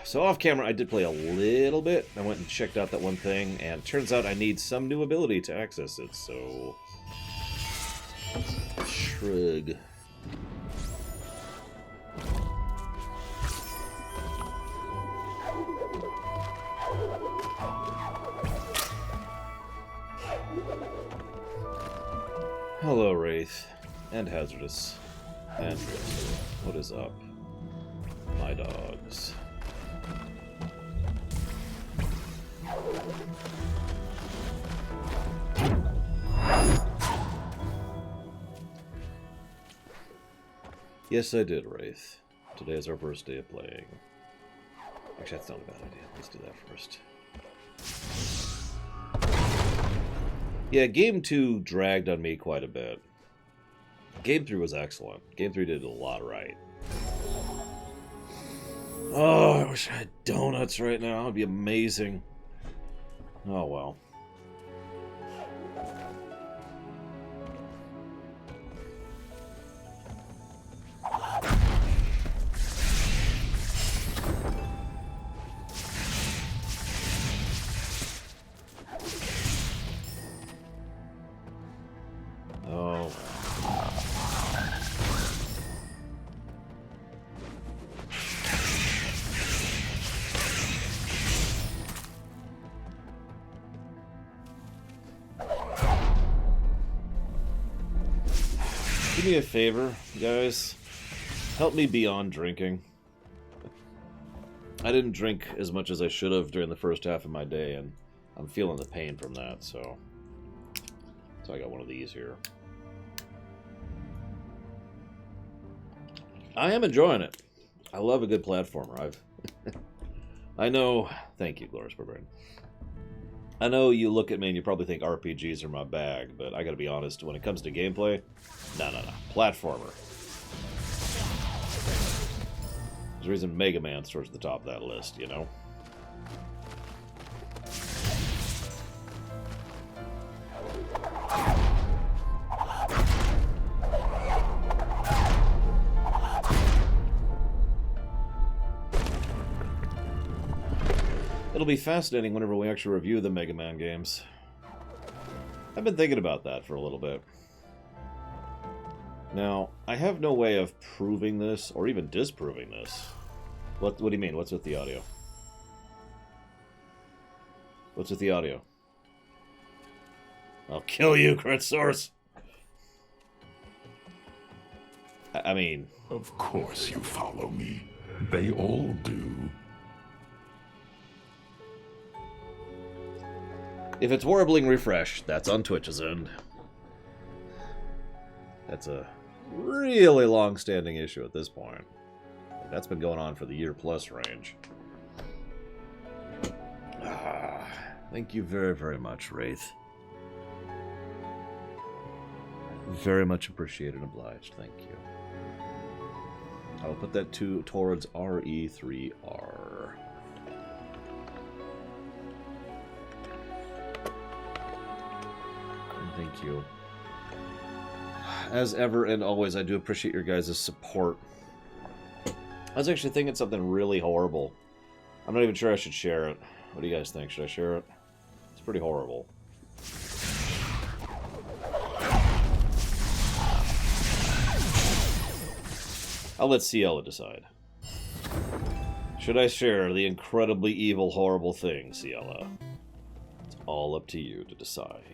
So off camera, I did play a little bit. I went and checked out that one thing, and turns out I need some new ability to access it, so... Shrug. Hello, Wraith. And Hazardous. And Drifter. What is up? My dogs. Yes, I did, Wraith. Today is our first day of playing. Actually, that's not a bad idea. Let's do that first. Yeah, Game 2 dragged on me quite a bit. Game 3 was excellent. Game 3 did a lot right. Oh, I wish I had donuts right now. It'd be amazing. Oh, well. Oh. Do me a favor, guys. Help me beyond drinking. I didn't drink as much as I should have during the first half of my day, and I'm feeling the pain from that, so I got one of these here. I am enjoying it. I love a good platformer. I know... Thank you, Glorious Barbarian. I know you look at me and you probably think RPGs are my bag, but I gotta be honest, when it comes to gameplay, no. Platformer. There's a reason Mega Man's towards the top of that list, you know? It'll be fascinating whenever we actually review the Mega Man games. I've been thinking about that for a little bit. Now, I have no way of proving this, or even disproving this. What do you mean? What's with the audio? What's with the audio? I'll kill you, Crit Source! I mean... Of course you follow me. They all do. If it's Warbling Refresh, that's on Twitch's end. That's a really long-standing issue at this point. That's been going on for the year-plus range. Thank you very, very much, Wraith. Very much appreciated and obliged. Thank you. I will put that towards RE3R. Thank you. As ever and always, I do appreciate your guys' support. I was actually thinking something really horrible. I'm not even sure I should share it. What do you guys think? Should I share it? It's pretty horrible. I'll let Ciela decide. Should I share the incredibly evil, horrible thing, Ciela? It's all up to you to decide.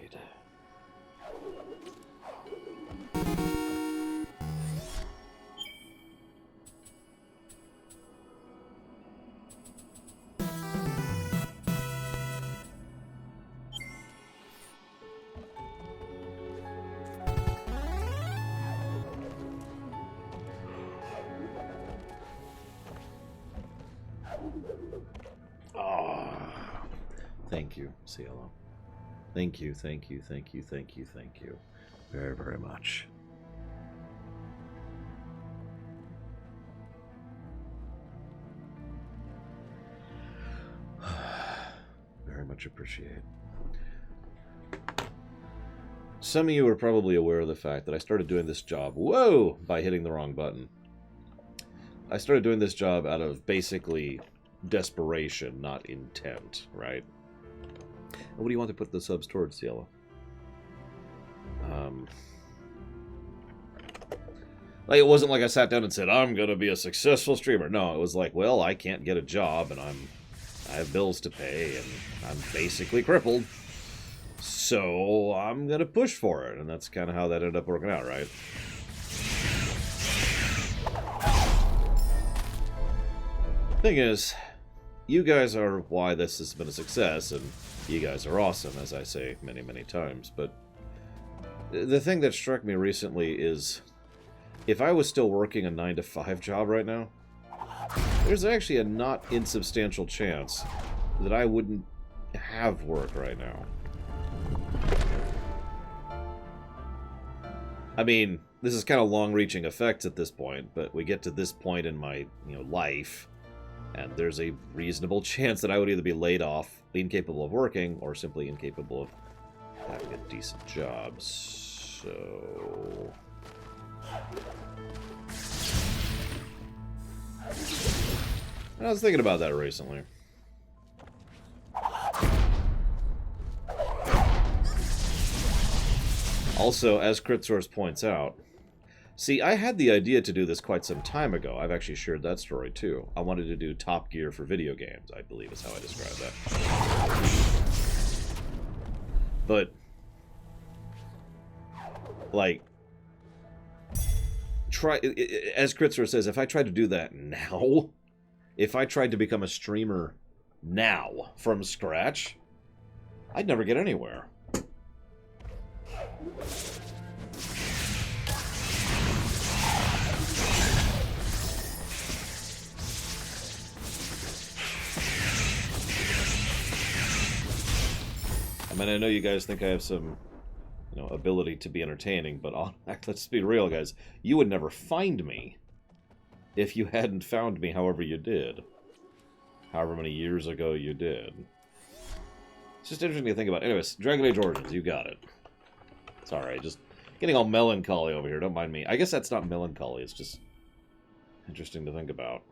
Thank you, Cielo. Thank you, thank you, thank you, thank you, thank you. Very, very much. Very much appreciate. Some of you are probably aware of the fact that I started doing this job, by hitting the wrong button. I started doing this job out of basically desperation, not intent, right? And what do you want to put the subs towards, Cielo? Like, it wasn't like I sat down and said, I'm going to be a successful streamer. No, it was like, well, I can't get a job, and I have bills to pay, and I'm basically crippled. So I'm going to push for it, and that's kind of how that ended up working out, right? Thing is, you guys are why this has been a success, and you guys are awesome, as I say many, many times, but the thing that struck me recently is, if I was still working a 9-to-5 job right now, there's actually a not insubstantial chance that I wouldn't have work right now. I mean, this is kind of long-reaching effects at this point, but we get to this point in my, life, and there's a reasonable chance that I would either be laid off, incapable of working, or simply incapable of having a decent job. So I was thinking about that recently. Also, as CritSource points out, see, I had the idea to do this quite some time ago. I've actually shared that story too. I wanted to do Top Gear for video games, I believe is how I described that. But, like, as CritSource says, if I tried to do that now, if I tried to become a streamer now from scratch, I'd never get anywhere. I mean, I know you guys think I have some, ability to be entertaining, but let's be real, guys. You would never find me if you hadn't found me however you did. However many years ago you did. It's just interesting to think about. Anyways, Dragon Age Origins, you got it. Sorry, just getting all melancholy over here. Don't mind me. I guess that's not melancholy. It's just interesting to think about.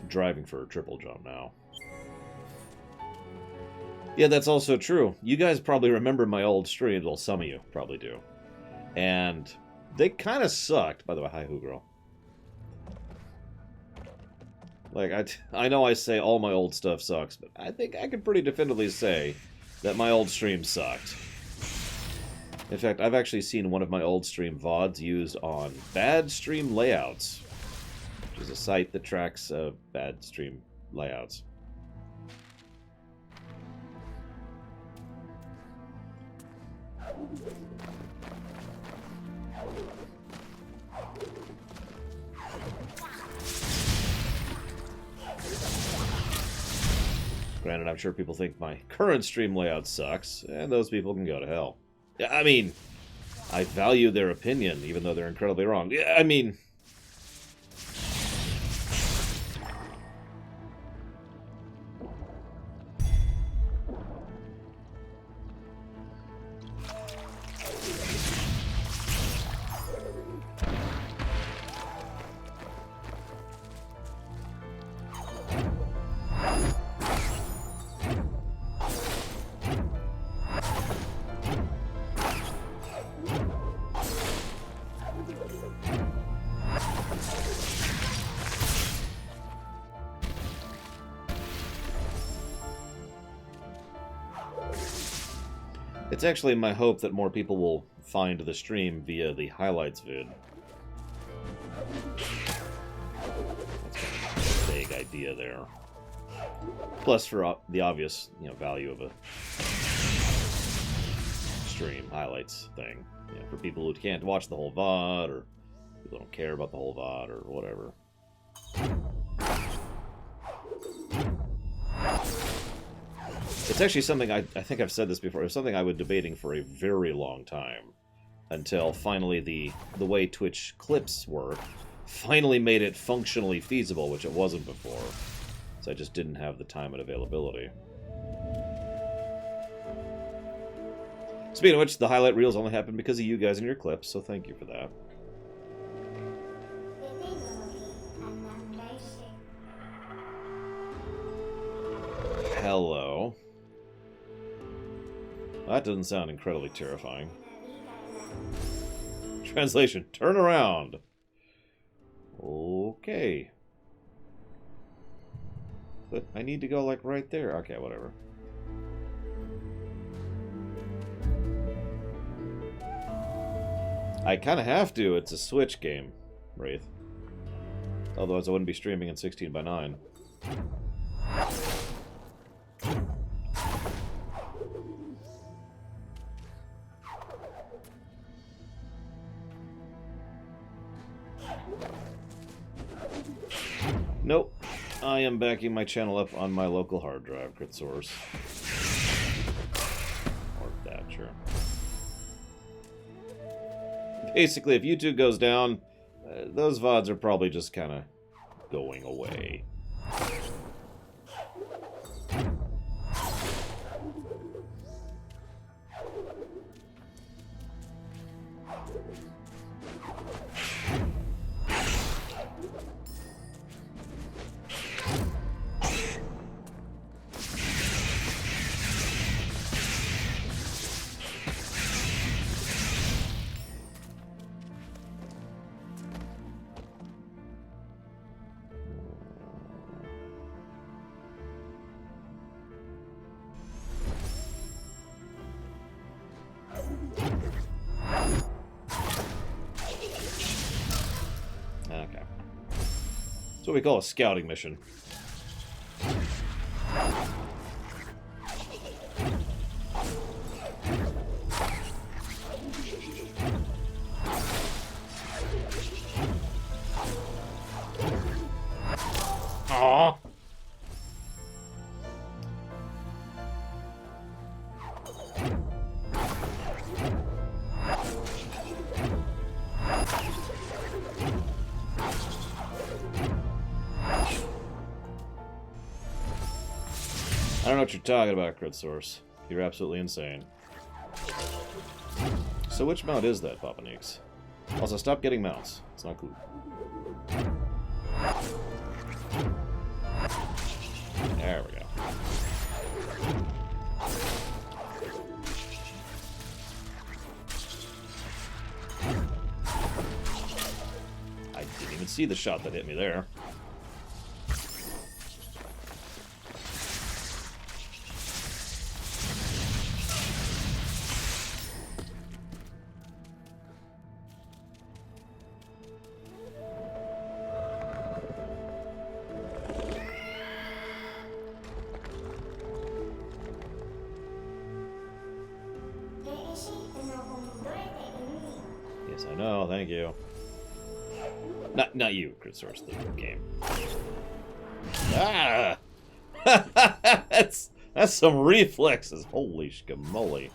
Driving for a triple jump now. Yeah, that's also true. You guys probably remember my old streams. Well, some of you probably do. And they kind of sucked. By the way, hi, Who Girl. Like, I know I say all my old stuff sucks, but I think I could pretty definitively say that my old stream sucked. In fact, I've actually seen one of my old stream VODs used on Bad Stream Layouts, which is a site that tracks bad stream layouts. Granted, I'm sure people think my current stream layout sucks, and those people can go to hell. I mean, I value their opinion, even though they're incredibly wrong. I mean, it's actually my hope that more people will find the stream via the highlights vid. That's kind of a vague idea there. Plus, for the obvious, value of a stream highlights thing, for people who can't watch the whole VOD, or people who don't care about the whole VOD, or whatever. It's actually something, I think I've said this before, it was something I was debating for a very long time, until finally the way Twitch clips work finally made it functionally feasible, which it wasn't before. So I just didn't have the time and availability. Speaking of which, the highlight reels only happened because of you guys and your clips, so thank you for that. hello. That doesn't sound incredibly terrifying. Translation, turn around. Okay. But I need to go, like, right there. Okay, whatever. I kind of have to. It's a Switch game, Wraith. Otherwise, I wouldn't be streaming in 16:9. Nope. I am backing my channel up on my local hard drive, Crit Source. Or Thatcher. Basically, if YouTube goes down, those VODs are probably just kind of going away. Okay. That's what we call a scouting mission. Aww. I don't know what you're talking about, Crit Source. You're absolutely insane. So which mount is that, Papa Neeks? Also, stop getting mounts. It's not cool. There we go. I didn't even see the shot that hit me there. Yes, I know. Thank you. Not you, Crit Source, the game. Ah! that's some reflexes. Holy schmoly.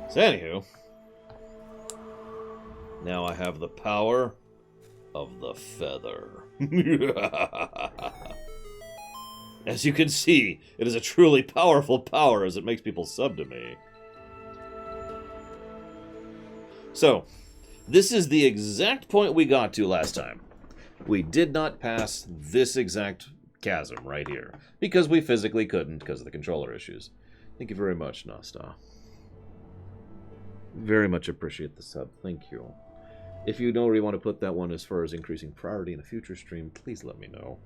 So anywho, now I have the power of the feather. As you can see, it is a truly powerful power as it makes people sub to me. So, this is the exact point we got to last time. We did not pass this exact chasm right here, because we physically couldn't because of the controller issues. Thank you very much, Nasta. Very much appreciate the sub. Thank you. If you know where you want to put that one as far as increasing priority in a future stream, please let me know.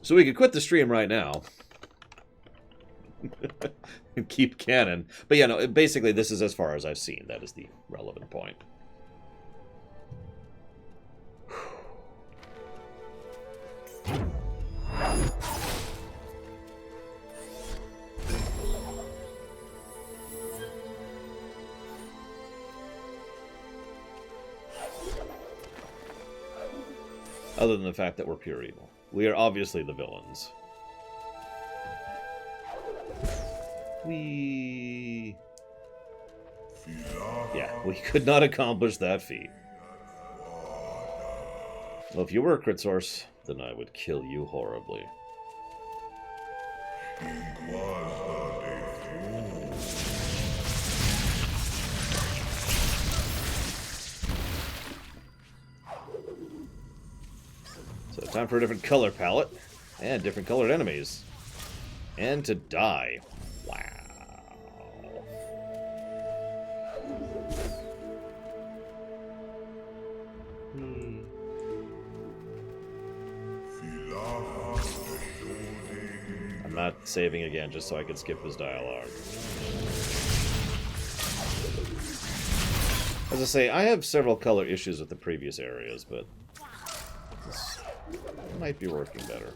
So we could quit the stream right now. And keep canon. But yeah, no, basically this is as far as I've seen. That is the relevant point. Other than the fact that we're pure evil. We are obviously the villains. We. Yeah, we could not accomplish that feat. Well, if you were a crit source, then I would kill you horribly. So, time for a different color palette, and different colored enemies. And to die. Wow. I'm not saving again just so I can skip his dialogue. As I say, I have several color issues with the previous areas, but this might be working better.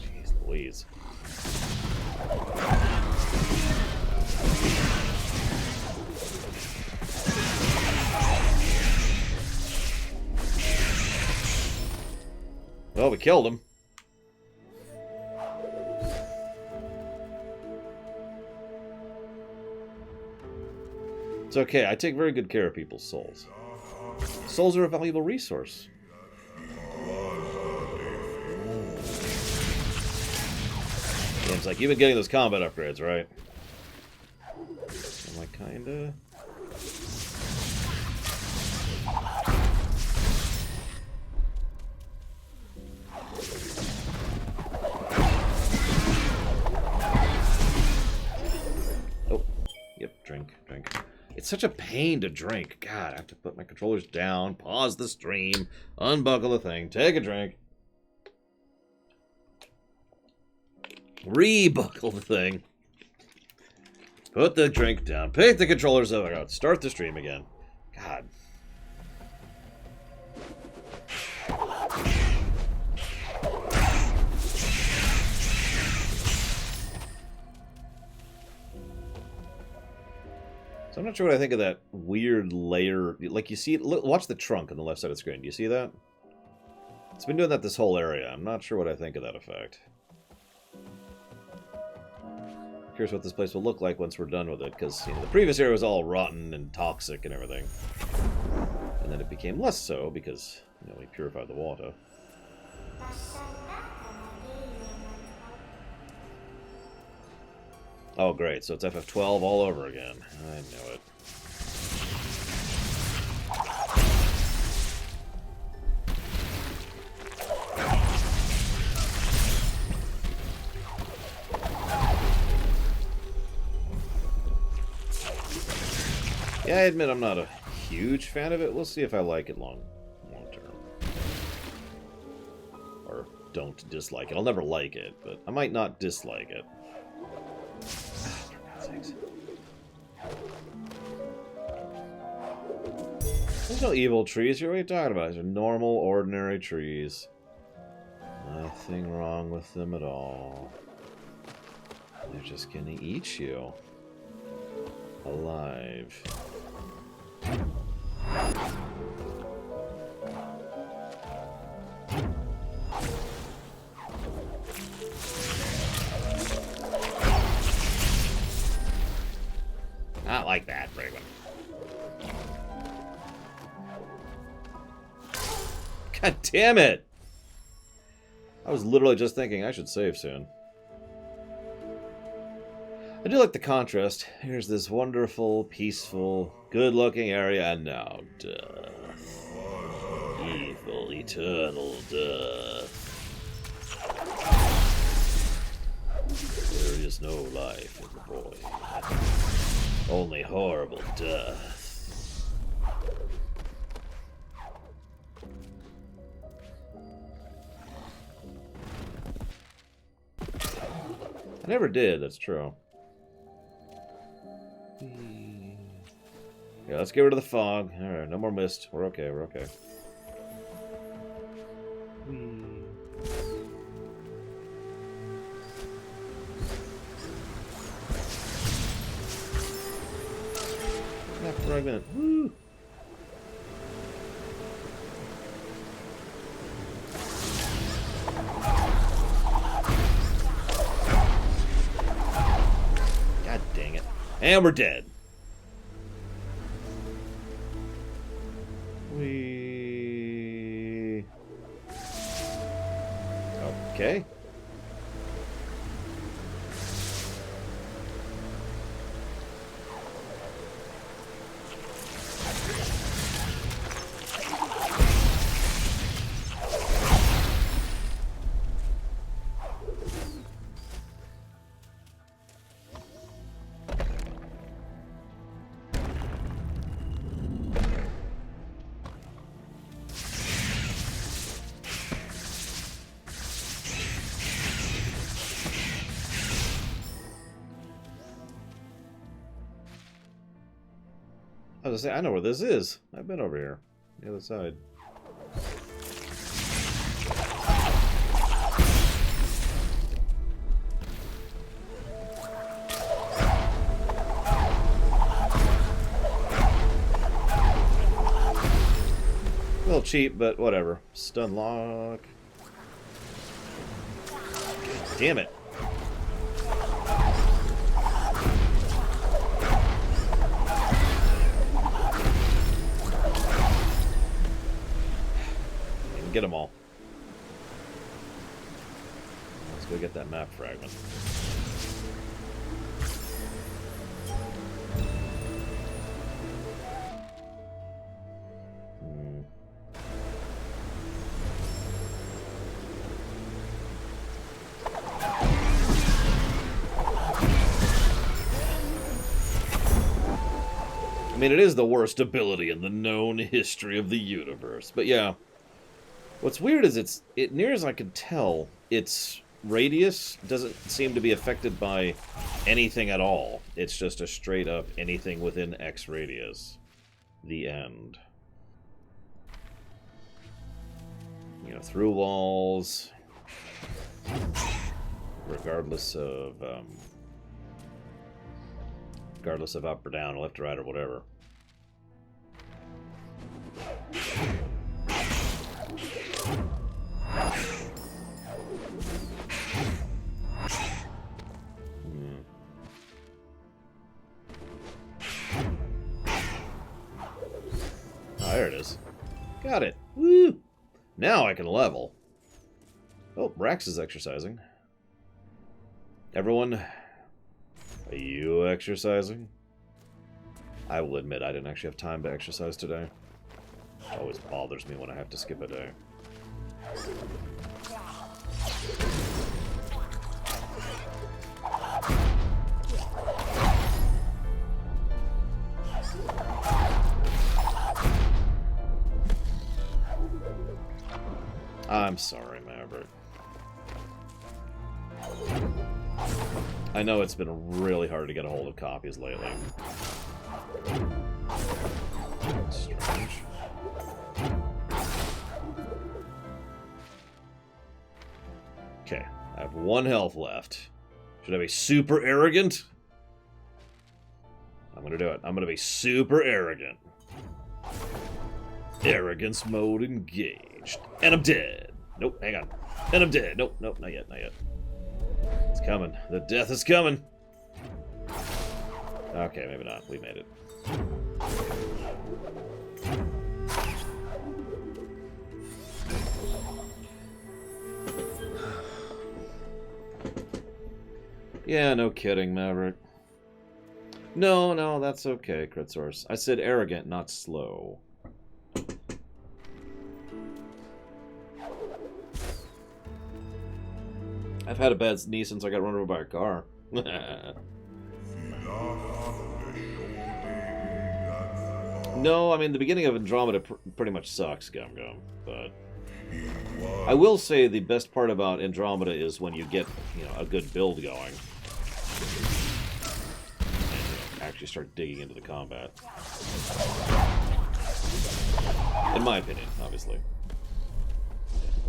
Jeez Louise. Well, we killed him. It's okay, I take very good care of people's souls. Souls are a valuable resource. Seems like you've been getting those combat upgrades, right? Am I kinda? Oh, yep, drink. It's such a pain to drink. God, I have to put my controllers down, pause the stream, unbuckle the thing, take a drink. Rebuckle the thing. Put the drink down. Pick the controllers up. Start the stream again. God. So I'm not sure what I think of that weird layer. Like, you see, watch the trunk on the left side of the screen. Do you see that? It's been doing that this whole area. I'm not sure what I think of that effect. Curious what this place will look like once we're done with it, because the previous area was all rotten and toxic and everything. And then it became less so because, we purified the water. Oh, great. So it's FF12 all over again. I know it. Yeah, I admit I'm not a huge fan of it. We'll see if I like it long term. Or don't dislike it. I'll never like it, but I might not dislike it. There's no evil trees here. What are you talking about? These are normal, ordinary trees. Nothing wrong with them at all. They're just gonna eat you. Alive. Not like that, Braylon. God damn it! I was literally just thinking I should save soon. I do like the contrast. Here's this wonderful, peaceful, good-looking area, and now death. Evil, eternal death. There is no life in the void. Only horrible death. I never did, that's true. Yeah, let's get rid of the fog. Alright, no more mist. We're okay, we're okay. Snap fragment. Woo! And we're dead. We... Okay. I was gonna say, I know where this is. I've been over here. The other side. A little cheap, but whatever. Stun lock. Damn it. Get them all. Let's go get that map fragment. I mean, it is the worst ability in the known history of the universe, but yeah. What's weird is it near as I can tell, its radius doesn't seem to be affected by anything at all. It's just a straight up anything within X radius. The end. You know, through walls, regardless of up or down, left or right, or whatever. There it is. Got it. Woo! Now I can level. Oh, Rax is exercising. Everyone, are you exercising? I will admit I didn't actually have time to exercise today. It always bothers me when I have to skip a day. I'm sorry, Maverick. I know it's been really hard to get a hold of copies lately. Strange. Okay, I have 1 health left. Should I be super arrogant? I'm gonna do it. I'm gonna be super arrogant. Arrogance mode engaged. And I'm dead. Nope, hang on. And I'm dead. Nope, nope, not yet, not yet. It's coming. The death is coming. Okay, maybe not. We made it. Yeah, no kidding, Maverick. No, that's okay, Crit Source. I said arrogant, not slow. I've had a bad knee since I got run over by a car. No, I mean, the beginning of Andromeda pretty much sucks, Gum Gum. But I will say the best part about Andromeda is when you get, you know, a good build going. And actually start digging into the combat. In my opinion, obviously.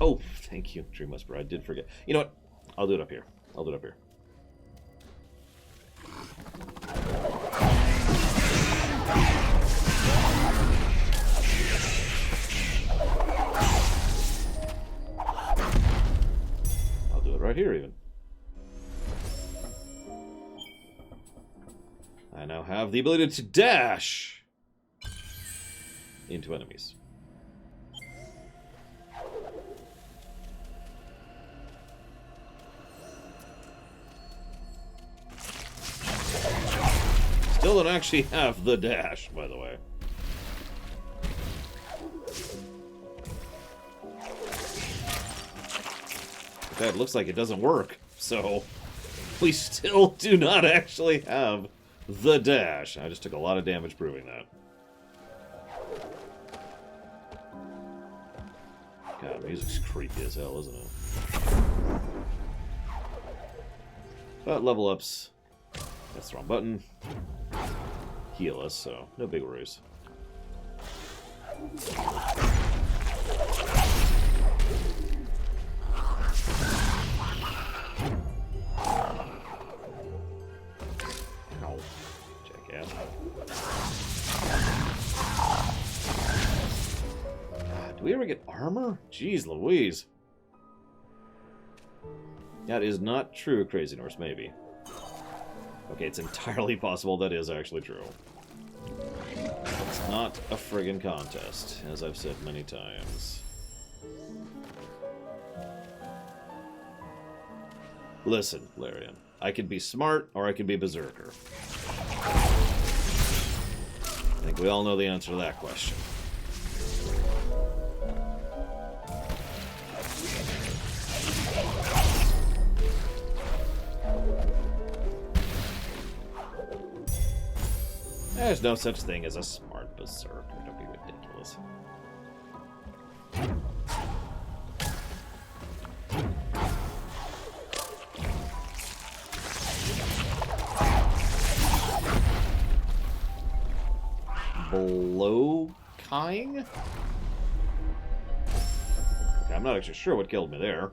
Oh, thank you, Dream Whisperer. I did forget. You know what? I'll do it up here. I'll do it up here. I'll do it right here, even. I now have the ability to dash into enemies. Still don't actually have the dash, by the way. Okay, it looks like it doesn't work, so we still do not actually have the dash. I just took a lot of damage proving that. God, music's creepy as hell, isn't it? But level ups. That's the wrong button. Heal us, so no big worries. Ow. Jackass. God, do we ever get armor? Jeez Louise. That is not true, Crazy Norse, maybe. Okay, it's entirely possible that is actually true. It's not a friggin' contest, as I've said many times. Listen, Larian. I could be smart, or I could be berserker. I think we all know the answer to that question. There's no such thing as a smart berserker. Don't be ridiculous. Blow-kying? Okay, I'm not actually sure what killed me there.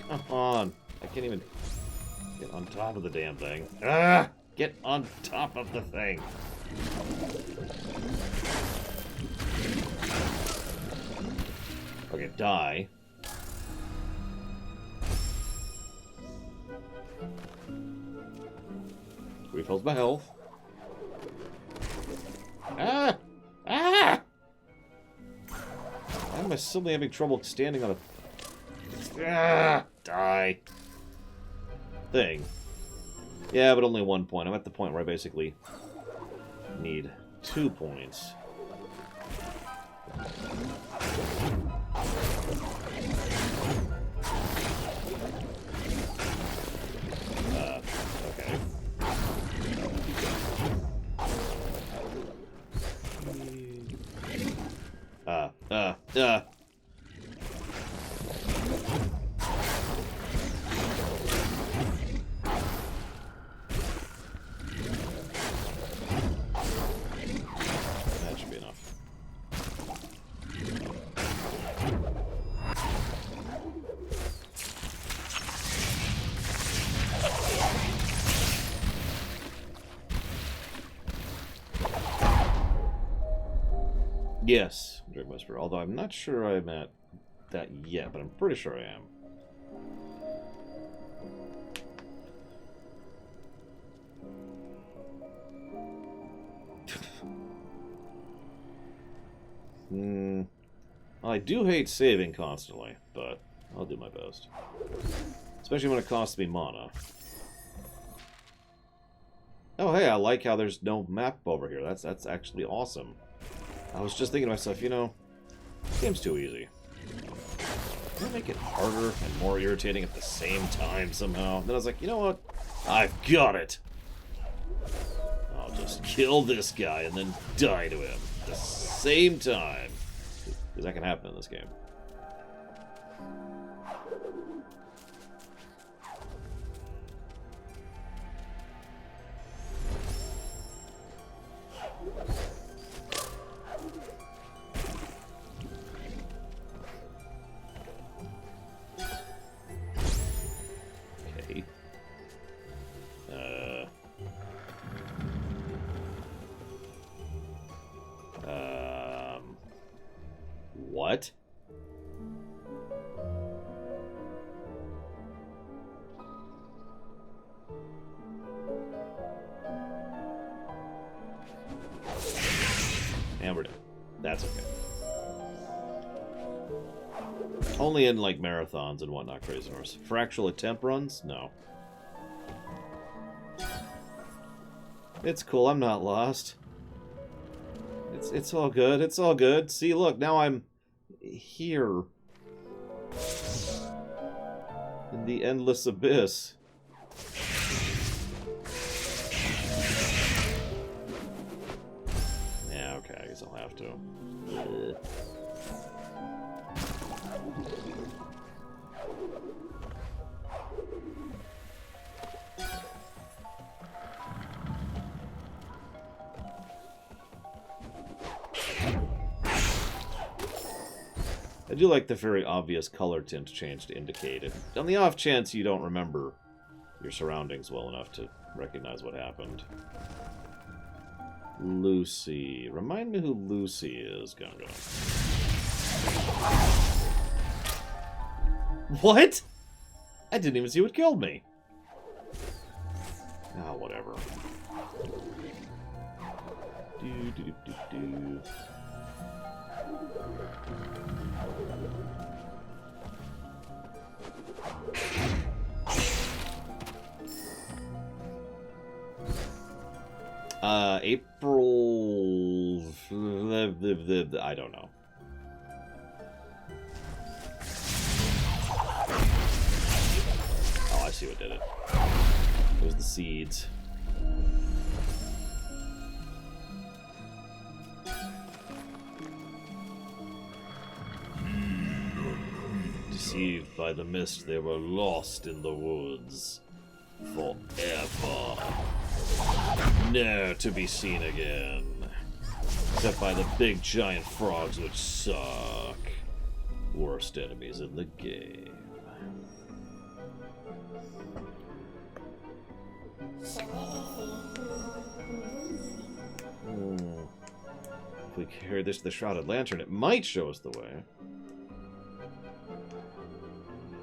Come on. I can't even get on top of the damn thing. Ah! Get on top of the thing. Okay, die. Refills my health. Ah! Ah! Why am I suddenly having trouble standing on a... Ah! Die. Thing. Yeah, but only 1 point. I'm at the point where I basically need 2 points. Okay. That should be enough. Yes, Drake Whisper. Although I'm not sure I'm at that yet, but I'm pretty sure I am. I do hate saving constantly, but I'll do my best. Especially when it costs me mana. Oh, hey, I like how there's no map over here. That's actually awesome. I was just thinking to myself, you know, this game's too easy. Can I make it harder and more irritating at the same time somehow? Then I was like, you know what? I've got it! I'll just kill this guy and then die to him at the same time. Because that can happen in this game. What? And we're done. That's okay. Only in, like, marathons and whatnot, Crazy Horse. For actual attempt runs? No. It's cool, I'm not lost. It's all good, it's all good. See, look, now I'm here. In the endless abyss. Yeah, okay, I guess I'll have to. I do like the very obvious color tint change to indicate it. On the off chance you don't remember your surroundings well enough to recognize what happened. Lucy. Remind me who Lucy is, Gunga. What? I didn't even see what killed me. Ah, whatever. Do. April... I don't know. Oh, I see what did it. It was the seeds. Deceived by the mist, they were lost in the woods. Forever. Ne'er to be seen again. Except by the big giant frogs which suck. Worst enemies in the game. If we carry this to the Shrouded Lantern, it might show us the way.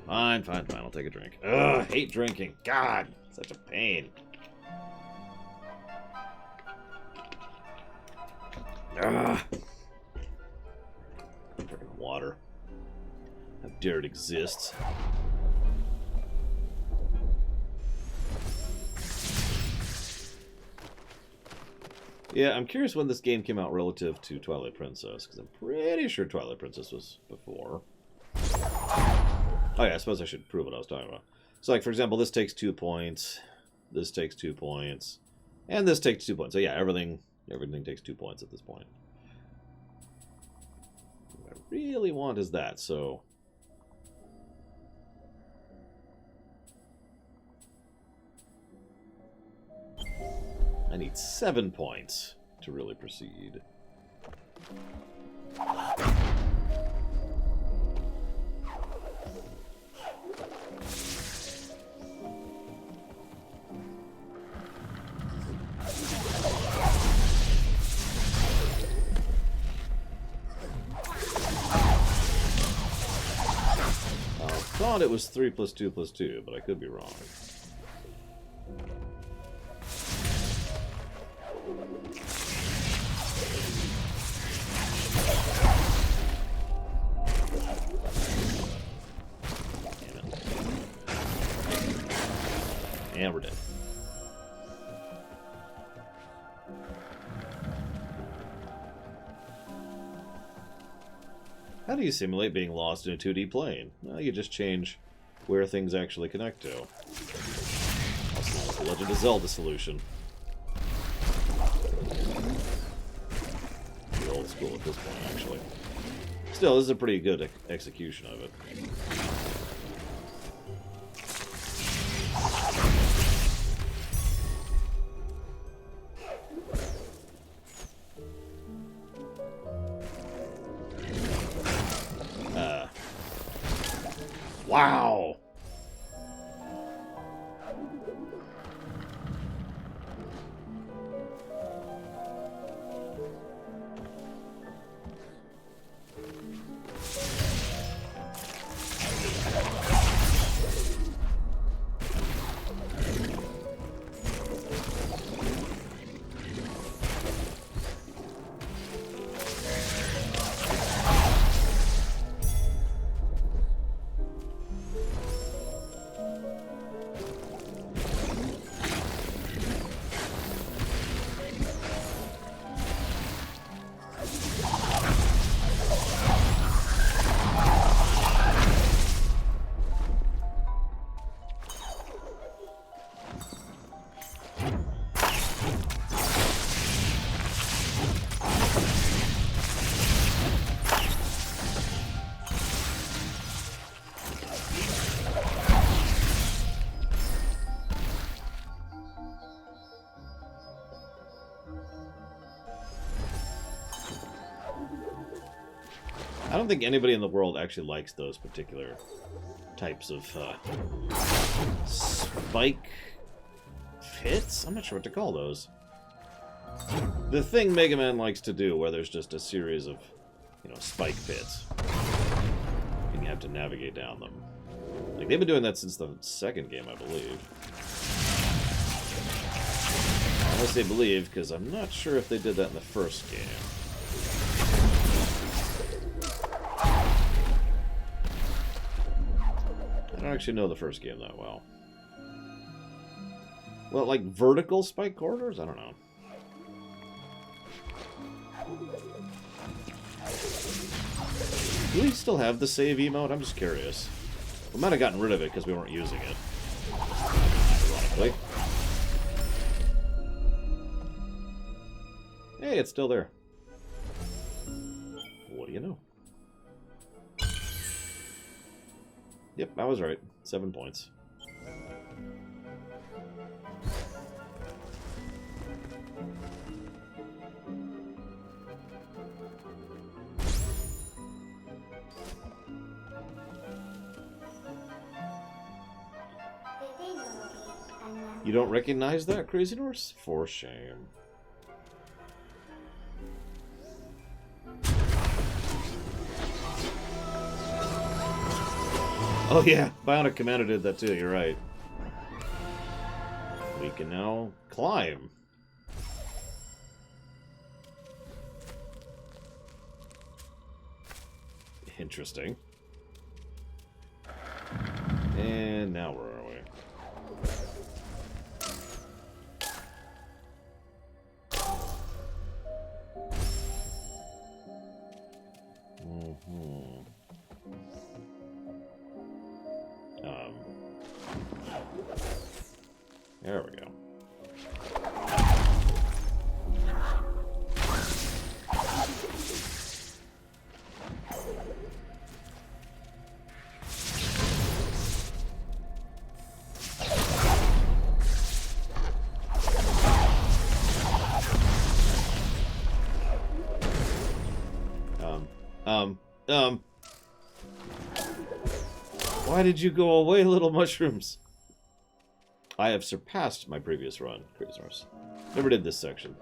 Fine, I'll take a drink. Ugh, hate drinking. God, such a pain. Ugh. Freaking water. How dare it exist. Yeah, I'm curious when this game came out relative to Twilight Princess, because I'm pretty sure Twilight Princess was before. Oh yeah, I suppose I should prove what I was talking about. So, like, for example, this takes 2 points, this takes 2 points, and this takes 2 points. So yeah, everything takes 2 points at this point. What I really want is that, so... I need 7 points to really proceed. I thought it was 3 + 2 + 2, but I could be wrong. And we're dead. How do you simulate being lost in a 2D plane? Well, you just change where things actually connect to. Also known as the Legend of Zelda solution. Pretty old school at this point, actually. Still, this is a pretty good execution of it. Wow! I don't think anybody in the world actually likes those particular types of spike pits? I'm not sure what to call those. The thing Mega Man likes to do, where there's just a series of, you know, spike pits. And you have to navigate down them. Like, they've been doing that since the second game, I believe. I say believe, because I'm not sure if they did that in the first game. I don't actually know the first game that well. Well, like vertical spike corridors? I don't know. Do we still have the save emote? I'm just curious. We might have gotten rid of it because we weren't using it. Ironically. Hey, it's still there. What do you know? Yep, I was right. 7 points. You don't recognize that, Crazy Norse? For shame. Oh yeah, Bionic Commando did that too, you're right. We can now climb. Interesting. And now where are we? There we go. Why did you go away, little mushrooms? I have surpassed my previous run, Crazy Norse. Never did this section.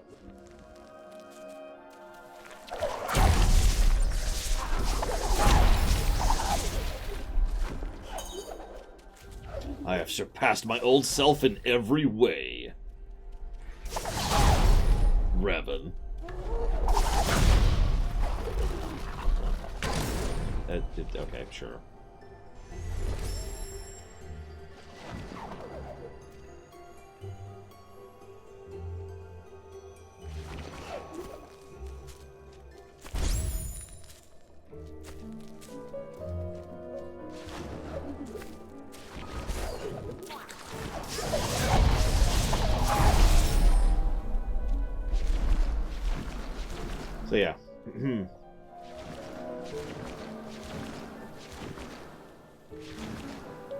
I have surpassed my old self in every way. Revan. Okay, sure. So yeah.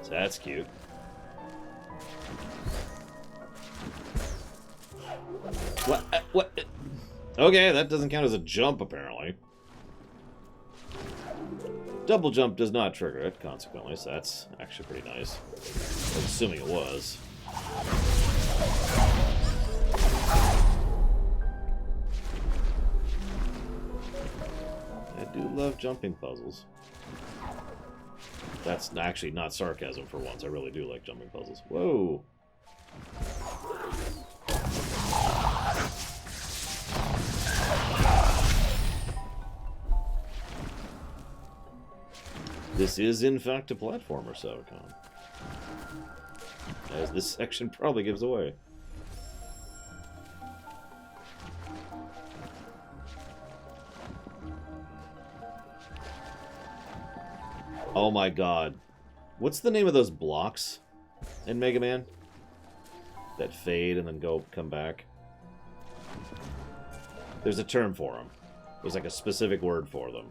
So that's cute. What? What? Okay, that doesn't count as a jump, apparently. Double jump does not trigger it, consequently, so that's actually pretty nice. I'm assuming it was. I do love jumping puzzles. That's actually not sarcasm for once. I really do like jumping puzzles. Whoa! This is, in fact, a platformer, Savicon. As this section probably gives away. Oh my god. What's the name of those blocks in Mega Man? That fade and then come back? There's a term for them. There's like a specific word for them.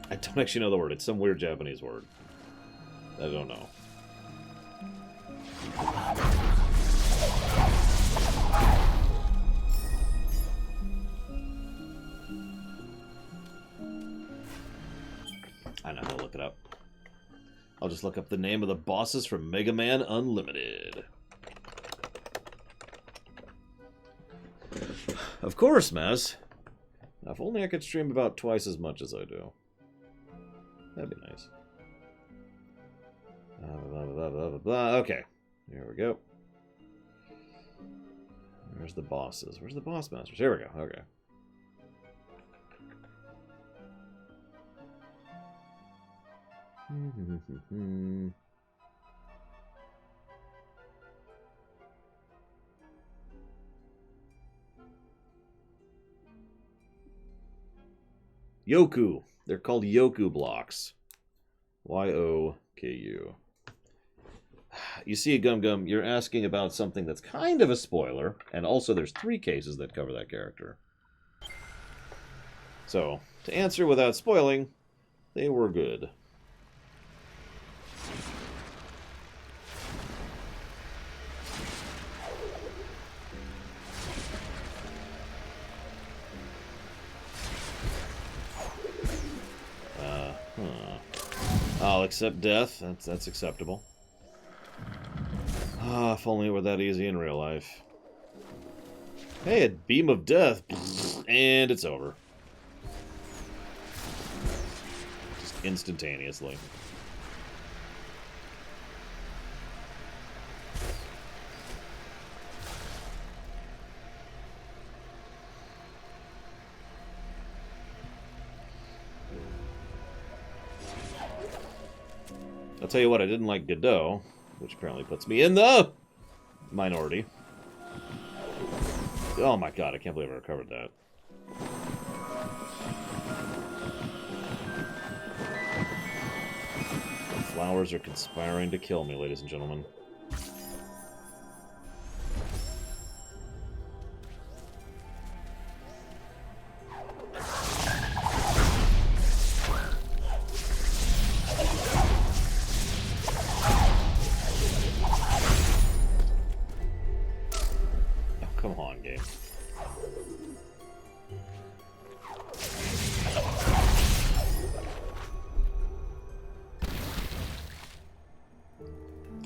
I don't actually know the word. It's some weird Japanese word. I don't know. I know how to look it up. I'll just look up the name of the bosses from Mega Man Unlimited. Of course, Maz. Now, if only I could stream about twice as much as I do. That'd be nice. Blah, blah, blah, blah, blah. Okay, here we go. Where's the bosses? Where's the boss masters? Here we go. Okay. Yoku. They're called Yoku blocks. Y-O-K-U. You see, Gum Gum, you're asking about something that's kind of a spoiler, and also there's 3 cases that cover that character. So, to answer without spoiling, they were good. I'll accept death. That's acceptable. Ah, if only it were that easy in real life. Hey, a beam of death. And it's over. Just instantaneously. I'll tell you what, I didn't like Godot, which apparently puts me in the minority. Oh my god, I can't believe I recovered that. The flowers are conspiring to kill me, ladies and gentlemen. Come on, game.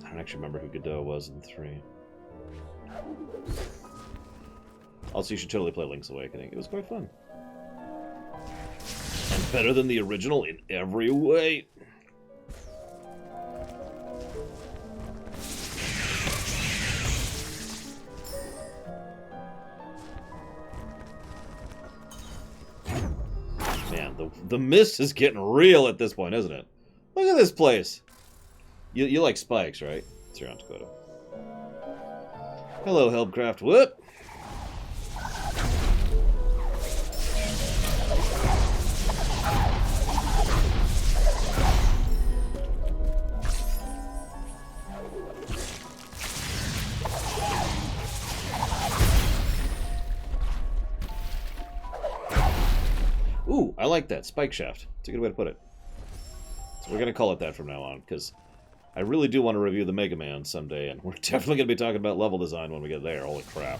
I don't actually remember who Godot was in 3. Also, you should totally play Link's Awakening. It was quite fun. And better than the original in every way. The mist is getting real at this point, isn't it? Look at this place. You like spikes, right? It's here on Dakota. Hello, Helmcraft. Whoop! Ooh, I like that. Spike shaft. It's a good way to put it. So we're going to call it that from now on, because I really do want to review the Mega Man someday, and we're definitely going to be talking about level design when we get there. Holy crap.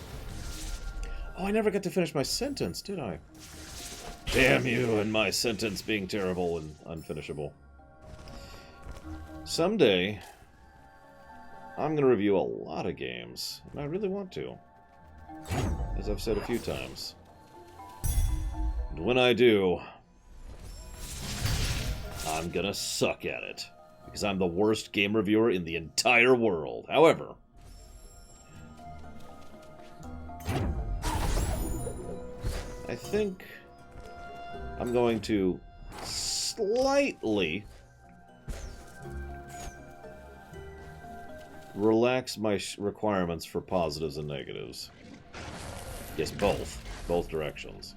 Oh, I never got to finish my sentence, did I? Damn you and my sentence being terrible and unfinishable. Someday, I'm going to review a lot of games, and I really want to. As I've said a few times. And when I do, I'm gonna suck at it. Because I'm the worst game reviewer in the entire world. However, I think I'm going to slightly relax my requirements for positives and negatives. Yes, both. Both directions.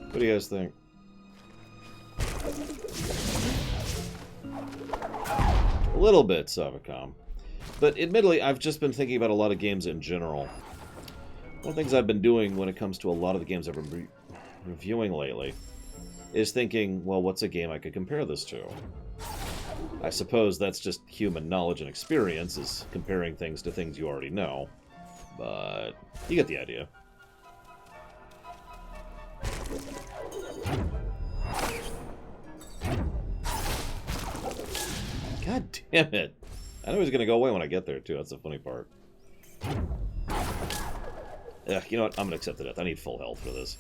What do you guys think? A little bit, Savicom. But admittedly, I've just been thinking about a lot of games in general. One of the things I've been doing when it comes to a lot of the games I've been reviewing lately is thinking, well, what's a game I could compare this to? I suppose that's just human knowledge and experience, is comparing things to things you already know. But you get the idea. God damn it. I know he's going to go away when I get there, too. That's the funny part. Ugh, you know what? I'm going to accept the death. I need full health for this.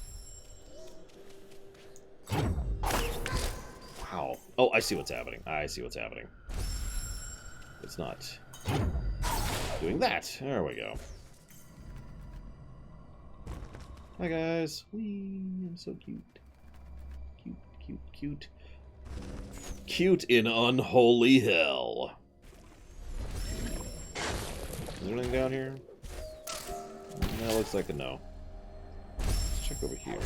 Wow. Oh, I see what's happening. I see what's happening. It's not doing that. There we go. Hi, guys. Whee, I'm so cute. Cute, cute, cute. Cute in unholy hell. Is there anything down here? No, looks like a no. Let's check over here.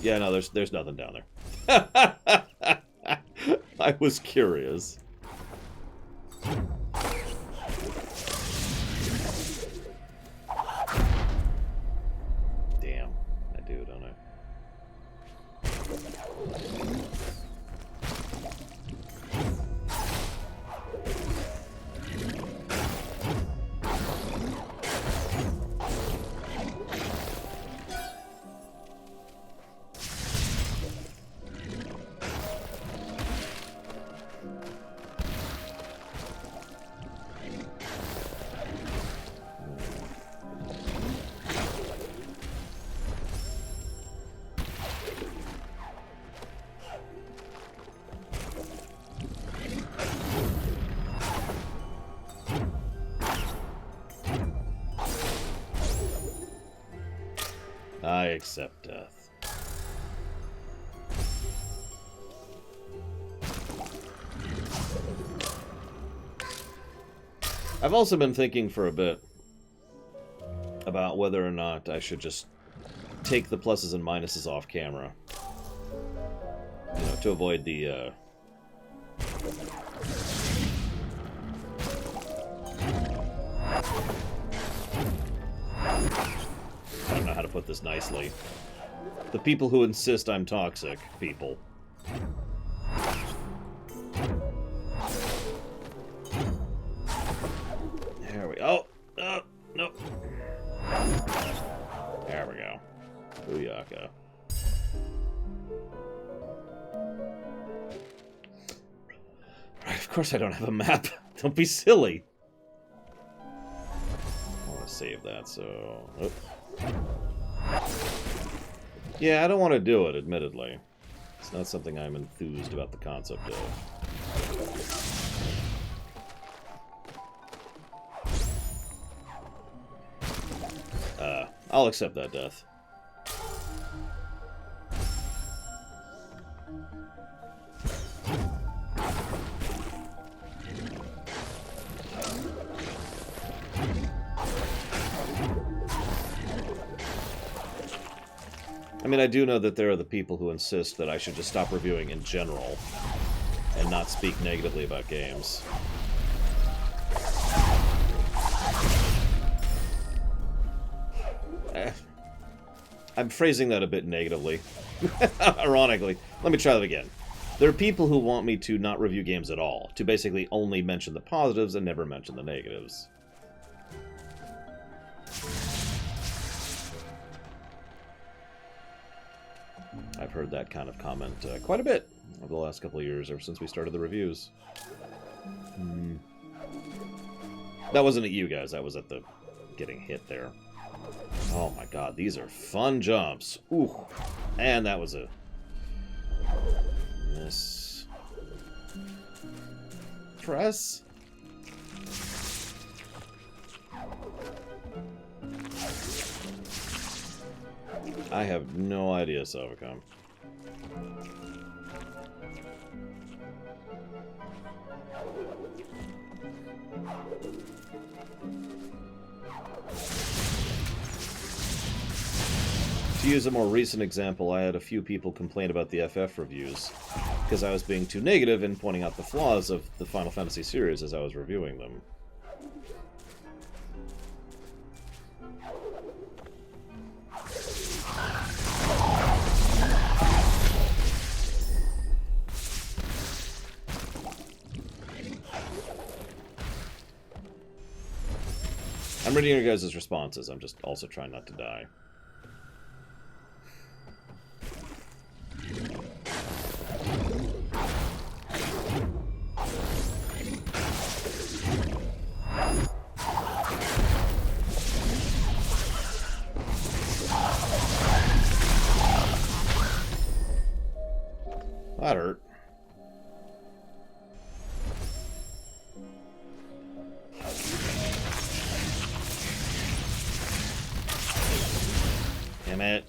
Yeah, no, there's nothing down there. I was curious. Damn, I do, don't I? I accept death. I've also been thinking for a bit about whether or not I should just take the pluses and minuses off camera. You know, to avoid the, I don't know how to put this nicely. The people who insist I'm toxic, people. There we go. Oh, no. There we go. Booyaka. Right, of course I don't have a map. Don't be silly. I want to save that, so... Oh. Yeah, I don't want to do it, admittedly. It's not something I'm enthused about the concept of. I'll accept that death. I mean, I do know that there are the people who insist that I should just stop reviewing in general and not speak negatively about games. I'm phrasing that a bit negatively. Ironically. Let me try that again. There are people who want me to not review games at all, to basically only mention the positives and never mention the negatives. I've heard that kind of comment quite a bit over the last couple of years, ever since we started the reviews. That wasn't at you guys, that was at the getting hit there. Oh my god, these are fun jumps. Ooh. And that was a miss. Press. I have no idea, Savicom. To use a more recent example, I had a few people complain about the FF reviews because I was being too negative in pointing out the flaws of the Final Fantasy series as I was reviewing them. I'm reading your guys' responses, I'm just also trying not to die. That hurt. Damn it.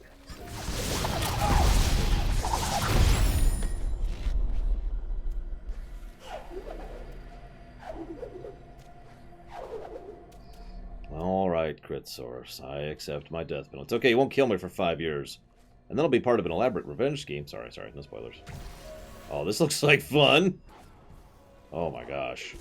Alright, Crit Source. I accept my death penalty. It's okay, you won't kill me for 5 years. And then I'll be part of an elaborate revenge scheme. Sorry, no spoilers. Oh, this looks like fun! Oh my gosh.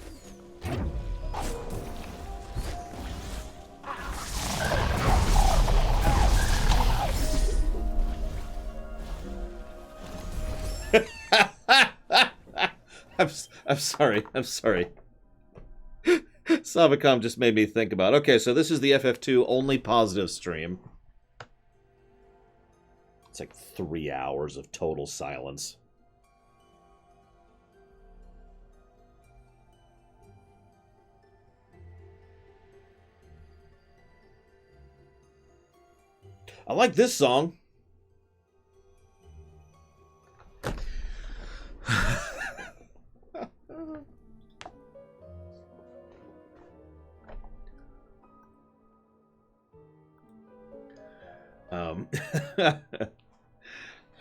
I'm sorry. Savicom just made me think about, okay, so this is the FF2 only positive stream. It's like 3 hours of total silence. I like this song.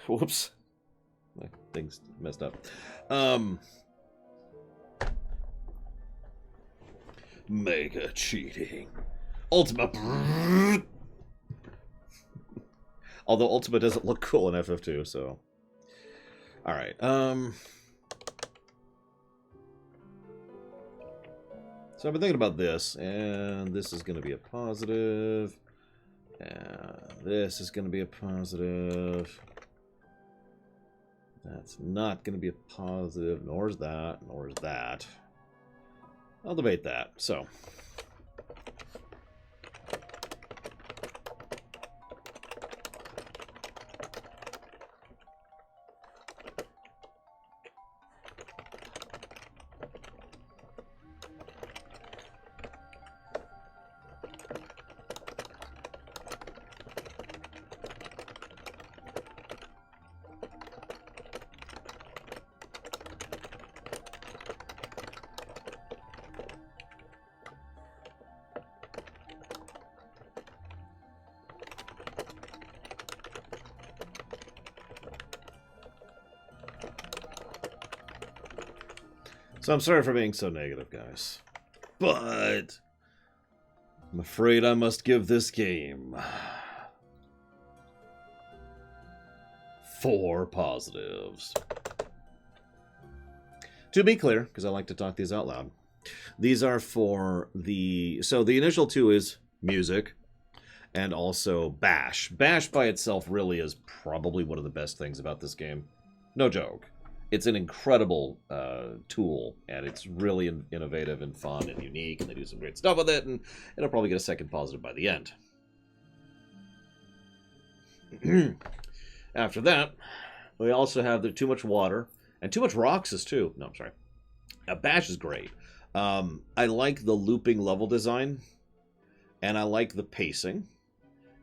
Whoops. My thing's messed up. Mega cheating. Ultima. Although Ultima doesn't look cool in FF2, so. Alright, so I've been thinking about this, and this is going to be a positive, and this is going to be a positive. That's not going to be a positive, nor is that, nor is that. I'll debate that, so. So I'm sorry for being so negative, guys. But I'm afraid I must give this game 4 positives. To be clear, because I like to talk these out loud, these are for the... So the initial 2 is music and also Bash. Bash by itself really is probably one of the best things about this game. No joke. It's an incredible tool, and it's really innovative and fun and unique, and they do some great stuff with it, and it'll probably get a second positive by the end. After that, we also have the too much water, and too much Roxas, too. No, I'm sorry. Bash is great. I like the looping level design, and I like the pacing,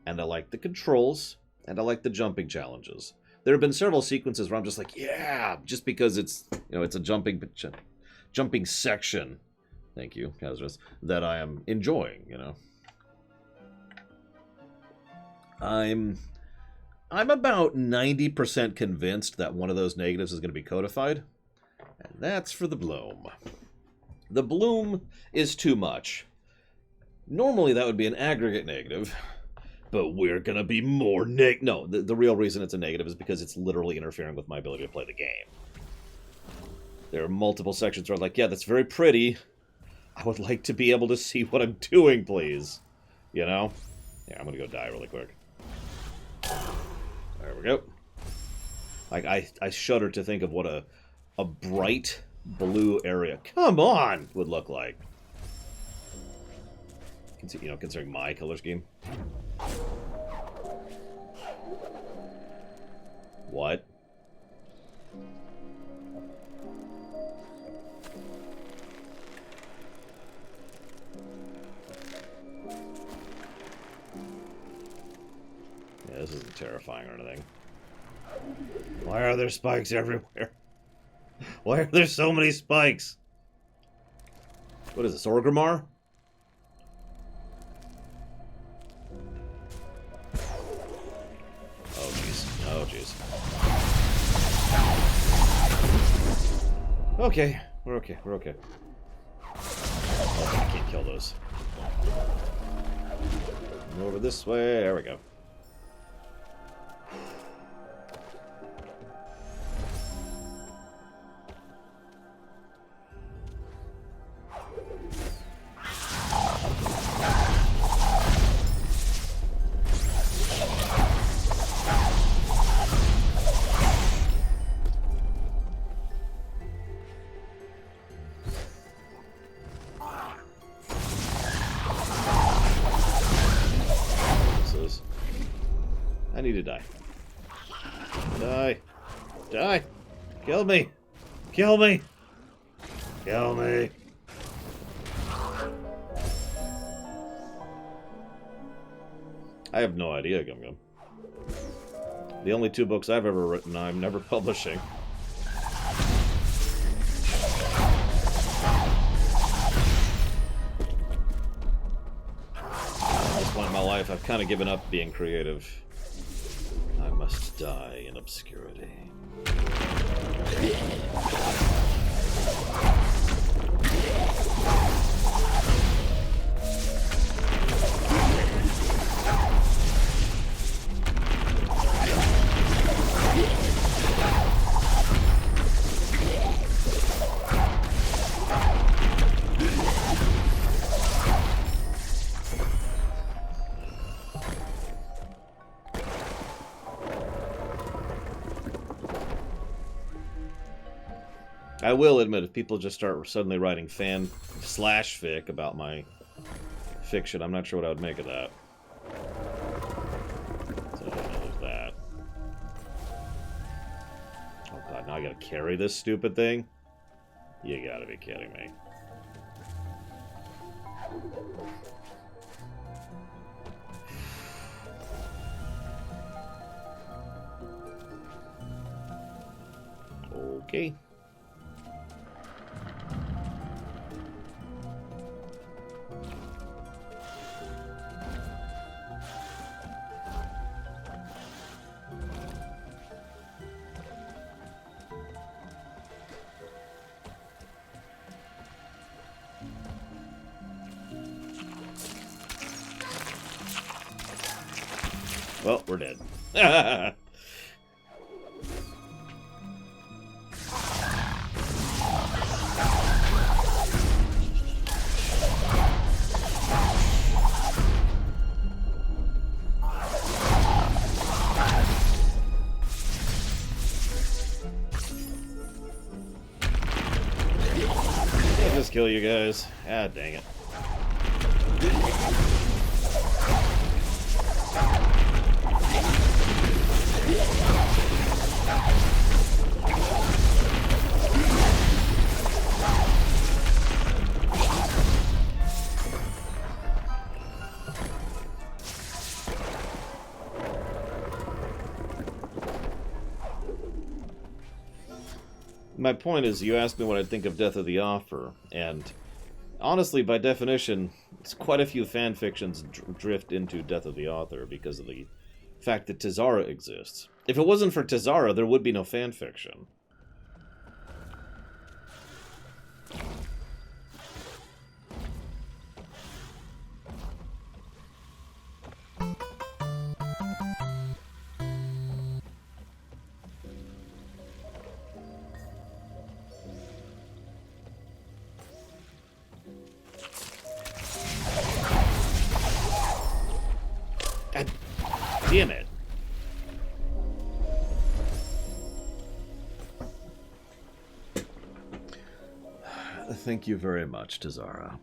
and I like the controls, and I like the jumping challenges. There have been several sequences where I'm just like, yeah, just because it's, you know, it's a jumping section. Thank you, Kazras, that I am enjoying, you know. I'm about 90% convinced that one of those negatives is going to be codified, and that's for the bloom. The bloom is too much. Normally that would be an aggregate negative, but we're going to be more No, the real reason it's a negative is because it's literally interfering with my ability to play the game. There are multiple sections where I'm like, yeah, that's very pretty. I would like to be able to see what I'm doing, please. You know? Yeah, I'm going to go die really quick. There we go. Like, I shudder to think of what a bright blue area, come on, would look like. You know, considering my color scheme. What? Yeah, this isn't terrifying or anything. Why are there spikes everywhere? Why are there so many spikes? What is this, Orgrimmar? Oh, jeez. Oh, jeez. Okay. We're okay. We're okay. Oh, I can't kill those. Over this way. There we go. I need to die. Die. Die. Kill me. Kill me. Kill me. I have no idea, Gum Gum. The only 2 books I've ever written, I'm never publishing. At this point in my life, I've kind of given up being creative. I must die in obscurity. I will admit, if people just start suddenly writing fan/fic about my fiction, I'm not sure what I would make of that. So, there's that. Oh god, now I gotta carry this stupid thing? You gotta be kidding me. Okay. Well, we're dead. Can't just kill you guys. Ah, dang it. My point is, you asked me what I'd think of Death of the Offer, and honestly, by definition, it's quite a few fan fictions drift into Death of the Author because of the fact that Tizara exists. If it wasn't for Tizara, there would be no fan fiction. God damn it. Thank you very much, Tizara.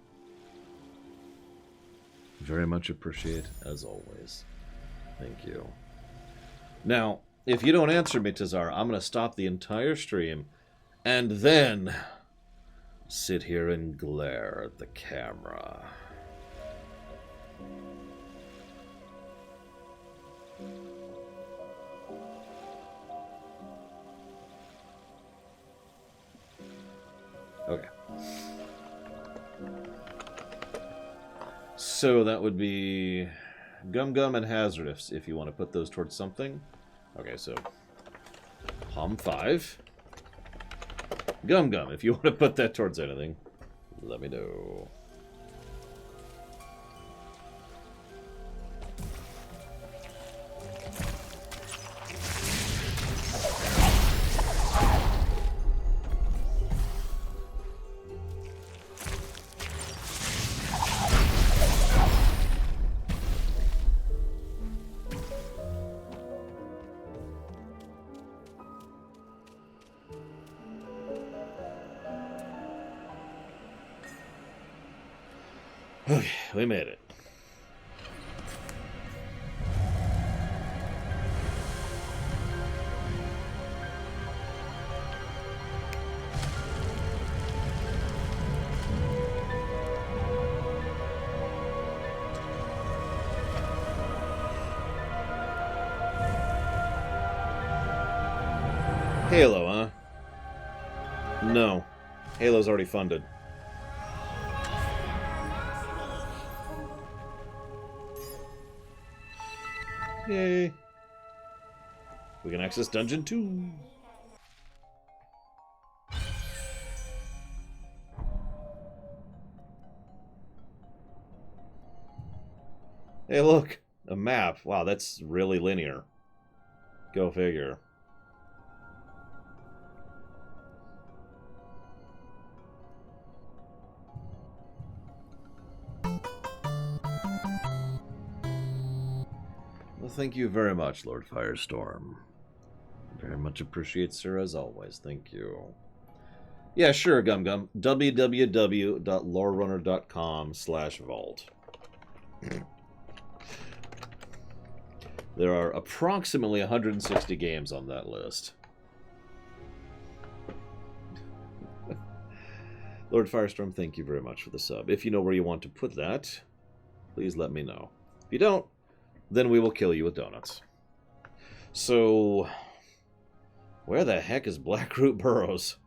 Very much appreciate, as always. Thank you. Now, if you don't answer me, Tizara, I'm going to stop the entire stream and then sit here and glare at the camera. Okay. So that would be Gum Gum and Hazardous, if you want to put those towards something. Okay, so Palm 5. Gum Gum, if you want to put that towards anything, let me know. Okay, we made it. Halo, huh? No. Halo's already funded. Yay. We can access Dungeon 2. Hey, look. A map. Wow, that's really linear. Go figure. Well, thank you very much, Lord Firestorm. Very much appreciate, sir, as always. Thank you. Yeah, sure, Gum Gum. www.lorerunner.com/vault. There are approximately 160 games on that list. Lord Firestorm, thank you very much for the sub. If you know where you want to put that, please let me know. If you don't, then we will kill you with donuts. So, where the heck is Blackroot Burrows?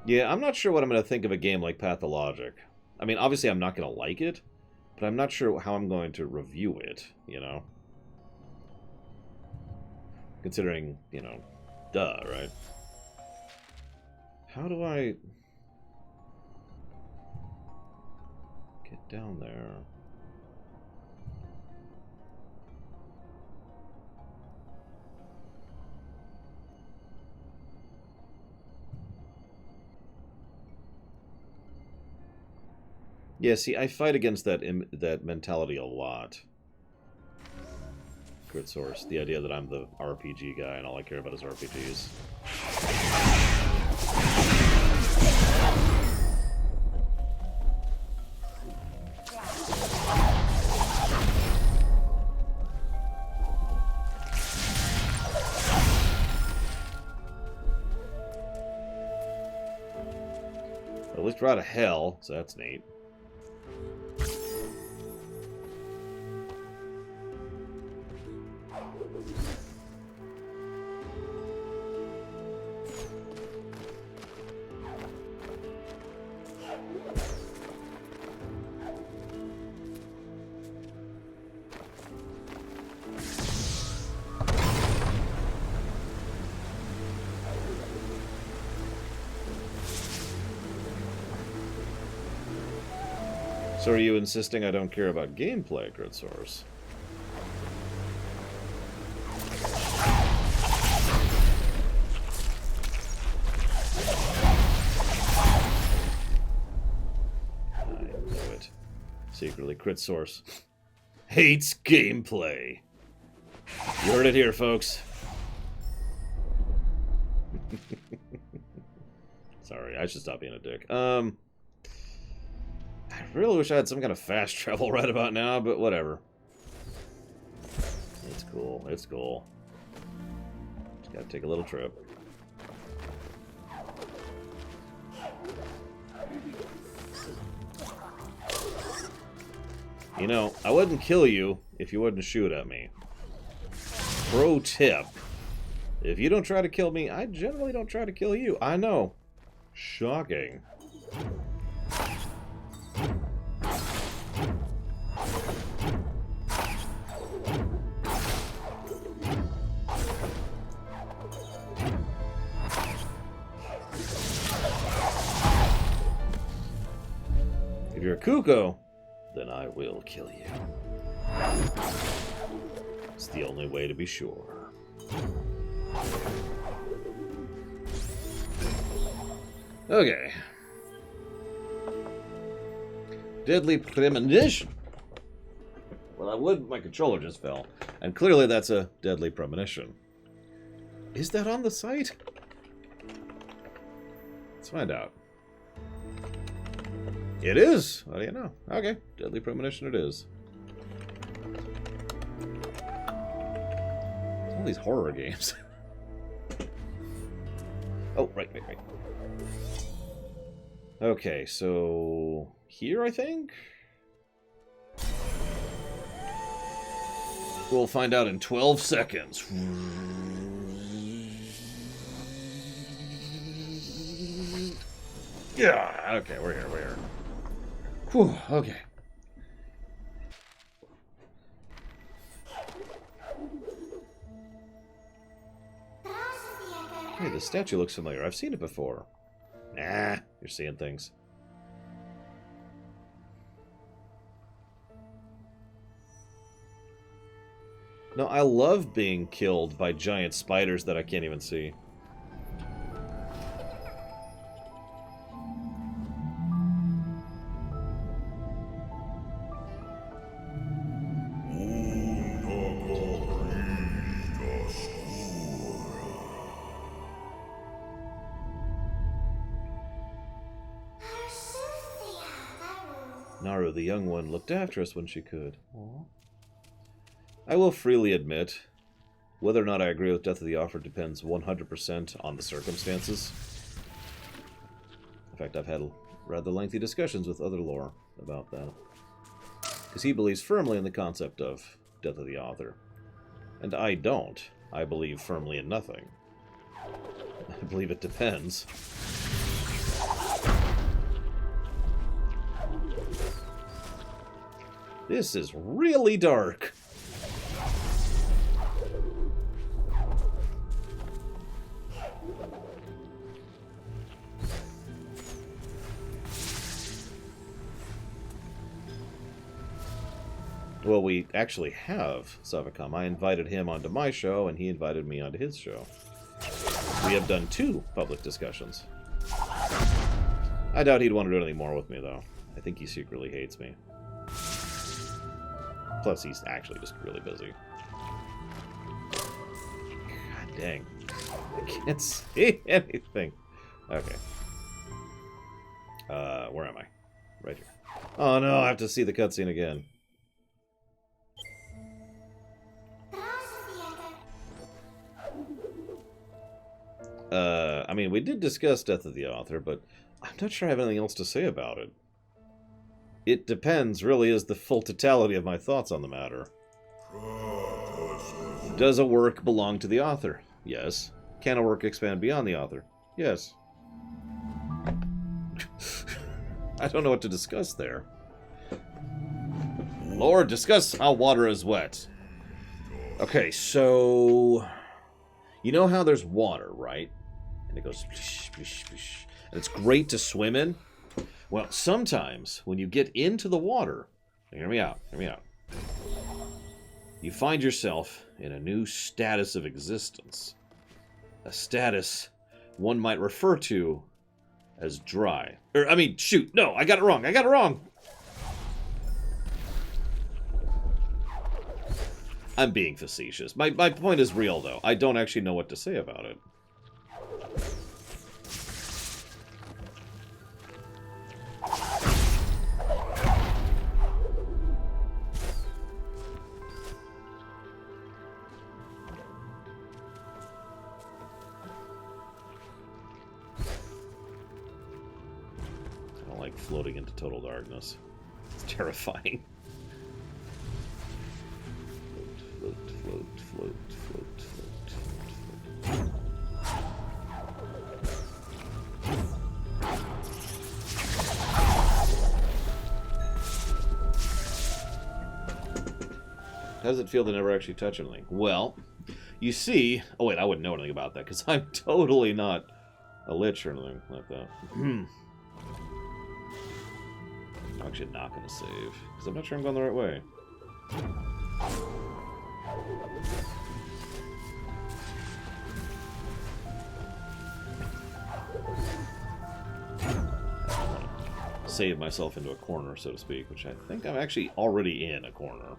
Yeah, I'm not sure what I'm going to think of a game like Pathologic. I mean, obviously I'm not going to like it, but I'm not sure how I'm going to review it, you know? Considering, you know, duh, right? How do I... down there. Yeah, see, I fight against that mentality a lot. Crit Source, the idea that I'm the RPG guy and all I care about is RPGs. At least we're out of hell, so that's neat. So are you insisting I don't care about gameplay, Crit Source? I knew it. Secretly, Crit Source hates gameplay. You heard it here, folks. Sorry, I should stop being a dick. I really wish I had some kind of fast travel right about now, but whatever. It's cool. It's cool. Just gotta take a little trip. You know, I wouldn't kill you if you wouldn't shoot at me. Pro tip. If you don't try to kill me, I generally don't try to kill you. I know. Shocking. If you're a Kuko, then I will kill you. It's the only way to be sure. Okay. Deadly Premonition. Well, I would. My controller just fell. And clearly that's a Deadly Premonition. Is that on the site? Let's find out. It is. What do you know? Okay. Deadly Premonition it is. All these horror games. Oh, right. Okay, so here, I think? We'll find out in 12 seconds. Yeah, okay, we're here. Whew, okay. Hey, the statue looks familiar. I've seen it before. Nah, you're seeing things. No, I love being killed by giant spiders that I can't even see. Naru, the young one, looked after us when she could. Aww. I will freely admit, whether or not I agree with Death of the Author depends 100% on the circumstances. In fact, I've had rather lengthy discussions with other lore about that. Because he believes firmly in the concept of Death of the Author. And I don't. I believe firmly in nothing. I believe it depends. This is really dark. Well, we actually have Savacom. I invited him onto my show, and he invited me onto his show. We have done 2 public discussions. I doubt he'd want to do anything more with me, though. I think he secretly hates me. Plus, he's actually just really busy. God dang. I can't see anything. Okay. Where am I? Right here. Oh no, I have to see the cutscene again. I mean, we did discuss Death of the Author, but I'm not sure I have anything else to say about it. It depends, really, is the full totality of my thoughts on the matter. Does a work belong to the author? Yes. Can a work expand beyond the author? Yes. I don't know what to discuss there. Lord, discuss how water is wet. Okay, so... You know how there's water, right? And it goes... Splish, splish, splish, and it's great to swim in? Well, sometimes, when you get into the water... Hear me out, hear me out. You find yourself in a new status of existence. A status one might refer to as dry. I mean, shoot, no, I got it wrong, I got it wrong! I'm being facetious. My point is real, though. I don't actually know what to say about it. I don't like floating into total darkness. It's terrifying. Float, float, float, float, float, float. How does it feel to never actually touch anything? Well, you see... Oh, wait, I wouldn't know anything about that, because I'm totally not a lich or anything like that. I'm actually not going to save, because I'm not sure I'm going the right way. Save myself into a corner, so to speak, which I think I'm actually already in a corner.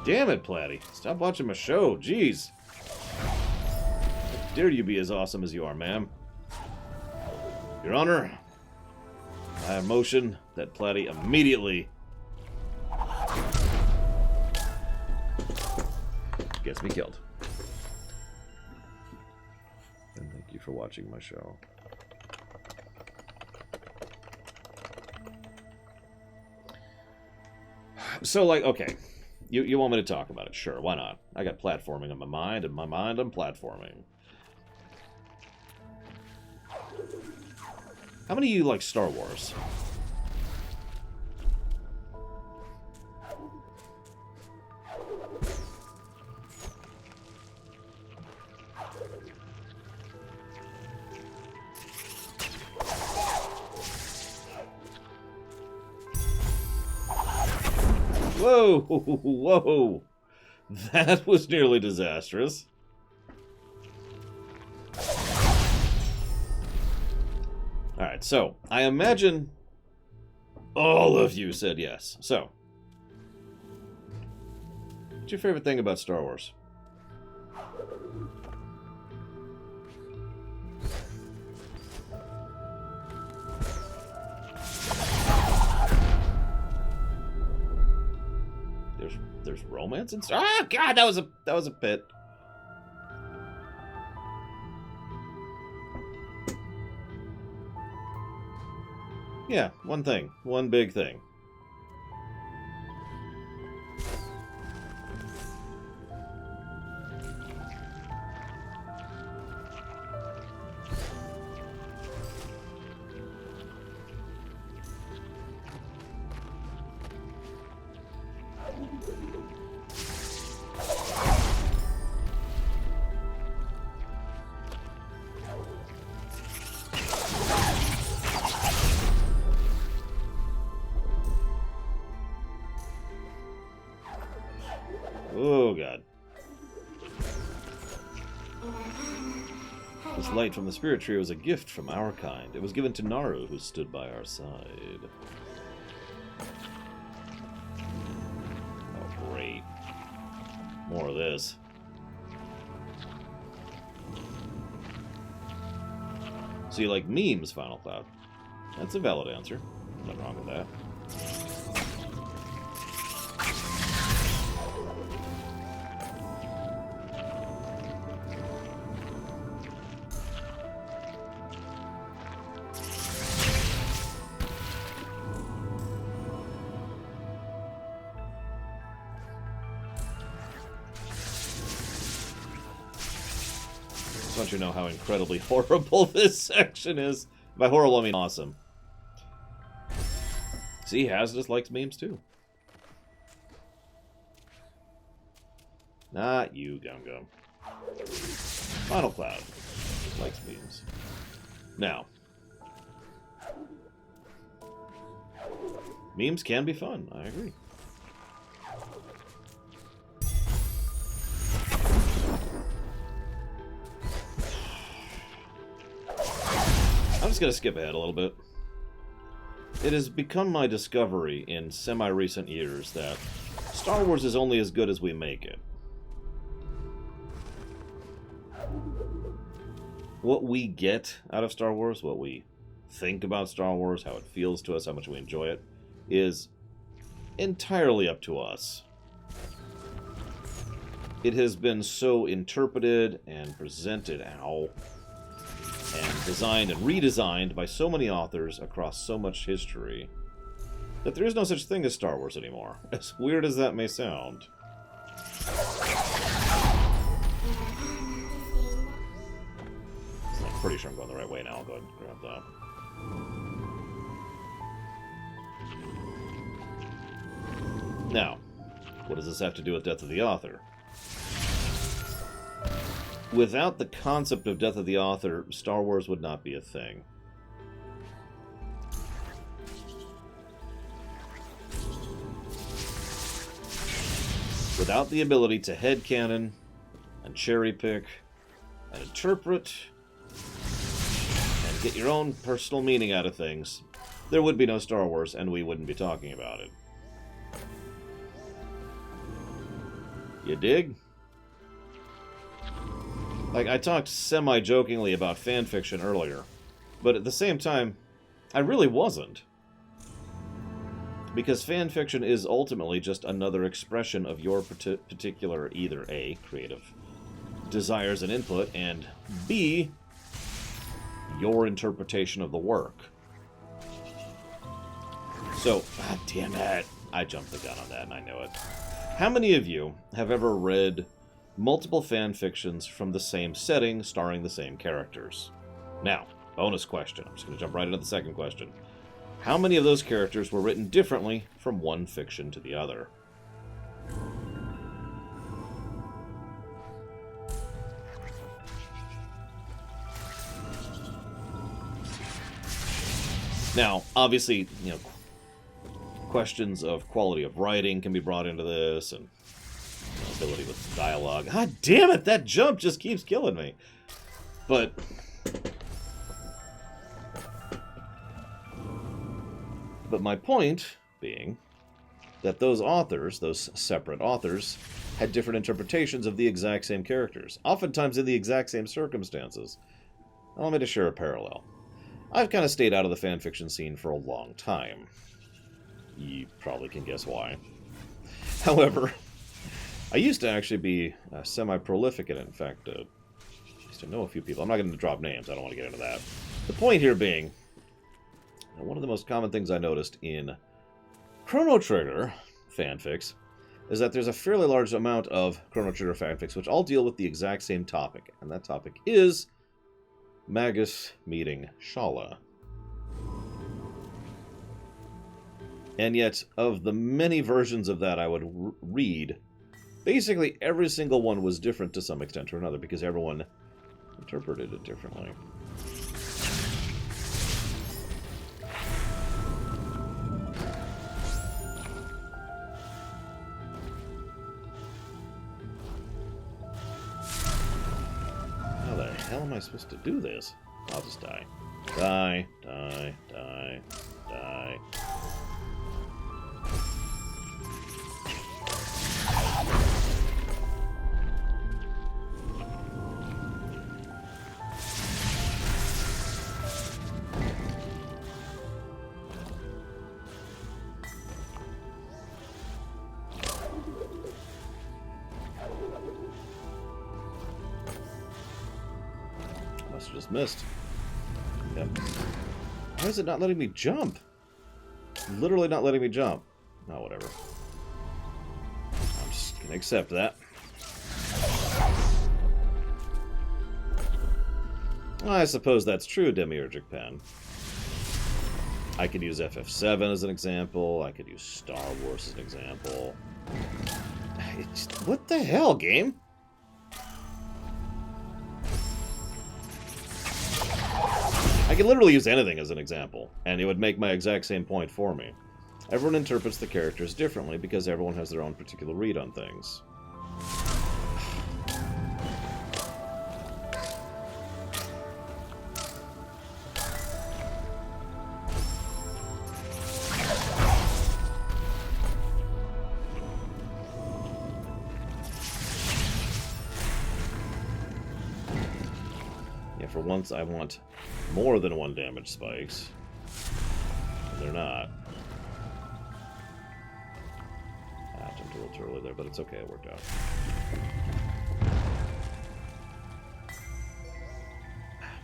Damn it, Platty. Stop watching my show. Jeez. How dare you be as awesome as you are, ma'am. Your Honor, I motion that Platty immediately gets me killed. And thank you for watching my show. So, like, okay. You want me to talk about it? Sure, why not? I got platforming in my mind, and my mind I'm platforming. How many of you like Star Wars? Whoa! Whoa! That was nearly disastrous. Alright, so, I imagine all of you said yes. So, what's your favorite thing about Star Wars? There's romance and stuff. Ah, God, that was a pit. Yeah, one thing. One big thing. Oh, God. This light from the spirit tree was a gift from our kind. It was given to Naru, who stood by our side. Oh, great. More of this. So you like memes, Final Cloud? That's a valid answer. Nothing wrong with that. I want you to know how incredibly horrible this section is. By horrible, I mean awesome. See, Hazardous likes memes too. Not you, Gum Gum. Final Cloud likes memes. Now, memes can be fun, I agree. I'm just going to skip ahead a little bit. It has become my discovery in semi-recent years that Star Wars is only as good as we make it. What we get out of Star Wars, what we think about Star Wars, how it feels to us, how much we enjoy it, is entirely up to us. It has been so interpreted and presented, and designed and redesigned by so many authors across so much history that there is no such thing as Star Wars anymore, as weird as that may sound. I'm pretty sure I'm going the right way now. I'll go ahead and grab that. Now, what does this have to do with Death of the Author? Without the concept of Death of the Author, Star Wars would not be a thing. Without the ability to headcanon and cherry pick and interpret and get your own personal meaning out of things, there would be no Star Wars and we wouldn't be talking about it. You dig? Like, I talked semi-jokingly about fanfiction earlier, but at the same time, I really wasn't. Because fanfiction is ultimately just another expression of your particular, either A, creative desires and input, and B, your interpretation of the work. So, god damn it, I jumped the gun on that and I know it. How many of you have ever read multiple fan fictions from the same setting, starring the same characters? Now, bonus question. I'm just going to jump right into the second question. How many of those characters were written differently from one fiction to the other? Now, obviously, questions of quality of writing can be brought into this, and ability with dialogue. God damn it, that jump just keeps killing me. But my point being that those authors, those separate authors, had different interpretations of the exact same characters, oftentimes in the exact same circumstances. Allow me to share a parallel. I've kind of stayed out of the fanfiction scene for a long time. You probably can guess why. However, I used to actually be semi-prolific in it. In fact, I used to know a few people. I'm not going to drop names. I don't want to get into that. The point here being, one of the most common things I noticed in Chrono Trigger fanfics is that there's a fairly large amount of Chrono Trigger fanfics which all deal with the exact same topic, and that topic is Magus meeting Shala. And yet, of the many versions of that I would read, basically every single one was different to some extent or another, because everyone interpreted it differently. How the hell am I supposed to do this? I'll just die. Die, die, die, die. Must have just missed. Yep. Why is it not letting me jump? Literally not letting me jump. Oh, whatever. I'm just gonna accept that. I suppose that's true, Demiurgic Pen. I could use FF7 as an example. I could use Star Wars as an example. What the hell, game? I could literally use anything as an example, and it would make my exact same point for me. Everyone interprets the characters differently because everyone has their own particular read on things. Yeah, for once I want more than one damage spikes. And they're not. I jumped a little too early there, but it's okay, it worked out.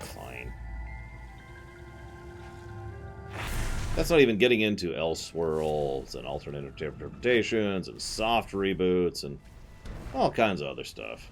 Fine. That's not even getting into Elseworlds and alternate interpretations and soft reboots and all kinds of other stuff.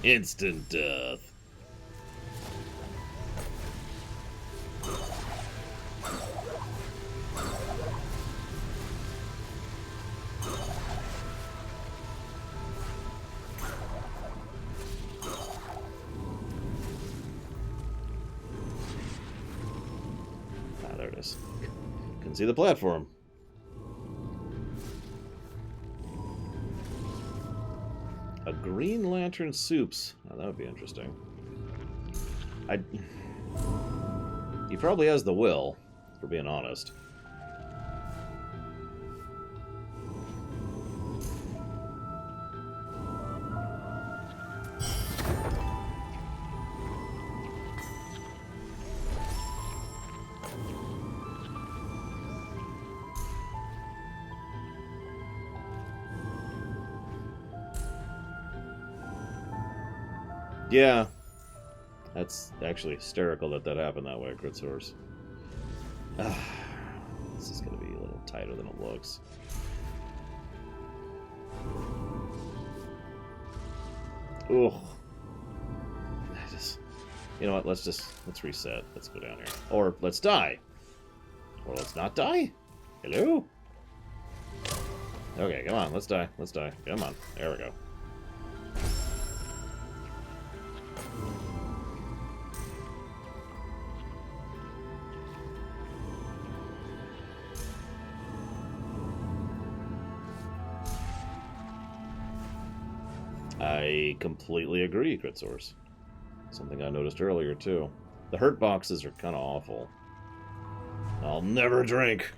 Instant death. Ah, there it is. Couldn't see the platform. A Green Lantern Soups. Oh, that would be interesting. He probably has the will, for being honest. Yeah. That's actually hysterical that that happened that way, Crit Source. This is going to be a little tighter than it looks. Ugh. You know what, let's reset. Let's go down here. Or let's die. Or let's not die. Hello? Okay, come on, let's die. Let's die. Come on. There we go. I completely agree, Crit Source. Something I noticed earlier, too. The hurt boxes are kind of awful. I'll never drink.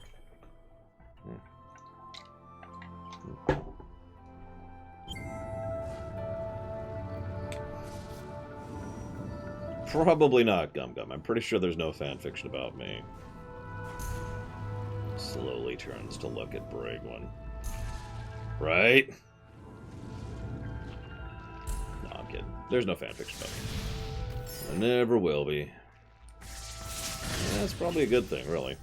Probably not, Gum Gum. I'm pretty sure there's no fan fiction about me. Slowly turns to look at Brigwin. Right? No, I'm kidding. There's no fan fiction about me. There never will be. Yeah, that's probably a good thing, really.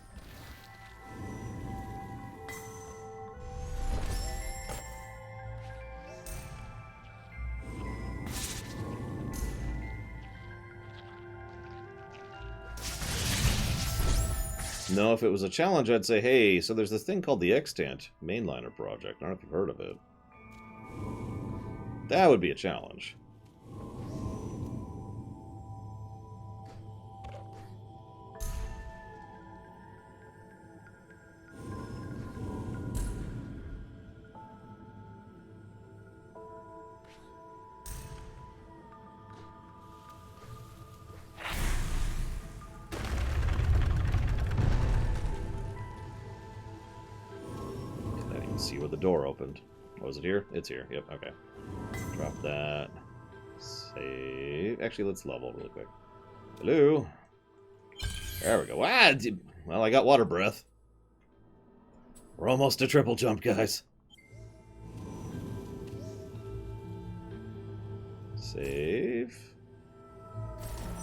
No, if it was a challenge, I'd say, hey, so there's this thing called the Extant Mainliner Project. I don't know if you've heard of it. That would be a challenge. See where the door opened. Was it here? It's here. Yep, okay. Drop that. Save. Actually, let's level really quick. Hello? There we go. Ah, well, I got water breath. We're almost to triple jump, guys. Save.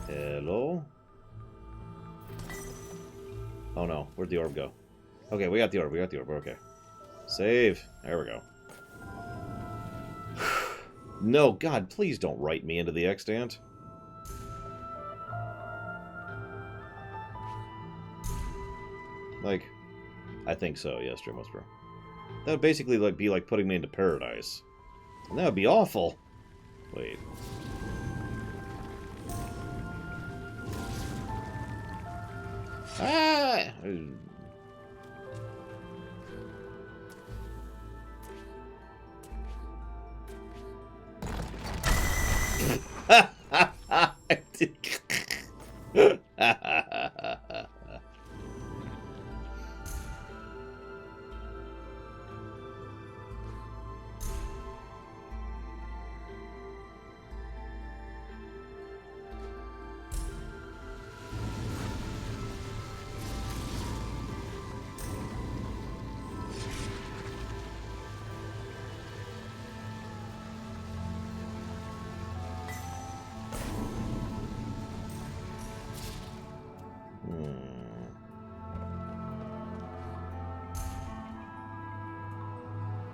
Hello? Oh no, where'd the orb go? Okay, we got the orb, we're okay. Save. There we go. No, God, please don't write me into the extant. Like, I think so, yes, Dream Whisperer. That would basically be like putting me into paradise. And that would be awful. Wait. Ah!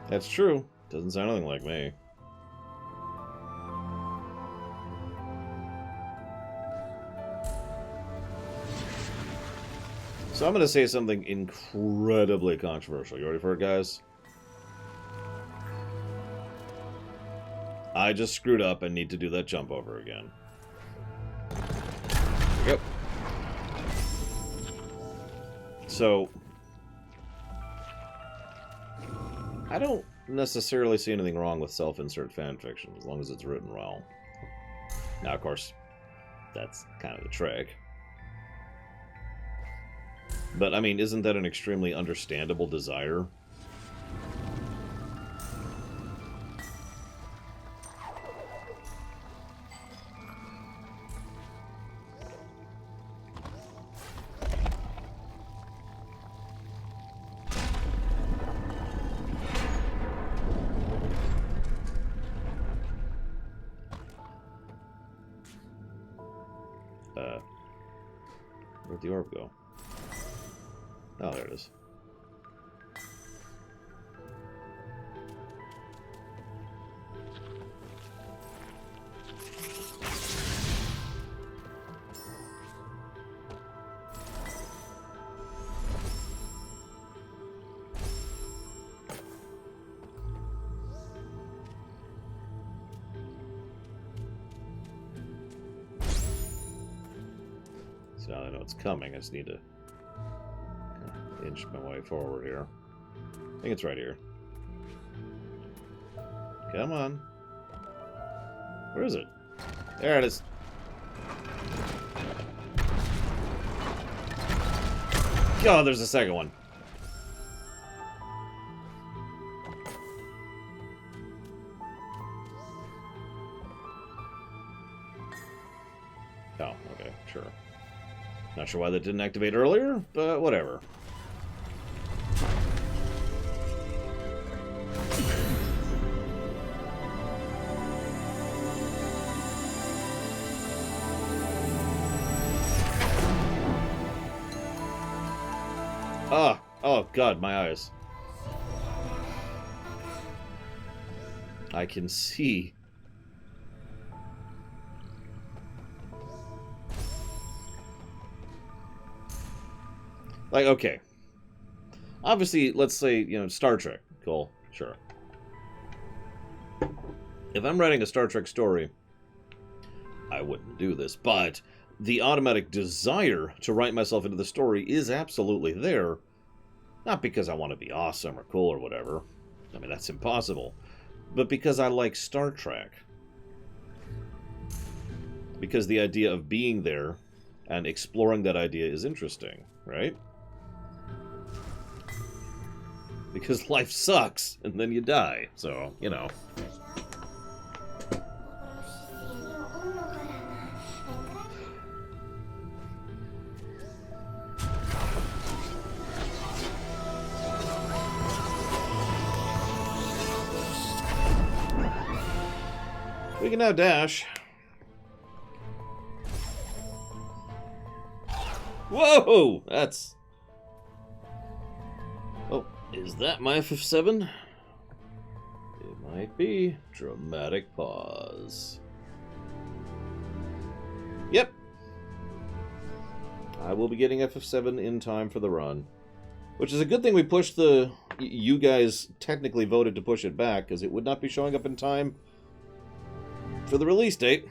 That's true. Doesn't sound anything like me. So I'm going to say something incredibly controversial. You ready for it, guys? I just screwed up and need to do that jump over again. Yep. So I don't necessarily see anything wrong with self-insert fanfiction, as long as it's written well. Now, of course, that's kind of the trick. But, I mean, isn't that an extremely understandable desire? Where'd the orb go? Oh, there it is. So now I know it's coming. I just need to inch my way forward here. I think it's right here. Come on. Where is it? There it is. God, there's a second one. Oh, okay, sure. Not sure why that didn't activate earlier, but whatever. Ah! Oh, God, my eyes. I can see. Like, okay. Obviously, let's say, you know, Star Trek. Cool. Sure. If I'm writing a Star Trek story, I wouldn't do this, but the automatic desire to write myself into the story is absolutely there. Not because I want to be awesome or cool or whatever. I mean, that's impossible. But because I like Star Trek. Because the idea of being there and exploring that idea is interesting, right? Because life sucks, and then you die. So, you know. We can now dash. Whoa! That's... Oh, is that my FF7? It might be. Dramatic pause. Yep. I will be getting FF7 in time for the run. Which is a good thing we pushed the... You guys technically voted to push it back, because it would not be showing up in time for the release date.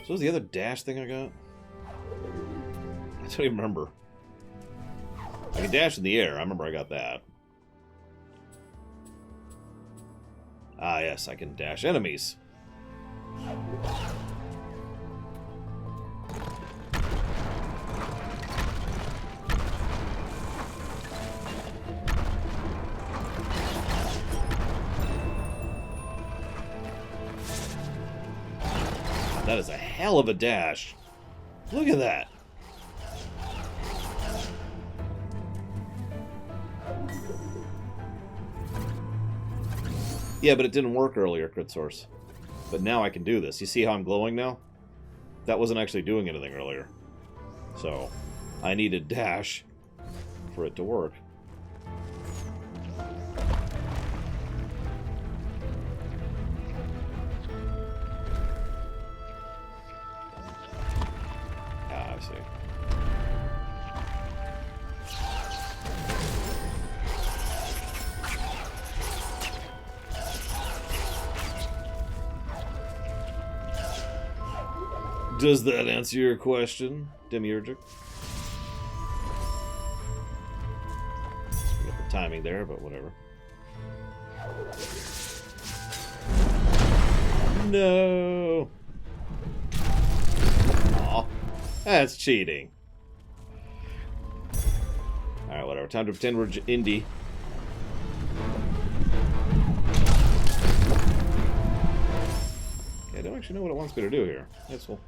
So was the other dash thing I got? I don't even remember. I can dash in the air. I remember I got that. Ah, yes, I can dash enemies. That is a hell of a dash. Look at that. Yeah, but it didn't work earlier, Crit Source. But now I can do this. You see how I'm glowing now? That wasn't actually doing anything earlier. So, I needed dash for it to work. Ah, I see. Does that answer your question, Demiurgic? Screwed up the timing there, but whatever. No! Aw, that's cheating. Alright, whatever. Time to pretend we're indie. Okay, I don't actually know what it wants me to do here. That's cool.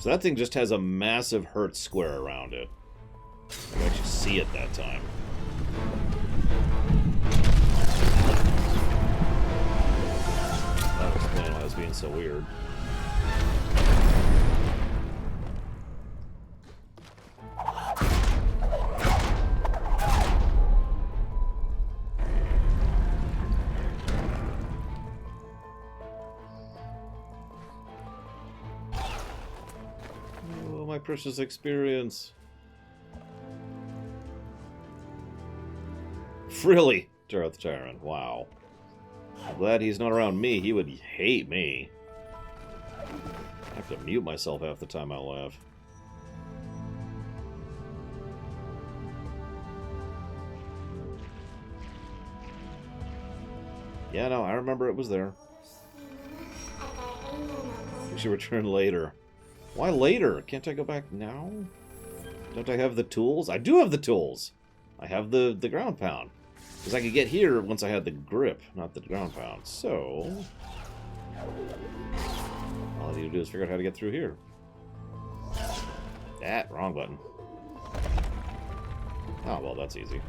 So that thing just has a massive Hertz square around it. I can actually see it that time. That'll explain why I was being so weird. Oh, my precious experience. Really? Darth Tyron. Wow. I'm glad he's not around me. He would hate me. I have to mute myself half the time I laugh. Yeah, no, I remember it was there. We should return later. Why later? Can't I go back now? Don't I have the tools? I do have the tools! I have the ground pound. Because I could get here once I had the grip, not the ground pound. So... all I need to do is figure out how to get through here. That, wrong button. Oh, well, that's easy.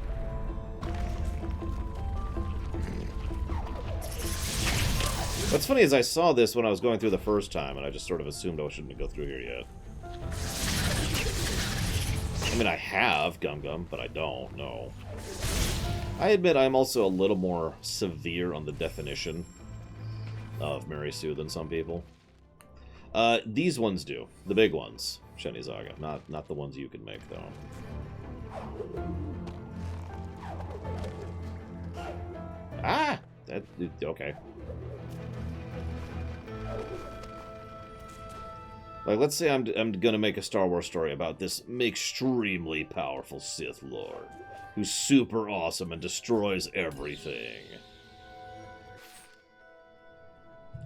What's funny is I saw this when I was going through the first time, and I just sort of assumed I shouldn't go through here yet. I mean, I have Gum Gum, but I don't, no. I admit I'm also a little more severe on the definition of Mary Sue than some people. These ones do. The big ones. Shenizaga. Not the ones you can make, though. Ah! Okay. Like, let's say I'm gonna make a Star Wars story about this extremely powerful Sith Lord who's super awesome and destroys everything.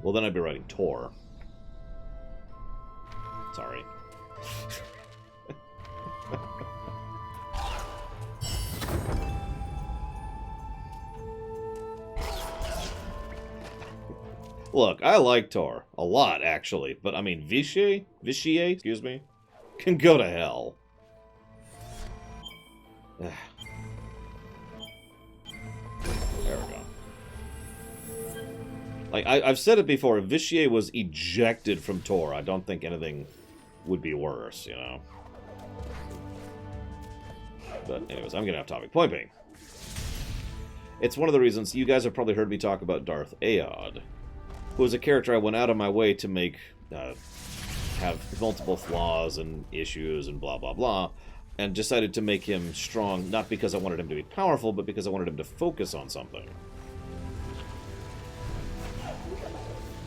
Well, then I'd be writing Tor. Sorry. Look, I like Tor. A lot, actually. But, I mean, Vitiate, excuse me, can go to hell. There we go. Like, I've said it before, if Vitiate was ejected from Tor, I don't think anything would be worse, you know? But, anyways, I'm getting off topic. Point being, it's one of the reasons you guys have probably heard me talk about Darth Aod, who is a character I went out of my way to make have multiple flaws and issues and blah, blah, blah, and decided to make him strong, not because I wanted him to be powerful, but because I wanted him to focus on something.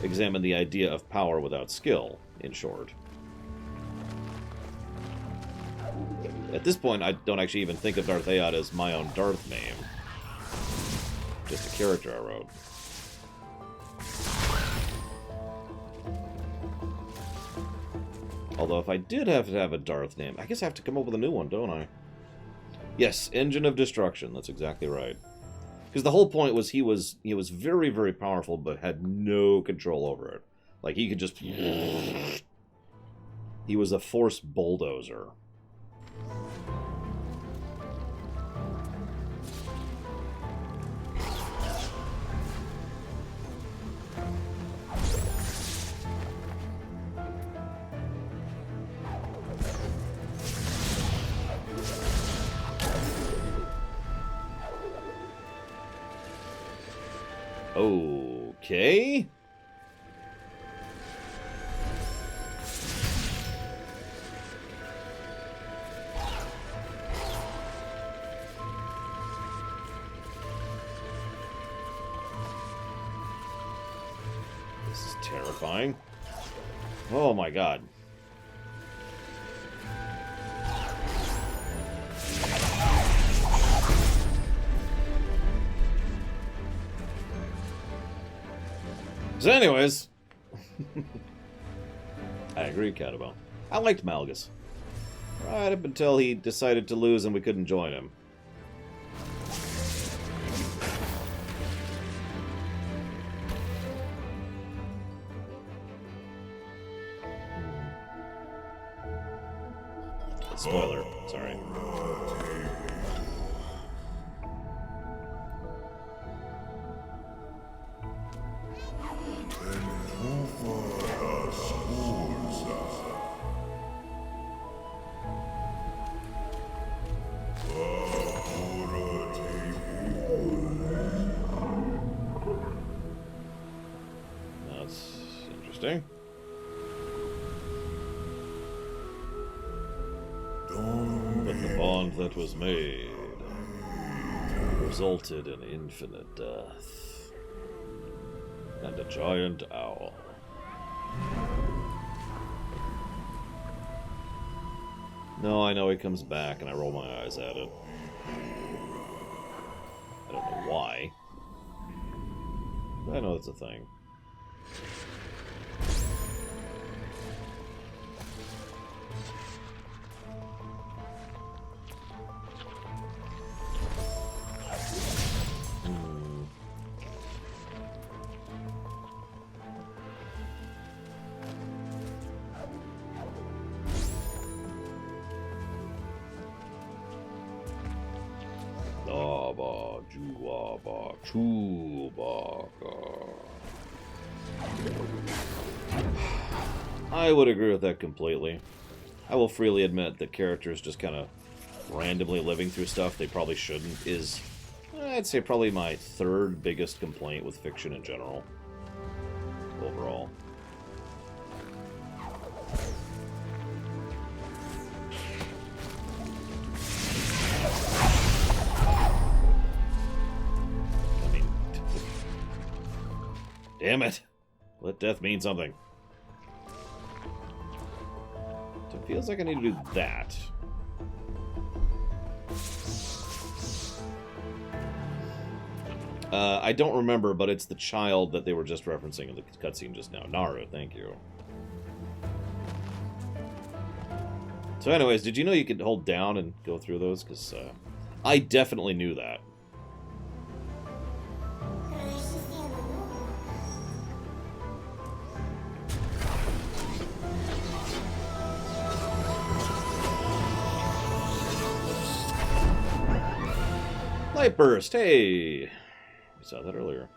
Examine the idea of power without skill, in short. At this point, I don't actually even think of Darth Aod as my own Darth name. Just a character I wrote. Although if I did have to have a Darth name, I guess I have to come up with a new one, don't I? Yes, Engine of Destruction. That's exactly right. Because the whole point was he was very, very powerful, but had no control over it. Like, he could just... He was a Force bulldozer. Okay. This is terrifying. Oh my god. So anyways, I agree, Catabel. I liked Malgus. Right up until he decided to lose and we couldn't join him. Spoiler, sorry. That's interesting. But the bond that was made resulted in infinite death. And a giant owl. No, I know he comes back, and I roll my eyes at it. I don't know why. But I know it's a thing. I would agree with that completely. I will freely admit that characters just kind of randomly living through stuff they probably shouldn't is, I'd say, probably my third biggest complaint with fiction in general. Overall. Damn it! Let death mean something. So it feels like I need to do that. I don't remember, but it's the child that they were just referencing in the cutscene just now. Naru, thank you. So anyways, did you know you could hold down and go through those? Because I definitely knew that. Light burst, hey! We saw that earlier.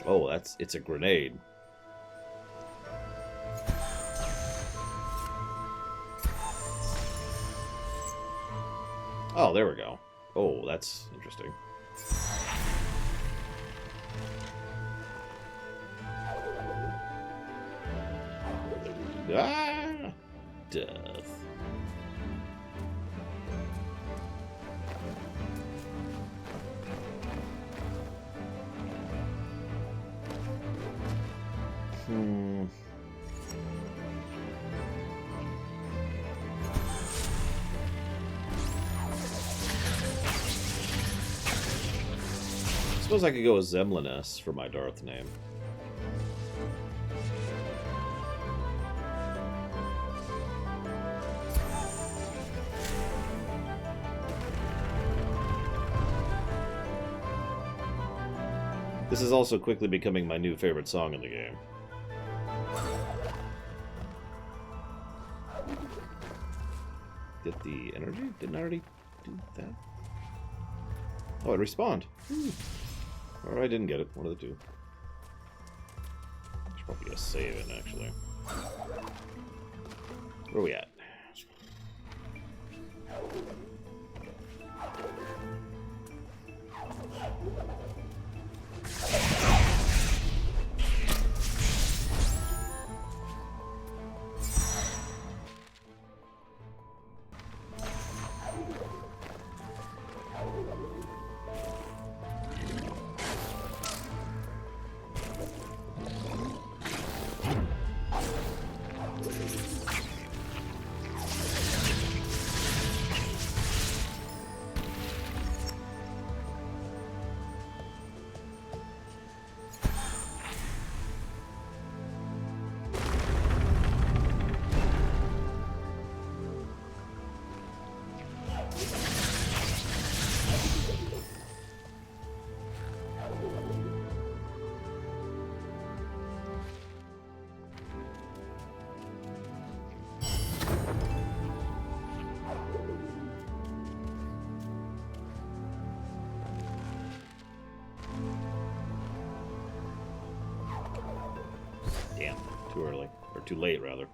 Oh, it's a grenade. Oh, there we go. Oh, that's interesting. Ah! Death. I suppose I could go with Zemlinus for my Darth name. This is also quickly becoming my new favorite song in the game. Get the energy? Didn't I already do that? Oh, it respawned. Or I didn't get it. One of the two. I should probably just save it, actually. Where are we at? Damn, too early. Or too late, rather.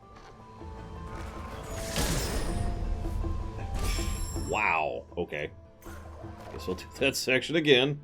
Wow. Okay. Guess we'll do that section again.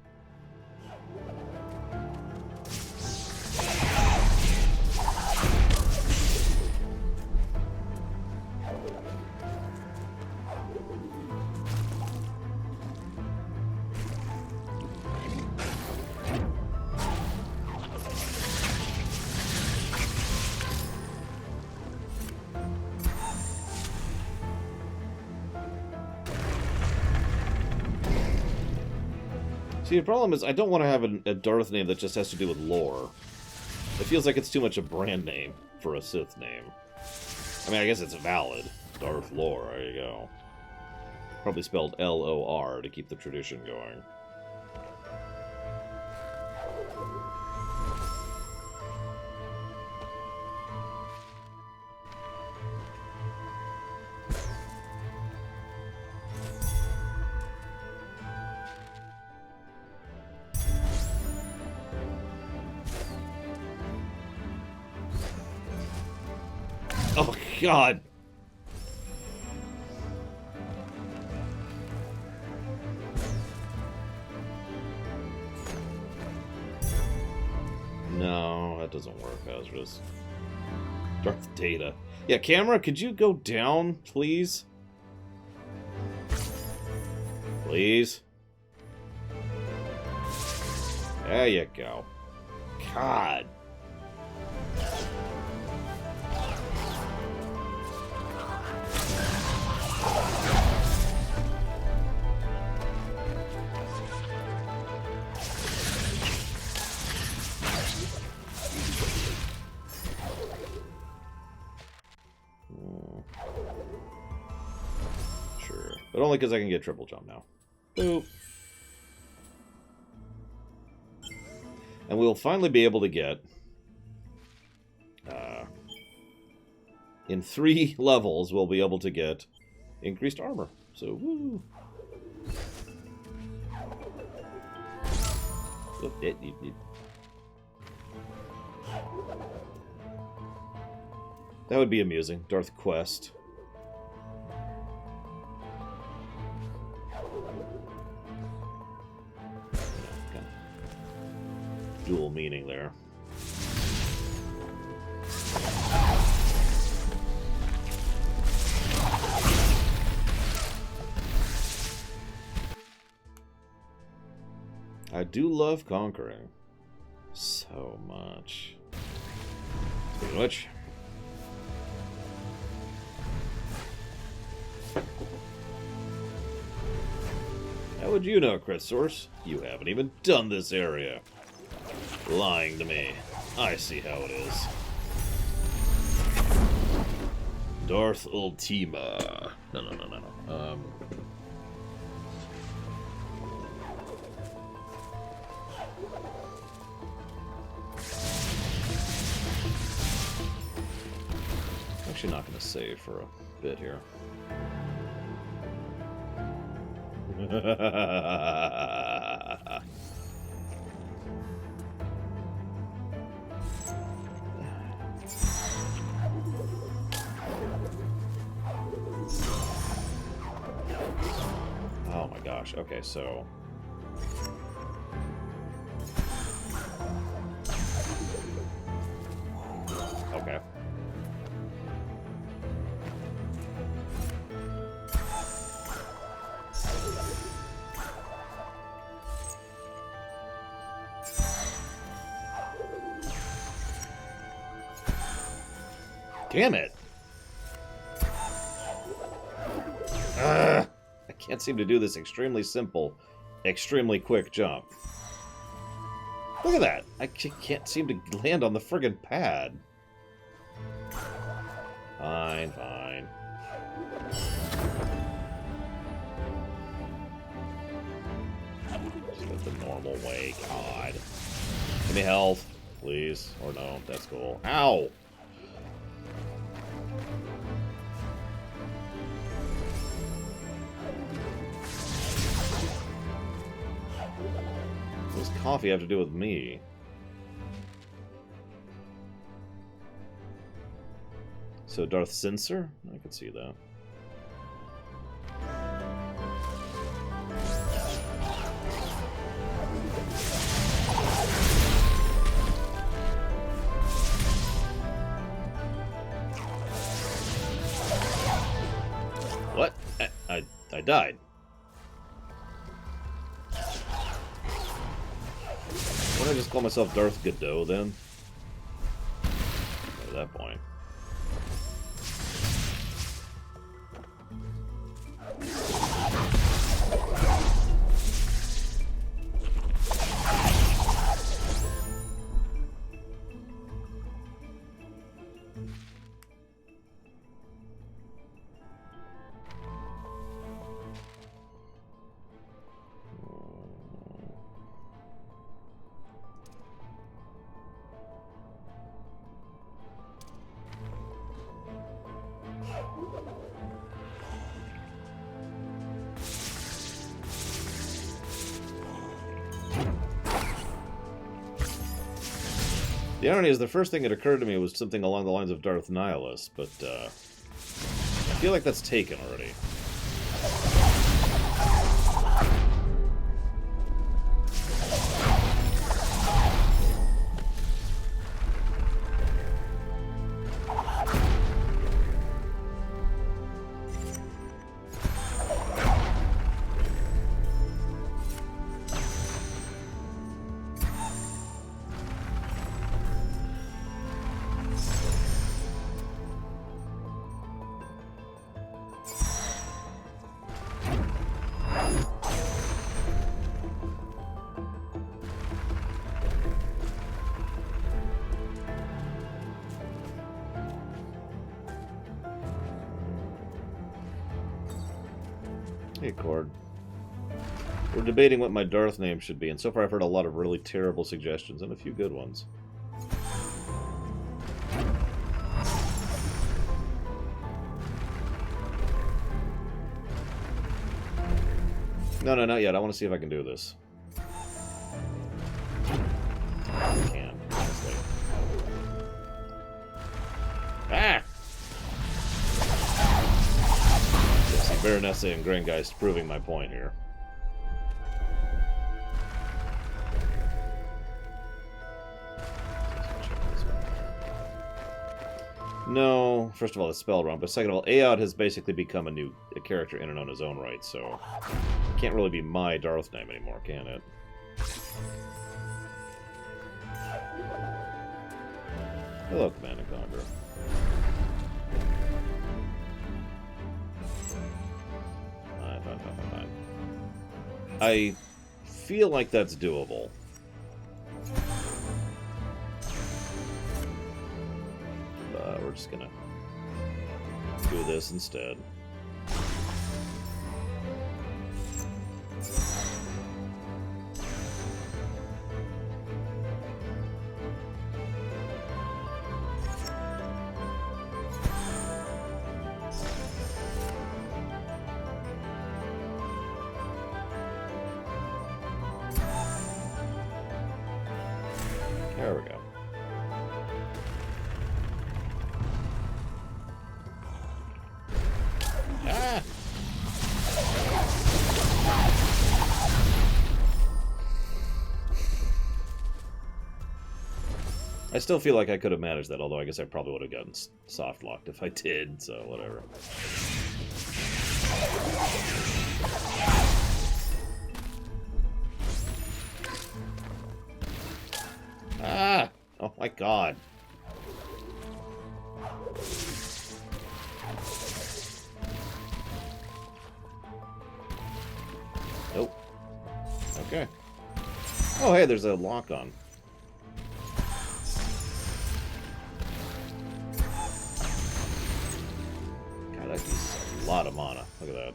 See, the problem is I don't want to have a Darth name that just has to do with lore. It feels like it's too much a brand name for a Sith name. I mean, I guess it's valid. Darth Lore, there you go. Probably spelled L-O-R to keep the tradition going. Oh, God! No, that doesn't work, Azra's. Darth Data. Yeah, camera, could you go down, please? Please? There you go. God. Sure. But only because I can get triple jump now. Boop. And we'll finally be able to get... in 3 levels, we'll be able to get increased armor. So, woo! That would be amusing. Darth Quest. Dual meaning there. I do love conquering. So much. Speaking of which... How would you know, Crit Source? You haven't even done this area. Lying to me. I see how it is. Darth Ultima. No. Actually not going to save for a bit here. Oh my gosh. Okay, so... Okay. Damn it! I can't seem to do this extremely simple, extremely quick jump. Look at that! I can't seem to land on the friggin' pad. Fine. Just go the normal way, God. Give me health, please. Or no, that's cool. Ow! What does coffee have to do with me? So Darth Censor? I could see that. What? I died. Why don't I just call myself Darth Godot then? At that point. The irony is, the first thing that occurred to me was something along the lines of Darth Nihilus, but I feel like that's taken already. Hey, Cord. We're debating what my Darth name should be, and so far I've heard a lot of really terrible suggestions and a few good ones. No, not yet. I want to see if I can do this. I can, honestly. Ah! See, Baronessa and Grengeist proving my point here. No, first of all, it's spelled wrong, but second of all, Aod has basically become a character in and on his own right, so it can't really be my Darth name anymore, can it? Hello, Command and Conquer. Fine. I feel like that's doable. We're just gonna do this instead. There we go. Ah! I still feel like I could have managed that, although I guess I probably would have gotten soft locked if I did, so whatever. Ah! Oh my god. Nope. Okay. Oh, hey, there's a lock on. God, that uses a lot of mana. Look at that.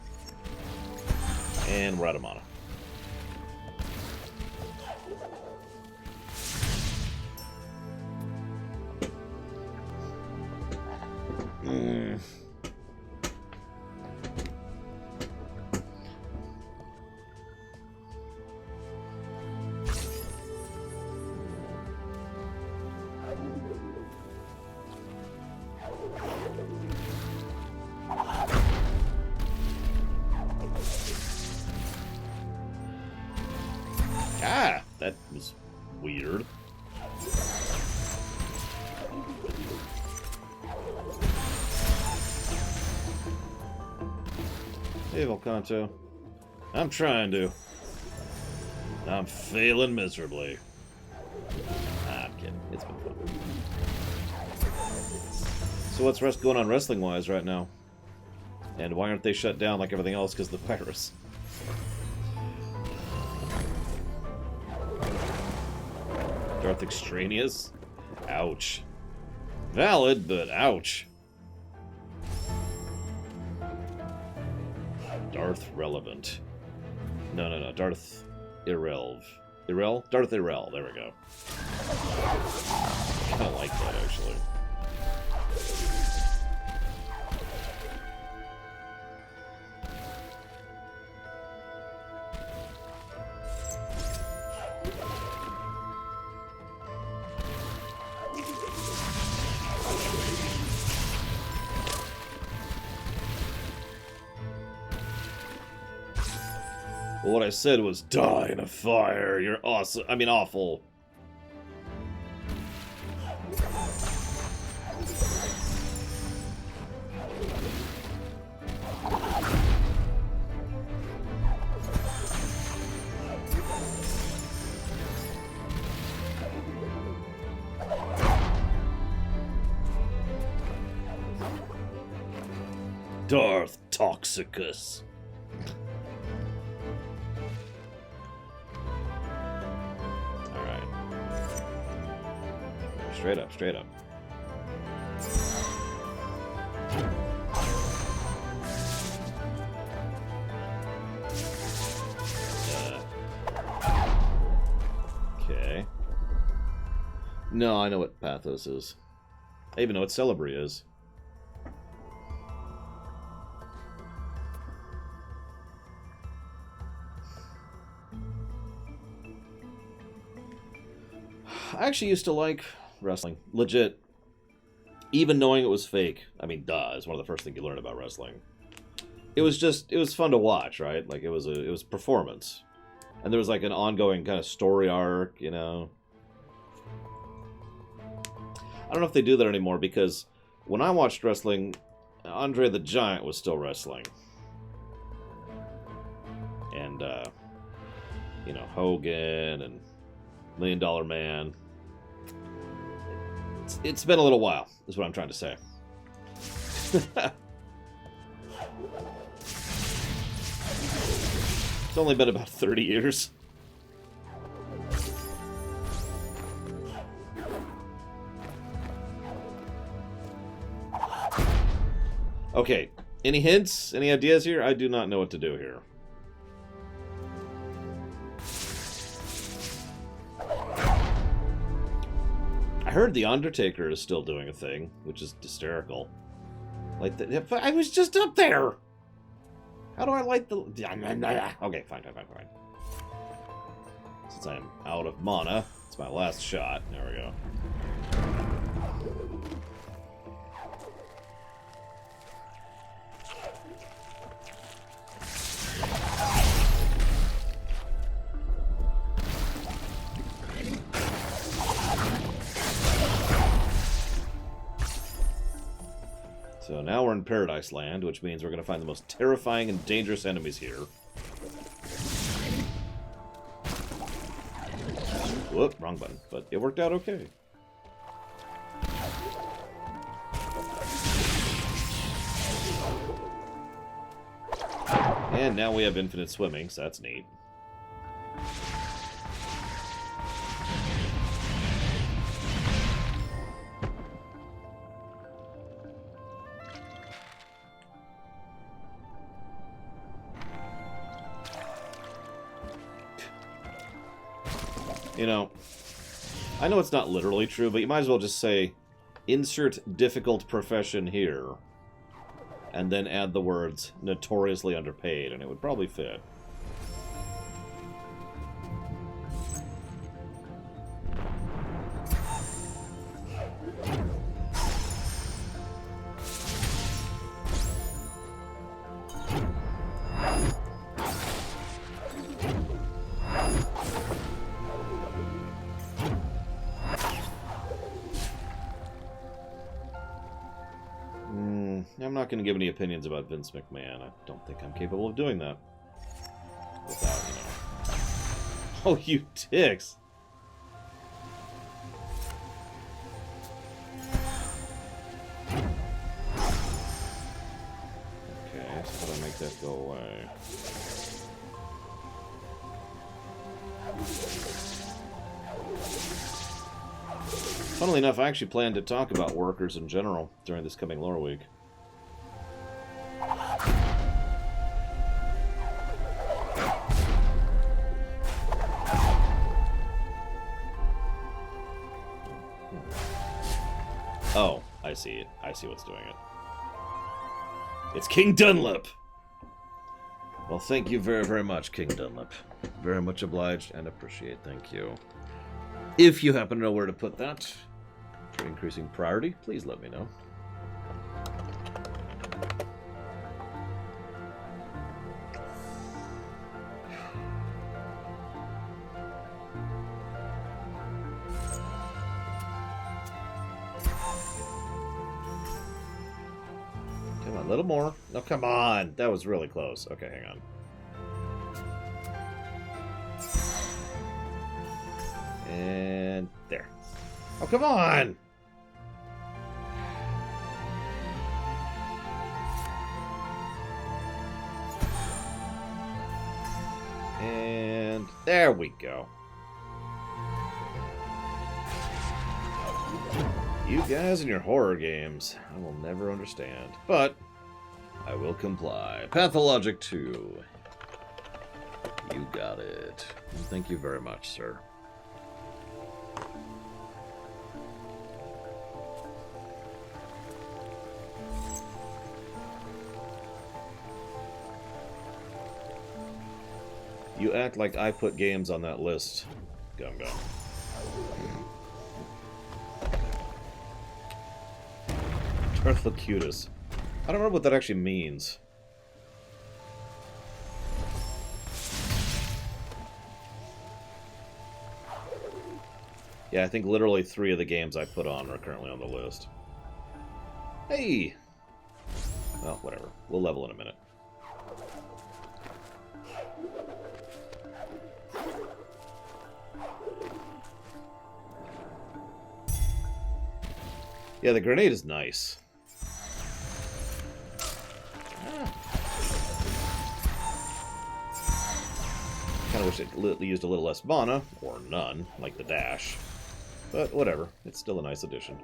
And we're out of mana. Ah, that was weird. Hey, Volcanto. I'm trying to. I'm failing miserably. Nah, I'm kidding. It's been fun. So what's going on wrestling-wise right now? And why aren't they shut down like everything else because of the virus? Darth Extraneous? Ouch. Valid, but ouch. Darth Relevant. No. Darth Irrelv. Irrel? Darth Irrel. There we go. I kind of like that, actually. What I said was die in a fire. You're awesome. I mean, awful. Darth Toxicus. Alright. Straight up, straight up. Okay. No, I know what Pathos is. I even know what Celebrity is. I actually used to like wrestling. Legit. Even knowing it was fake. I mean, duh, it's one of the first things you learn about wrestling. It was fun to watch, right? Like, it was performance. And there was, like, an ongoing kind of story arc, you know? I don't know if they do that anymore, because when I watched wrestling, Andre the Giant was still wrestling. And, you know, Hogan and $1 Million Man. It's been a little while, is what I'm trying to say. It's only been about 30 years. Okay, any hints? Any ideas here? I do not know what to do here. I heard The Undertaker is still doing a thing, which is hysterical. Like, I was just up there! How do I light the... Okay, fine. Since I am out of mana, it's my last shot. There we go. So now we're in Paradise Land, which means we're going to find the most terrifying and dangerous enemies here. Whoop, wrong button. But it worked out okay. And now we have infinite swimming, so that's neat. You know, I know it's not literally true, but you might as well just say, insert difficult profession here, and then add the words notoriously underpaid, and it would probably fit. I'm not going to give any opinions about Vince McMahon. I don't think I'm capable of doing that. Without, you know... Oh, you dicks! Okay, so how do I make that go away? Funnily enough, I actually planned to talk about workers in general during this coming lore week. Oh, I see it. I see what's doing it. It's King Dunlap! Well, thank you very, very much, King Dunlap. Very much obliged and appreciate. Thank you. If you happen to know where to put that for increasing priority, please let me know. little more. No, come on. That was really close. Okay, hang on. And there. Oh, come on! And there we go. You guys and your horror games. I will never understand. But I will comply. Pathologic 2. You got it. Thank you very much, sir. You act like I put games on that list, Gum Gum. Arthlocutus. I don't remember what that actually means. Yeah, I think literally 3 of the games I put on are currently on the list. Hey! Well, whatever. We'll level in a minute. Yeah, the grenade is nice. Kind of wish it used a little less mana, or none, like the dash. But whatever, it's still a nice addition.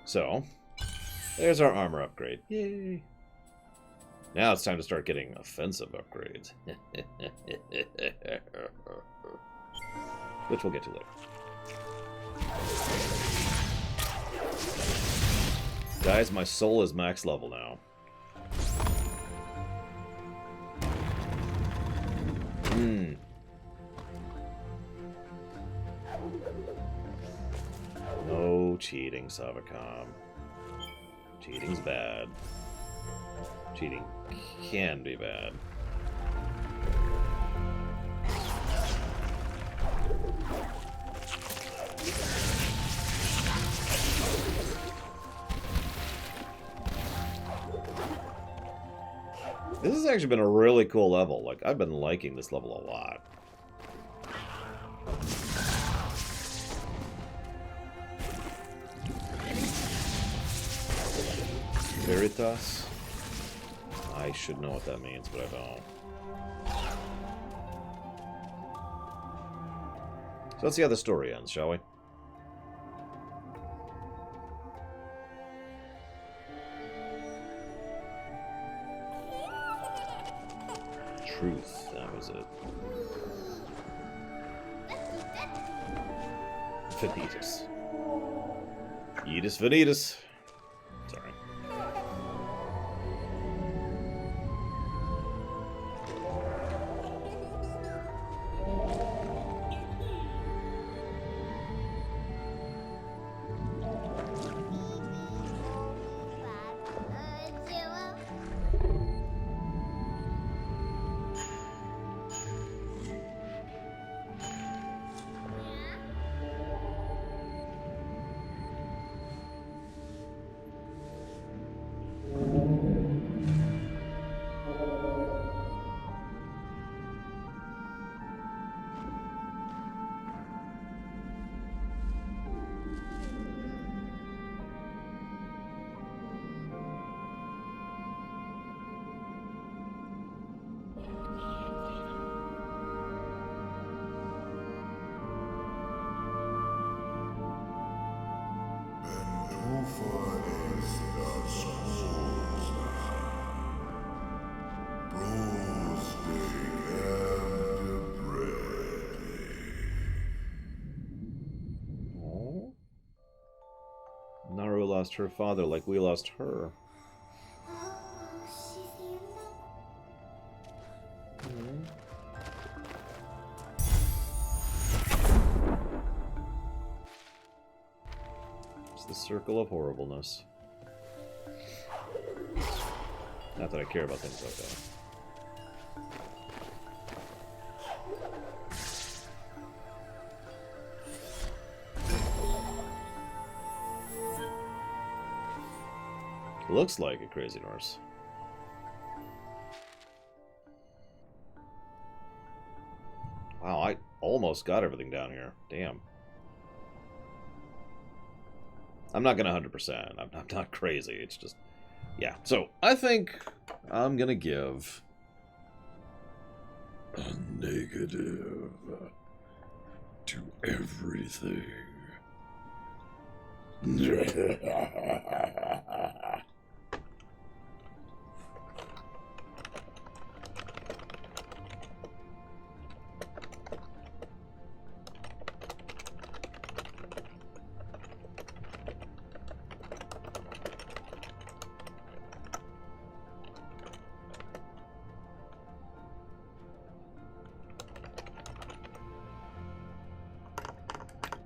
So, there's our armor upgrade. Yay! Now it's time to start getting offensive upgrades. Which we'll get to later. Guys, my soul is max level now. No cheating, Savacom. Cheating's bad. Cheating can be bad. This has actually been a really cool level. Like, I've been liking this level a lot. Veritas? I should know what that means, but I don't. So let's see how the story ends, shall we? Truth, that was it. Vanitas. Yeetus Vanitas. Sorry. Naru lost her father like we lost her. It's the circle of horribleness. Not that I care about things like that. Looks like a Crazy Norse. Wow, I almost got everything down here. Damn. I'm not gonna 100%. I'm not crazy. It's just... Yeah, so I think I'm gonna give... A negative to everything.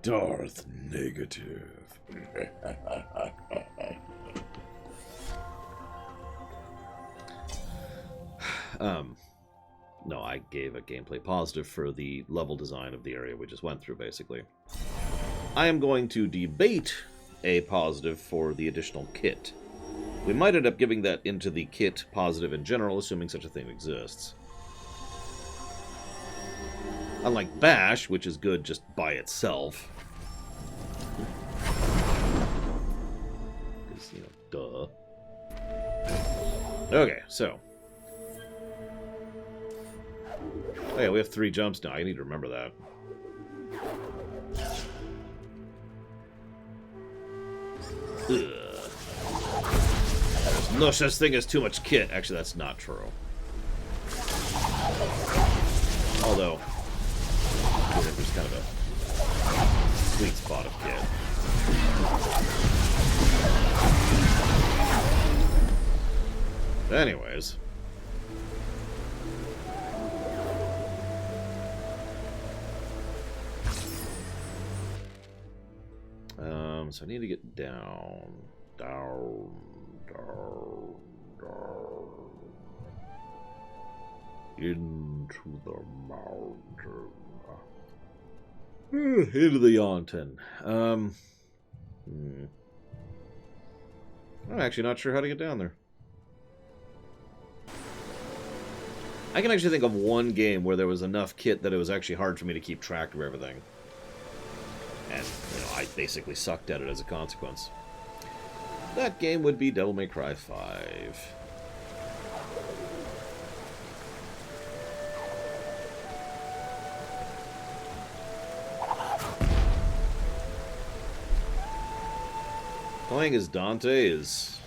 Darth Negative. No, I gave a gameplay positive for the level design of the area we just went through, basically. I am going to debate a positive for the additional kit. We might end up giving that into the kit positive in general, assuming such a thing exists. Unlike Bash, which is good just by itself. Because, you know, duh. Okay, so. Oh yeah, we have 3 jumps now. I need to remember that. Ugh. There's no such thing as too much kit. Actually, that's not true. Although, I think there's kind of a sweet spot of kit. Anyways. So I need to get down, into the mountain. Into the mountain. I'm actually not sure how to get down there. I can actually think of one game where there was enough kit that it was actually hard for me to keep track of everything. And, you know, I basically sucked at it as a consequence. That game would be Devil May Cry 5. Playing as Dante is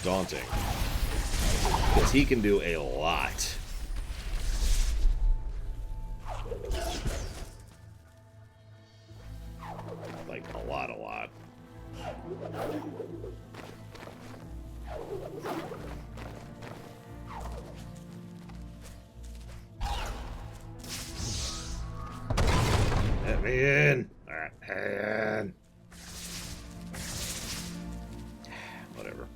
daunting. Because he can do a lot. Like, a lot. Let me in. Alright, and... Whatever.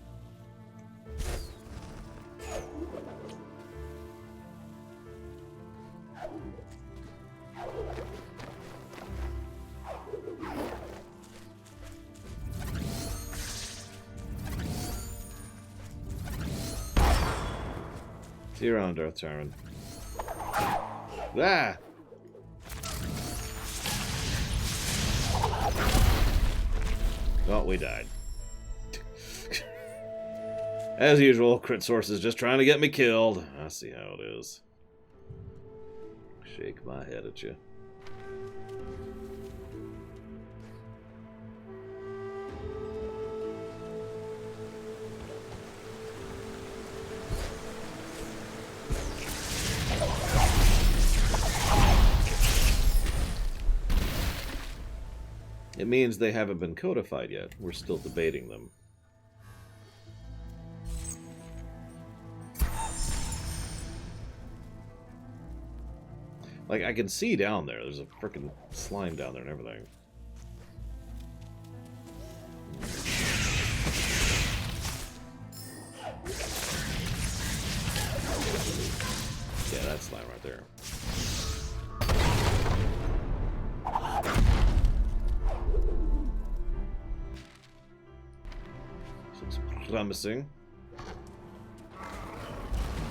See you around, Darth Tyron. Ah! Well, we died. As usual, crit source is just trying to get me killed. I see how it is. Shake my head at you. It means they haven't been codified yet. We're still debating them. Like, I can see down there. There's a frickin' slime down there and everything. Yeah, that's slime right there. promising.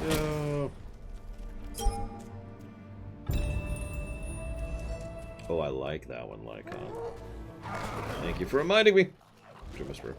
No. Oh, I like that one, Lycon. Thank you for reminding me. True Whisperer.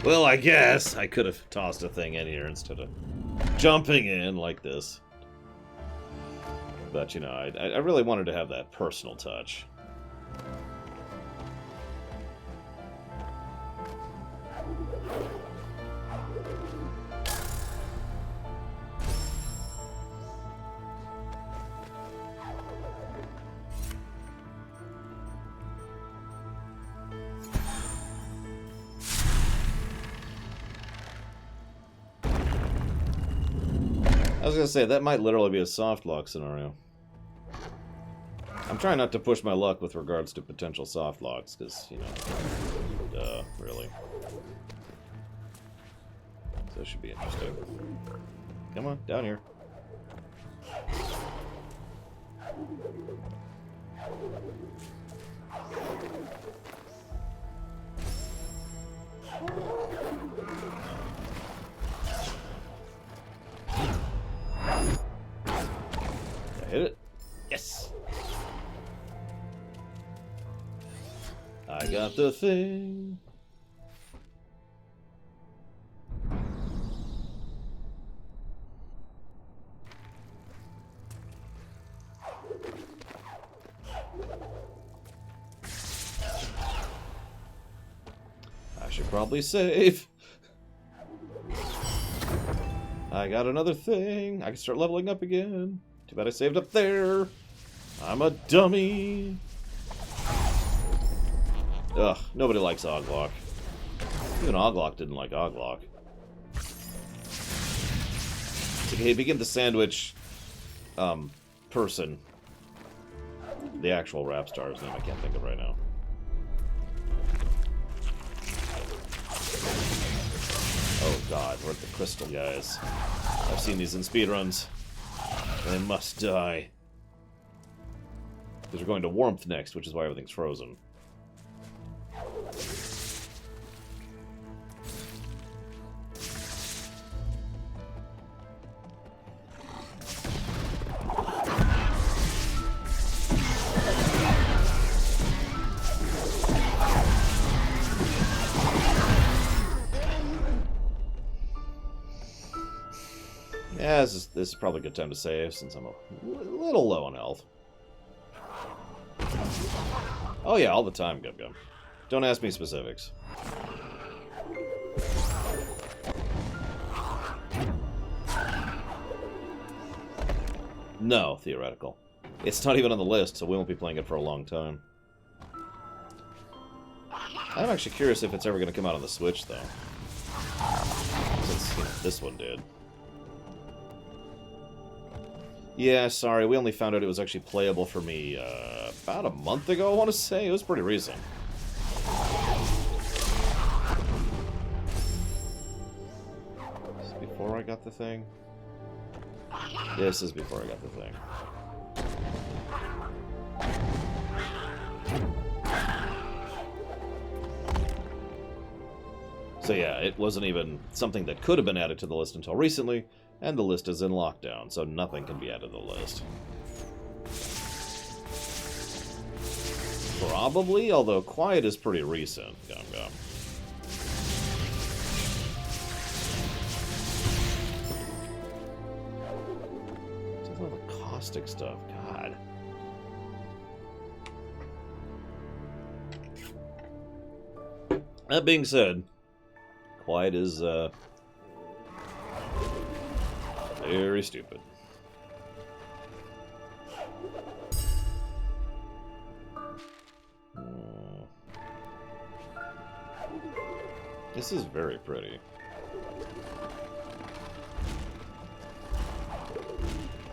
Well, I guess I could have tossed a thing in here instead of jumping in like this. But, you know, I really wanted to have that personal touch. I was gonna say, that might literally be a soft lock scenario. I'm trying not to push my luck with regards to potential soft locks, because, you know, really. So it should be interesting. Come on, down here. Hit it. Yes. I got the thing. I should probably save. I got another thing. I can start leveling up again. Too bad I saved up there. I'm a dummy. Ugh, nobody likes Oglok. Even Oglok didn't like Oglok. It's like, hey, begin the sandwich person. The actual rap star's name I can't think of right now. Oh god, we're at the crystal guys. I've seen these in speedruns. They must die. Because we're going to warmth next, which is why everything's frozen. Yeah, this is probably a good time to save, since I'm a little low on health. Oh yeah, all the time, Gum Gum. Don't ask me specifics. No, theoretical. It's not even on the list, so we won't be playing it for a long time. I'm actually curious if it's ever going to come out on the Switch, though. Since, you know, this one did. Yeah, sorry, we only found out it was actually playable for me about a month ago, I want to say. It was pretty recent. This is before I got the thing? This is before I got the thing. So yeah, it wasn't even something that could have been added to the list until recently. And the list is in lockdown, so nothing can be added to the list. Probably, although Quiet is pretty recent. Gum Gum. Just all the caustic stuff, God. That being said, Quiet is, very stupid. This is very pretty.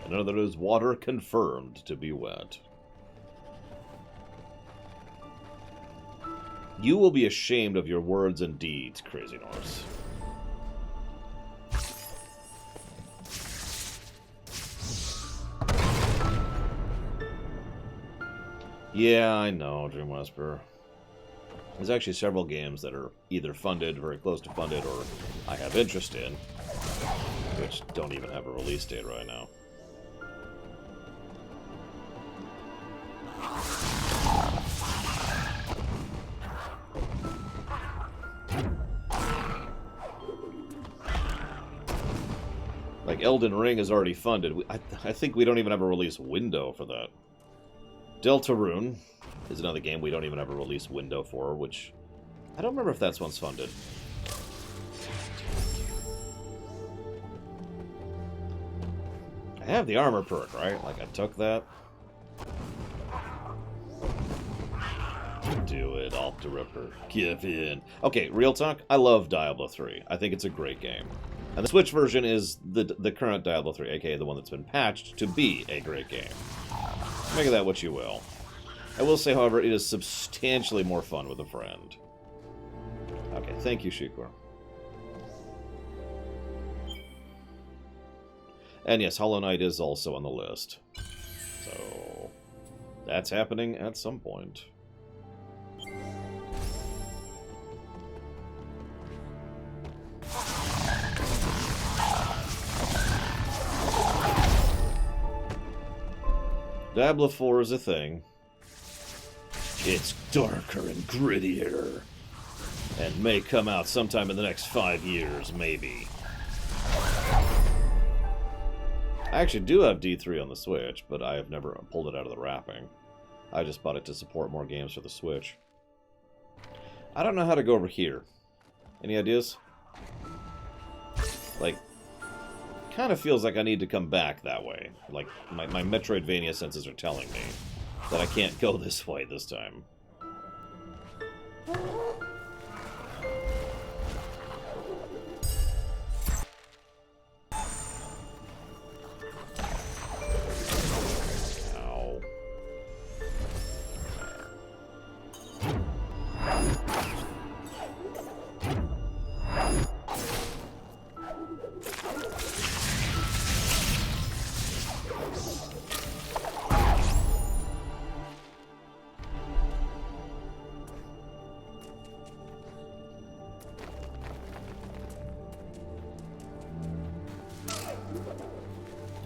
Another is water confirmed to be wet. You will be ashamed of your words and deeds, Crazy Norse. Yeah, I know, Dream Whisperer. There's actually several games that are either funded, very close to funded, or I have interest in, which don't even have a release date right now. Like, Elden Ring is already funded. I think we don't even have a release window for that. Deltarune is another game we don't even have a release window for, which... I don't remember if that's one's funded. I have the armor perk, right? Like, I took that. Do it, Alt the Ripper. Give in. Okay, real talk. I love Diablo 3. I think it's a great game. And the Switch version is the current Diablo 3, aka the one that's been patched to be a great game. Make of that what you will. I will say, however, it is substantially more fun with a friend. Okay, thank you, Shikor. And yes, Hollow Knight is also on the list. So, that's happening at some point. Diablo 4 is a thing. It's darker and grittier. And may come out sometime in the next 5 years, maybe. I actually do have D3 on the Switch, but I have never pulled it out of the wrapping. I just bought it to support more games for the Switch. I don't know how to go over here. Any ideas? Like, kind of feels like I need to come back that way. Like, my Metroidvania senses are telling me that I can't go this way this time. Ow.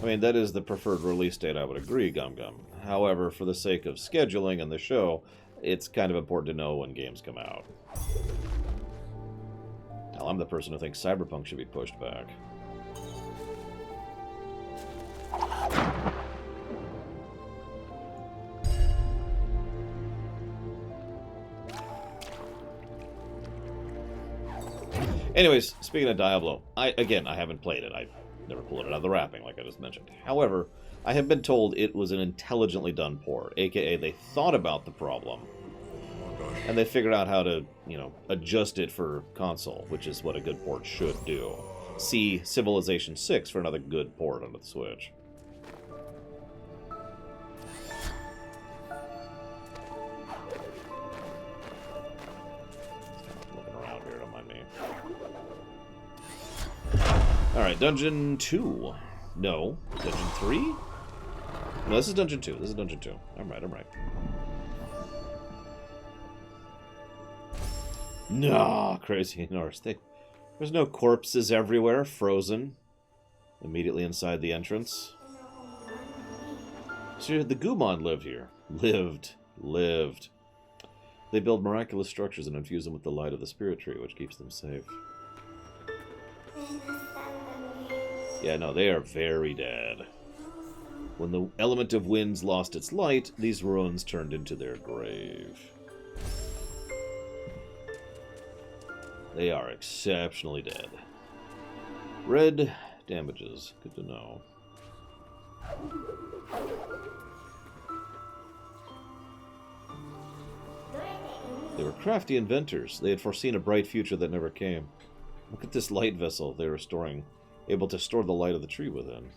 I mean, that is the preferred release date, I would agree, Gum Gum. However, for the sake of scheduling and the show, it's kind of important to know when games come out. Now, I'm the person who thinks Cyberpunk should be pushed back. Anyways, speaking of Diablo, I haven't played it. I never pulled it out of the wrapping, like I just mentioned. However, I have been told it was an intelligently done port, aka they thought about the problem, and they figured out how to, adjust it for console, which is what a good port should do. See Civilization 6 for another good port onto the Switch. Looking around here, don't mind me. Alright, Dungeon 2. No. Dungeon 3? No, this is Dungeon 2. This is Dungeon 2. I'm right. Nah, Crazy Norse. There's no corpses everywhere, frozen. Immediately inside the entrance. So the Gumon live here. Lived. They build miraculous structures and infuse them with the light of the spirit tree, which keeps them safe. Yeah, no, they are very dead. When the element of winds lost its light, these ruins turned into their grave. They are exceptionally dead. Red damages. Good to know. They were crafty inventors. They had foreseen a bright future that never came. Look at this light vessel they were storing. Able to store the light of the tree within.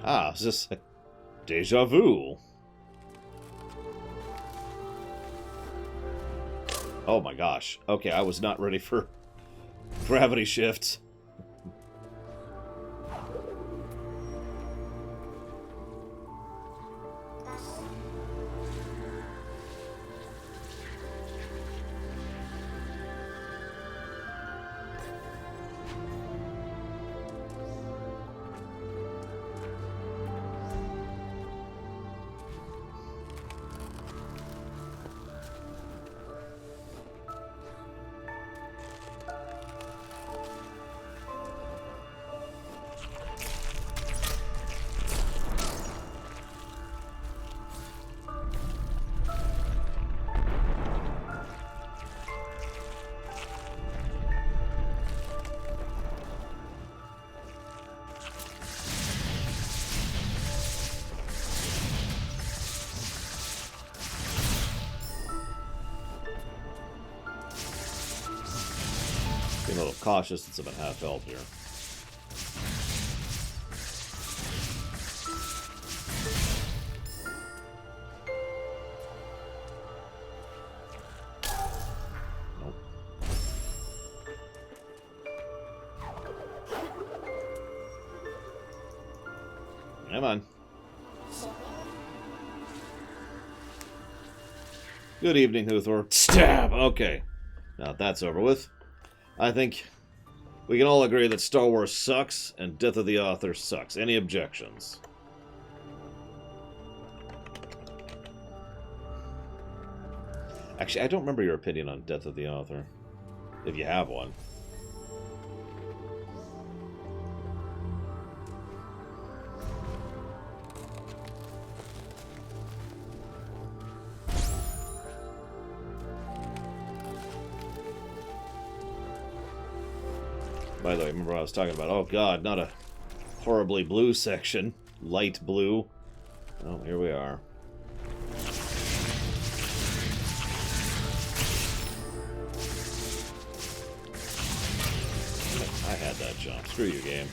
Ah, it's just deja vu. Oh my gosh. Okay, I was not ready for gravity shifts. Being a little cautious since I'm at half health here. Nope. Come on. Good evening, Huthor. Stab! Okay. Now that's over with. I think we can all agree that Star Wars sucks and Death of the Author sucks. Any objections? Actually, I don't remember your opinion on Death of the Author. If you have one. By the way, remember what I was talking about? Oh god, not a horribly blue section. Light blue. Oh, here we are. I had that jump. Screw you, game.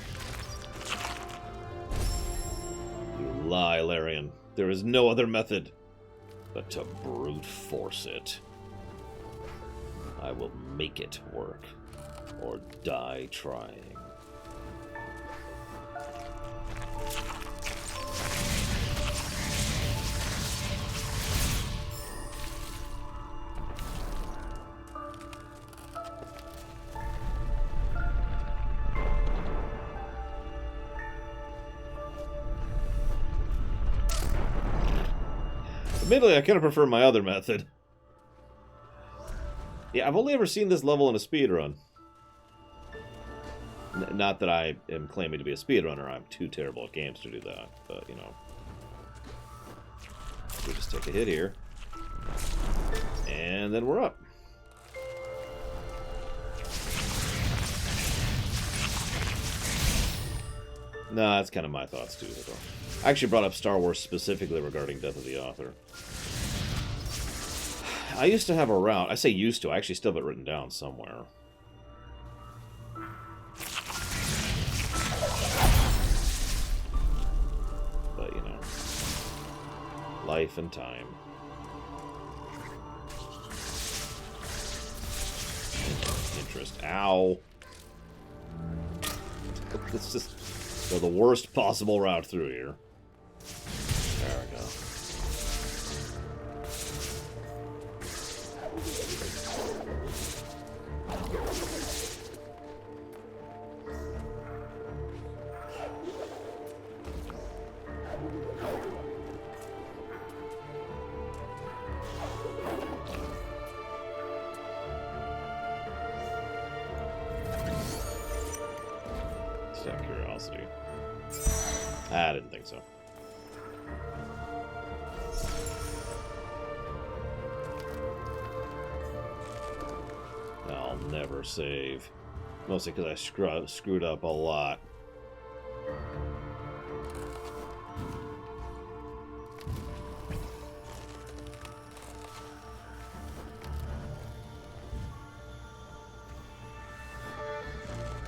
You lie, Larian. There is no other method but to brute force it. I will make it work. Or die trying. Admittedly, I kind of prefer my other method. Yeah, I've only ever seen this level in a speedrun. Not that I am claiming to be a speedrunner, I'm too terrible at games to do that, but, you know. We just take a hit here. And then we're up. Nah, that's kind of my thoughts, too. I actually brought up Star Wars specifically regarding Death of the Author. I used to have a route. I say used to, I actually still have it written down somewhere. Life and time. Interest. Ow. Let's just go the worst possible route through here. There we go. Curiosity. I didn't think so. I'll never save. Mostly because I screwed up a lot.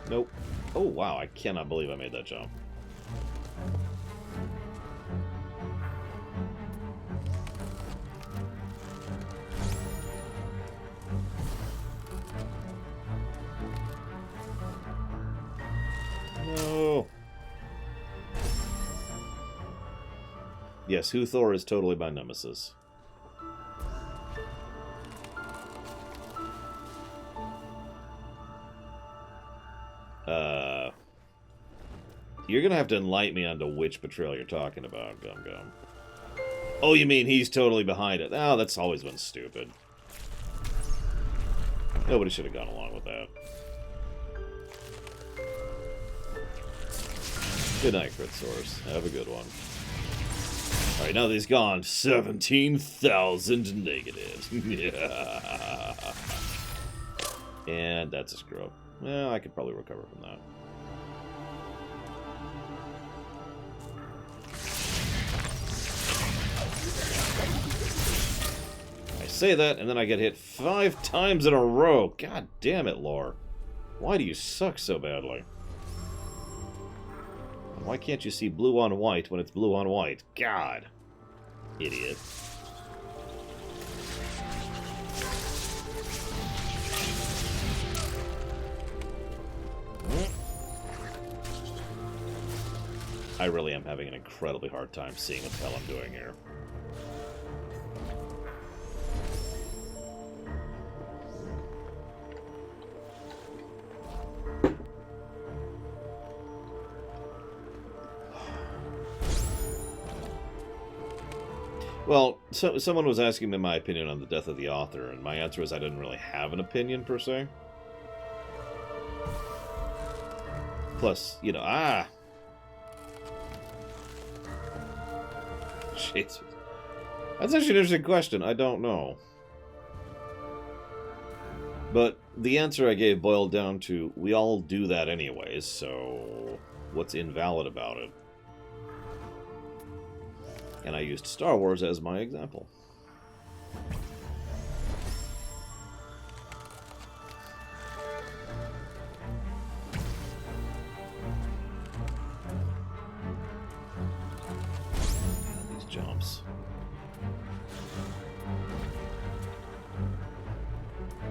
Nope. Oh, wow, I cannot believe I made that jump. Yes, Huthor is totally my nemesis. You're gonna have to enlighten me onto which betrayal you're talking about, Gum Gum. Oh, you mean he's totally behind it? Oh, that's always been stupid. Nobody should have gone along with that. Good night, Crit Source. Have a good one. Alright, now that he's gone, 17,000 negatives. And that's a screw up. Well, I could probably recover from that. I say that, and then I get hit 5 times in a row. God damn it, Lore. Why do you suck so badly? Why can't you see blue on white when it's blue on white? God. Idiot. I really am having an incredibly hard time seeing what the hell I'm doing here. Well, someone was asking me my opinion on the death of the author, and my answer was I didn't really have an opinion, per se. Plus, you know, shit. That's actually an interesting question. I don't know. But the answer I gave boiled down to, we all do that anyways, so what's invalid about it? And I used Star Wars as my example. These jumps.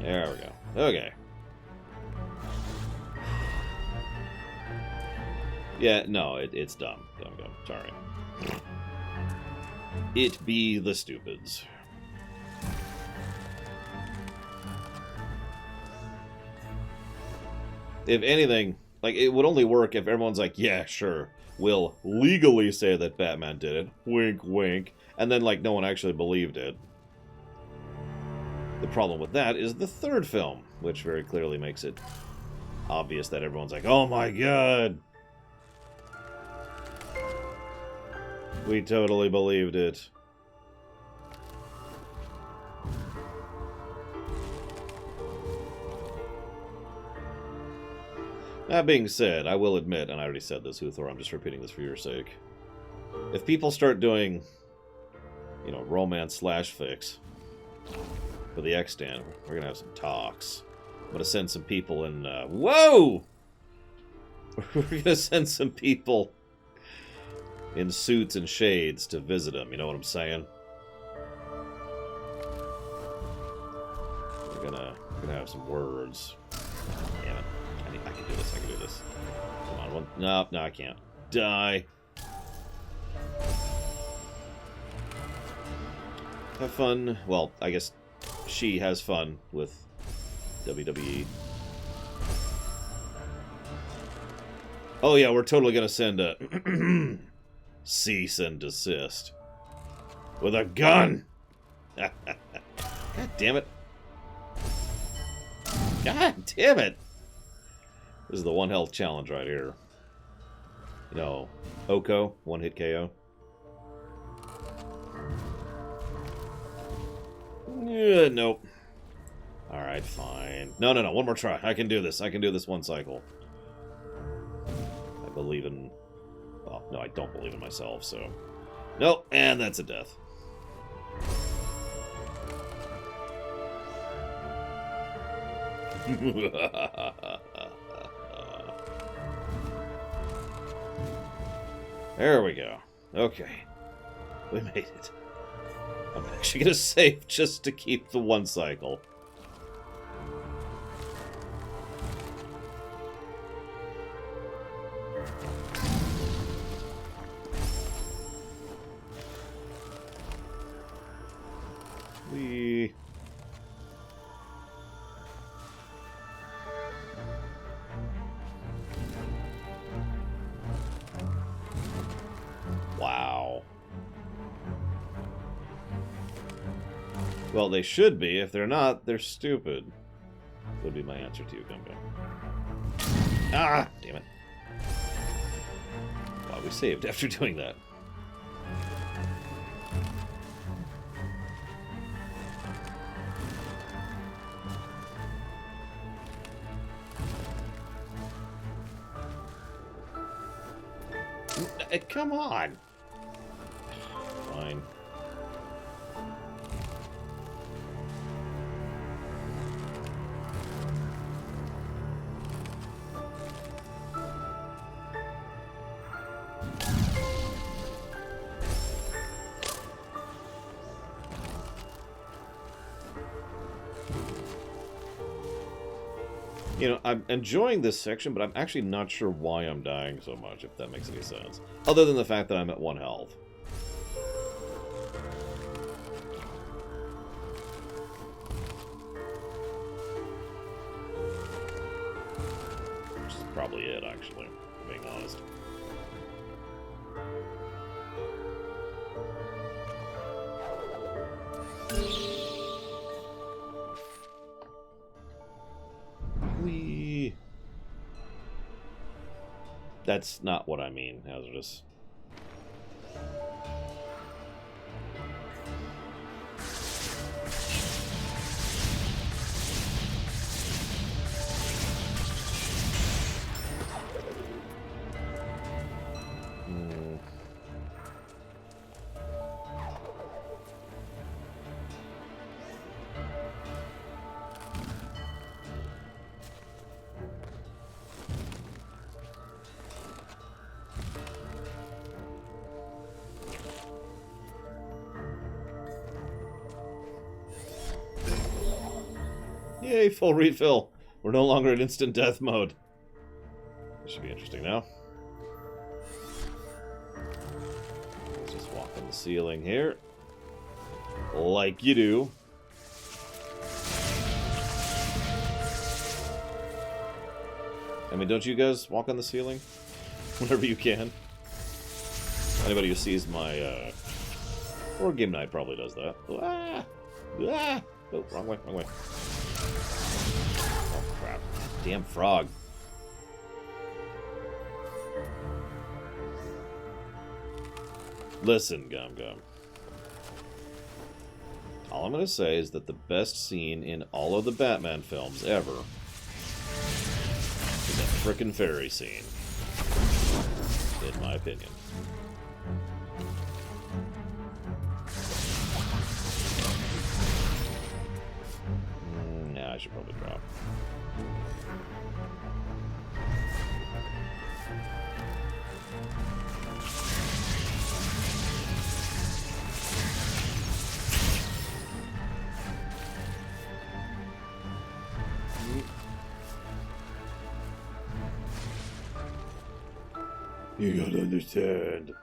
There we go. Okay. Yeah, no, it's dumb. Dumb. Sorry. It be the stupids. If anything, like, it would only work if everyone's like, yeah, sure, we'll legally say that Batman did it. Wink, wink. And then, like, no one actually believed it. The problem with that is the third film, which very clearly makes it obvious that everyone's like, oh my god! We totally believed it. That being said, I will admit, and I already said this, Huthor, I'm just repeating this for your sake. If people start doing, you know, romance/fics for the Extant, we're gonna have some talks. I'm gonna send some people in, whoa! We're gonna send some people in suits and shades to visit him, you know what I'm saying? We're gonna have some words. Damn it. I can do this, I can do this. Come on, one. No, I can't. Die. Have fun. Well, I guess she has fun with WWE. Oh yeah, we're totally gonna send a cease and desist with a gun. God damn it! God damn it! This is the one health challenge right here. You know, Oko, one hit KO. Yeah, nope. Alright, fine. No, one more try. I can do this. I can do this one cycle. I believe in... Well, no, I don't believe in myself, so... Nope, and that's a death. There we go. Okay. We made it. I'm actually going to save just to keep the one cycle. Whee. Wow. Well, they should be. If they're not, they're stupid. Would be my answer to you, Gumgum. Ah! Damn it. Wow, we saved after doing that. Come on! Fine. You know, I'm enjoying this section, but I'm actually not sure why I'm dying so much, if that makes any sense. Other than the fact that I'm at 1 health. Which is probably it, actually, being honest. Whee! That's not what I mean, Hazardous. Yay, full refill. We're no longer in instant death mode. This should be interesting now. Let's just walk on the ceiling here. Like you do. I mean, don't you guys walk on the ceiling? Whenever you can. Anybody who sees my, or Game Night probably does that. Ah! Ah! Oh, wrong way, wrong way. Oh, crap. Damn frog. Listen, Gum. All I'm going to say is that the best scene in all of the Batman films ever is that frickin' ferry scene. In my opinion. I should probably drop. You gotta understand.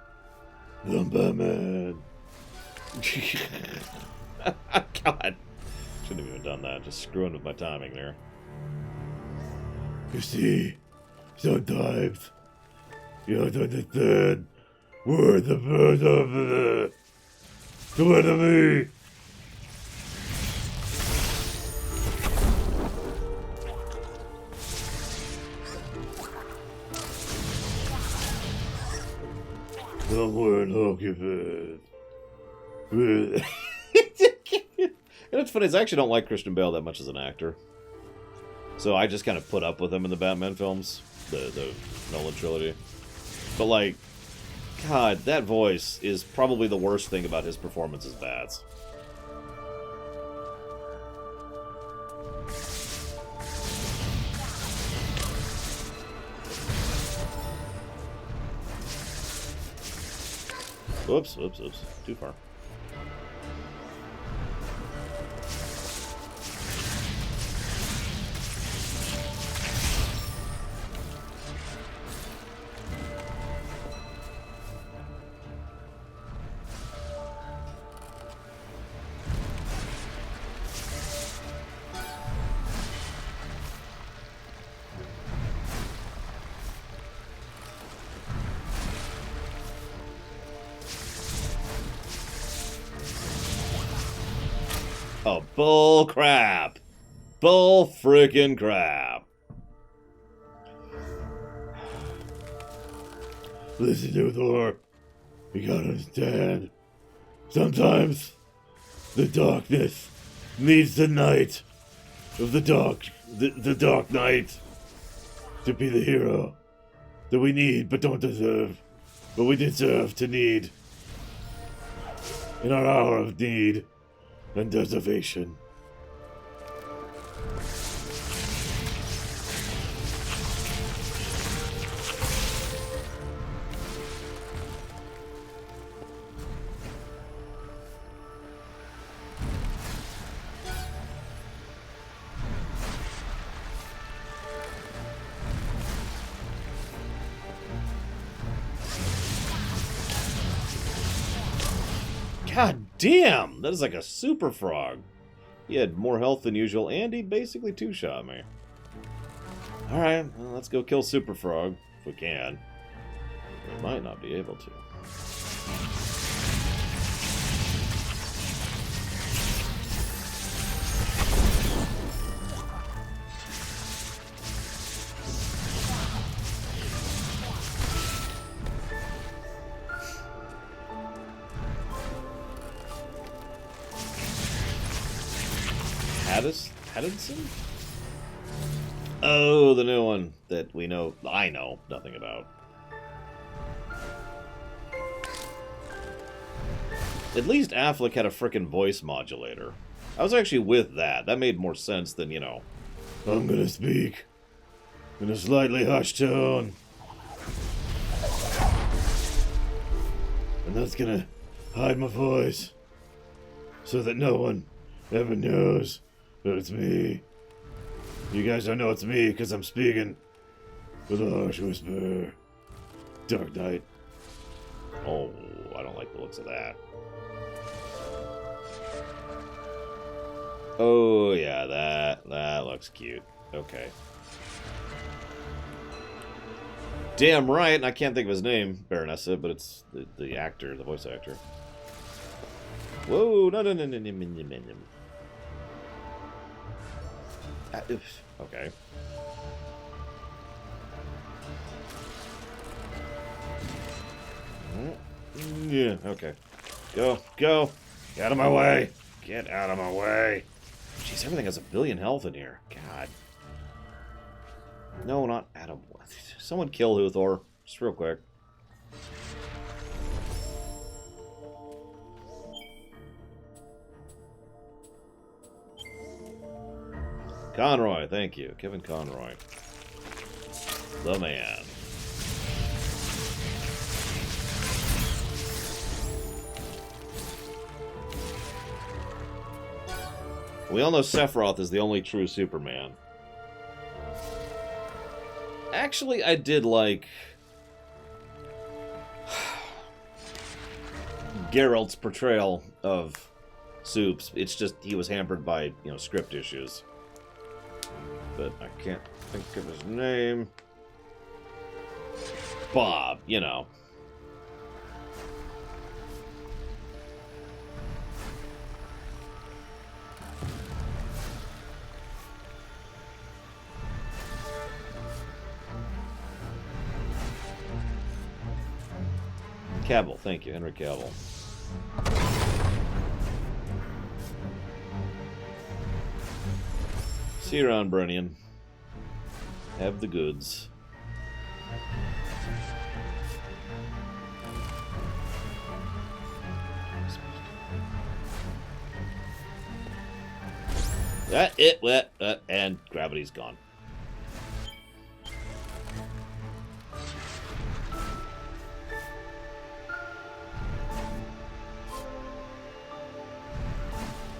I'm Batman. God. Shouldn't have even done that. Just screwing with my timing there. You see, sometimes you have to understand where the birds of the enemy. Somewhere in Occupant. And it's funny, I actually don't like Christian Bale that much as an actor. So I just kind of put up with him in the Batman films, the Nolan trilogy. But like, God, that voice is probably the worst thing about his performance as Bats. Oops. Too far. Oh, bull crap. Bull frickin' crap. Listen to Thor. You gotta understand. Sometimes the darkness needs the night of the dark night to be the hero that we need but don't deserve, but we deserve to need in our hour of need and deservation. God damn! That is like a super frog. He had more health than usual, and he basically two-shot me. Alright, well, let's go kill Super Frog, if we can. We might not be able to. Haddison? Oh, the new one that I know nothing about. At least Affleck had a frickin' voice modulator. I was actually with that. That made more sense than, I'm gonna speak in a slightly hushed tone. And that's gonna hide my voice so that no one ever knows that it's me. You guys don't know it's me because I'm speaking with a harsh whisper. Dark Knight. Oh, I don't like the looks of that. Oh, yeah, that looks cute. Okay. Damn right, and I can't think of his name, Baronessa, but it's the actor, the voice actor. Whoa, no. Okay. Yeah, okay. Go. Get out of my way. Get out of my way. Jeez, everything has 1 billion health in here. God. No, not Adam. Someone kill Luthor. Just real quick. Conroy, thank you. Kevin Conroy. The man. We all know Sephiroth is the only true Superman. Actually, I did like Geralt's portrayal of Supes. It's just he was hampered by, script issues. But I can't think of his name. Bob, Cavill, thank you, Henry Cavill. See you around, Brennian. Have the goods. And gravity's gone.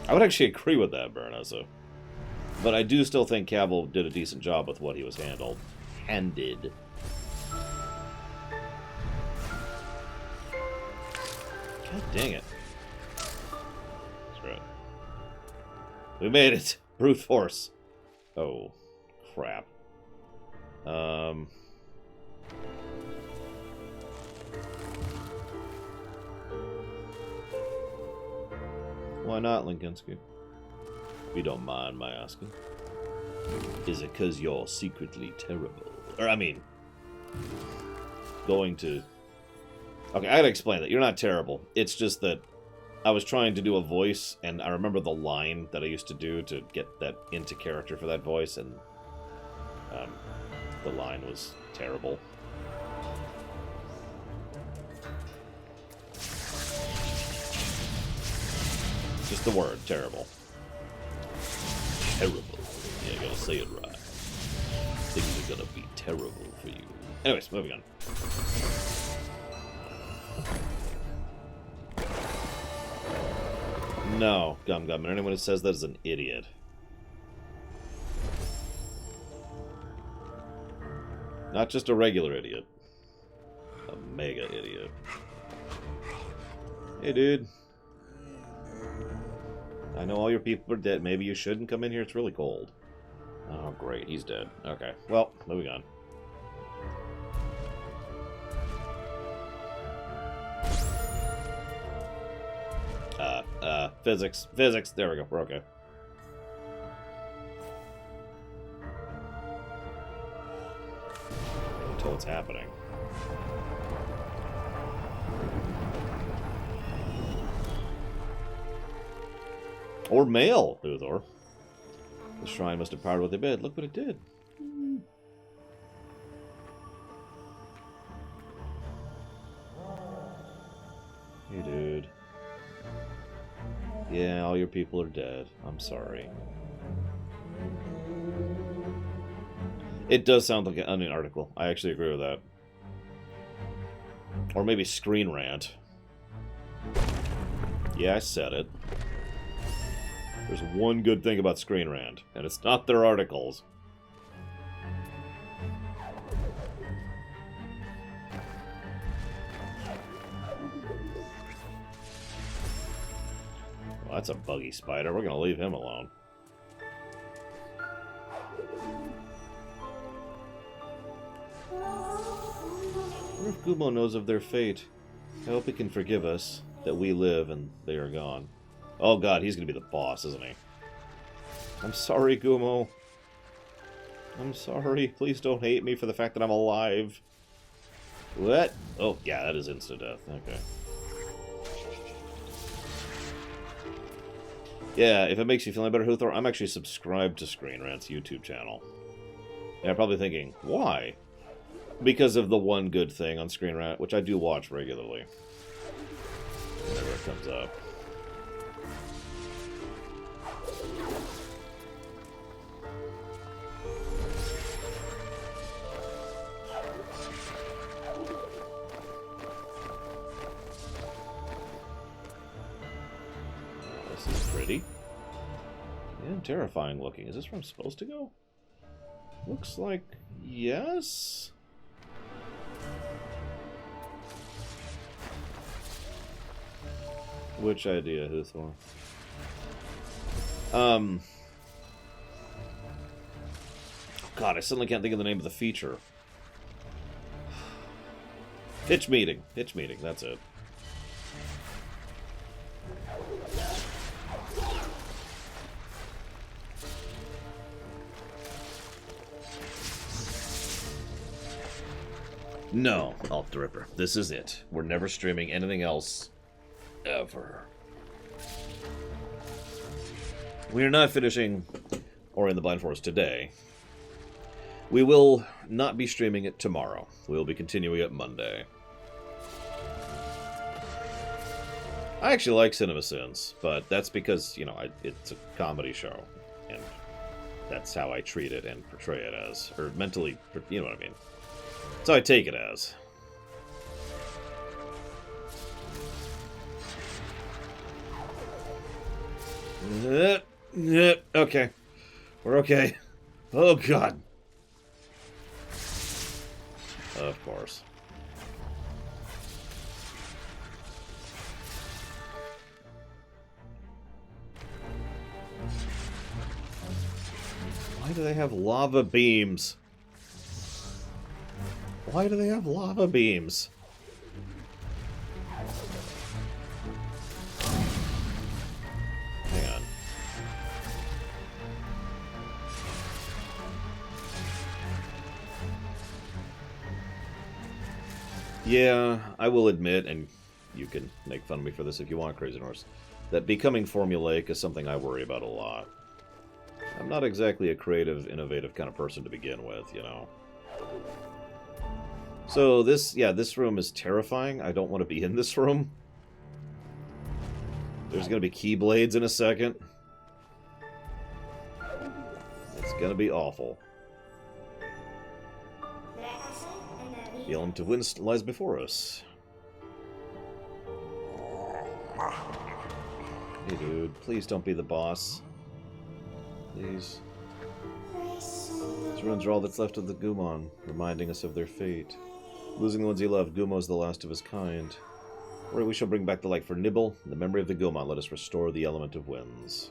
I would actually agree with that, Baronessa. But I do still think Cavill did a decent job with what he was handed. God dang it. That's right. We made it. Brute force. Oh, crap. Why not, Linkinski? If you don't mind my asking. Is it because you're secretly terrible? Or, I mean, going to... Okay, I gotta explain that. You're not terrible. It's just that I was trying to do a voice, and I remember the line that I used to do to get that into character for that voice, and the line was terrible. Just the word, terrible. Terrible. Yeah, you gotta say it right. Things are gonna be terrible for you. Anyways, moving on. No, Gum Gum, and anyone who says that is an idiot. Not just a regular idiot. A mega idiot. Hey, dude. I know all your people are dead. Maybe you shouldn't come in here. It's really cold. Oh, great. He's dead. Okay. Well, moving on. Physics. Physics. There we go. We're okay. Until what's happening. Or mail, Uthor. The shrine must have powered what they bid. Look what it did. Hey, dude. Yeah, all your people are dead. I'm sorry. It does sound like an Onion article. I actually agree with that. Or maybe Screen Rant. Yeah, I said it. There's one good thing about Screen Rant, and it's not their articles. Well, that's a buggy spider. We're gonna leave him alone. I wonder if Gumo knows of their fate. I hope he can forgive us, that we live and they are gone. Oh god, he's gonna be the boss, isn't he? I'm sorry, Gumo. I'm sorry. Please don't hate me for the fact that I'm alive. What? Oh, yeah, that is insta-death. Okay. Yeah, if it makes you feel any better, Huthor, I'm actually subscribed to Screen Rant's YouTube channel. And I'm probably thinking, why? Because of the one good thing on Screen Rant, which I do watch regularly. Whenever it comes up. This is pretty. And terrifying looking. Is this where I'm supposed to go? Looks like yes. Which idea, Huthor? God, I suddenly can't think of the name of the feature. Pitch meeting. Pitch meeting, that's it. No, Alt the Ripper. This is it. We're never streaming anything else. Ever. We are not finishing Ori and the Blind Forest today. We will not be streaming it tomorrow. We will be continuing it Monday. I actually like CinemaSins, but that's because, you know, it's a comedy show. And that's how I treat it and portray it as. Or mentally, you know what I mean. That's how I take it as. Okay. We're okay. Oh, God. Of course. Why do they have lava beams? Why do they have lava beams? Hang on. Yeah, I will admit, and you can make fun of me for this if you want, Crazy Norse, that becoming formulaic is something I worry about a lot. I'm not exactly a creative, innovative kind of person to begin with, you know. So this room is terrifying. I don't want to be in this room. There's going to be keyblades in a second. It's going to be awful. The element of wind lies before us. Hey, dude, please don't be the boss. Please. These ruins are all that's left of the Gumon, reminding us of their fate. Losing the ones he loved, Gumo is the last of his kind. Or we shall bring back the light for Nibble. In the memory of the Gumon, let us restore the element of winds.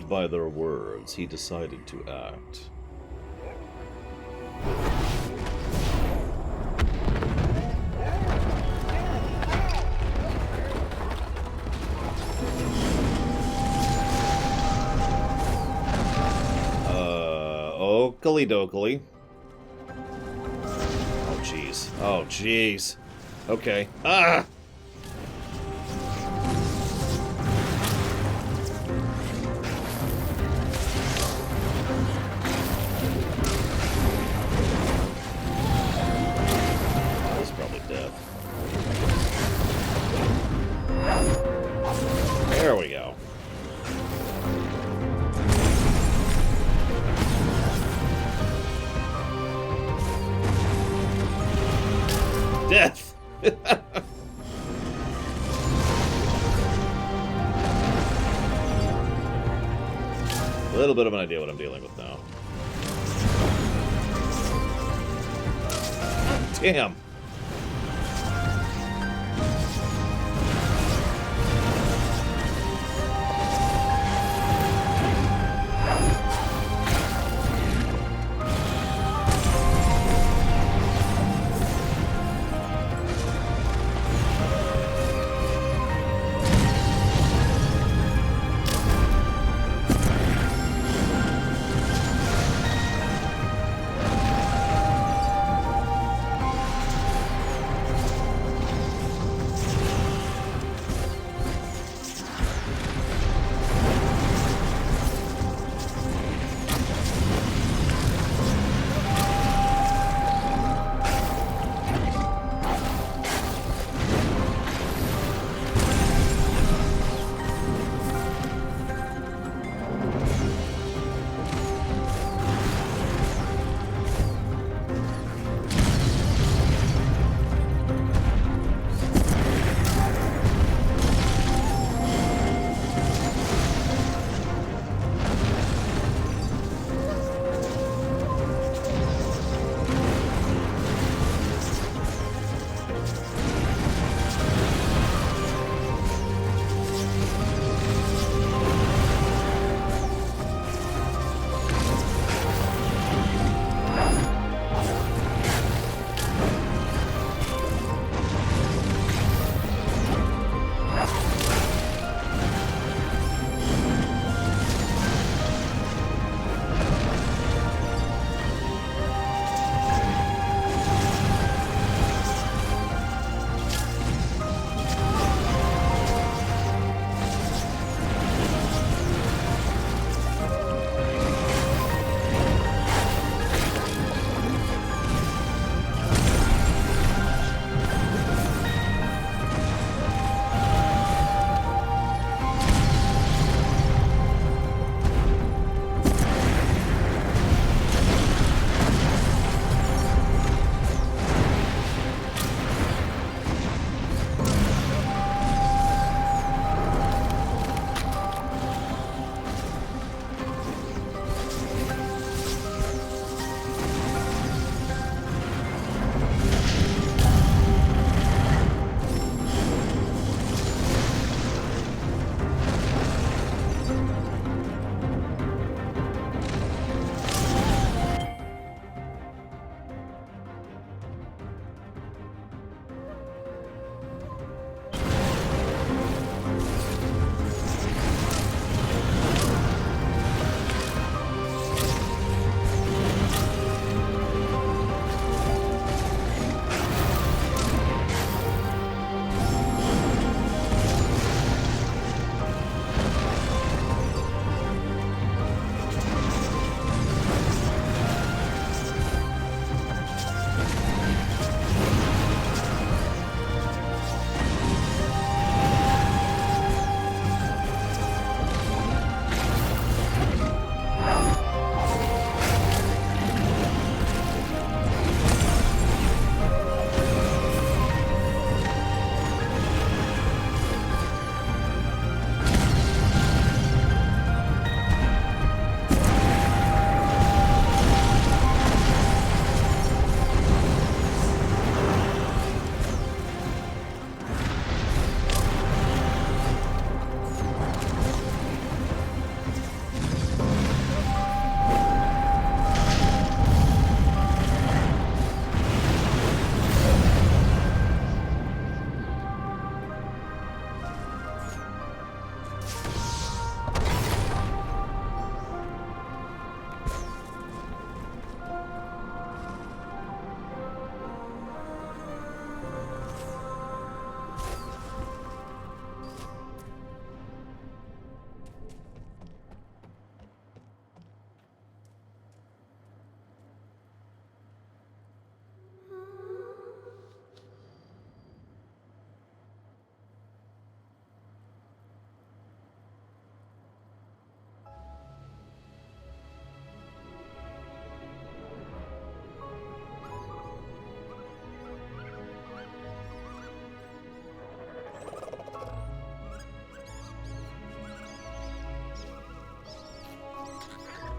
By their words, he decided to act. Okily dokily. Oh, jeez. Oh, jeez. Okay. Ah! There we go. Death! A little bit of an idea what I'm dealing with now. Damn!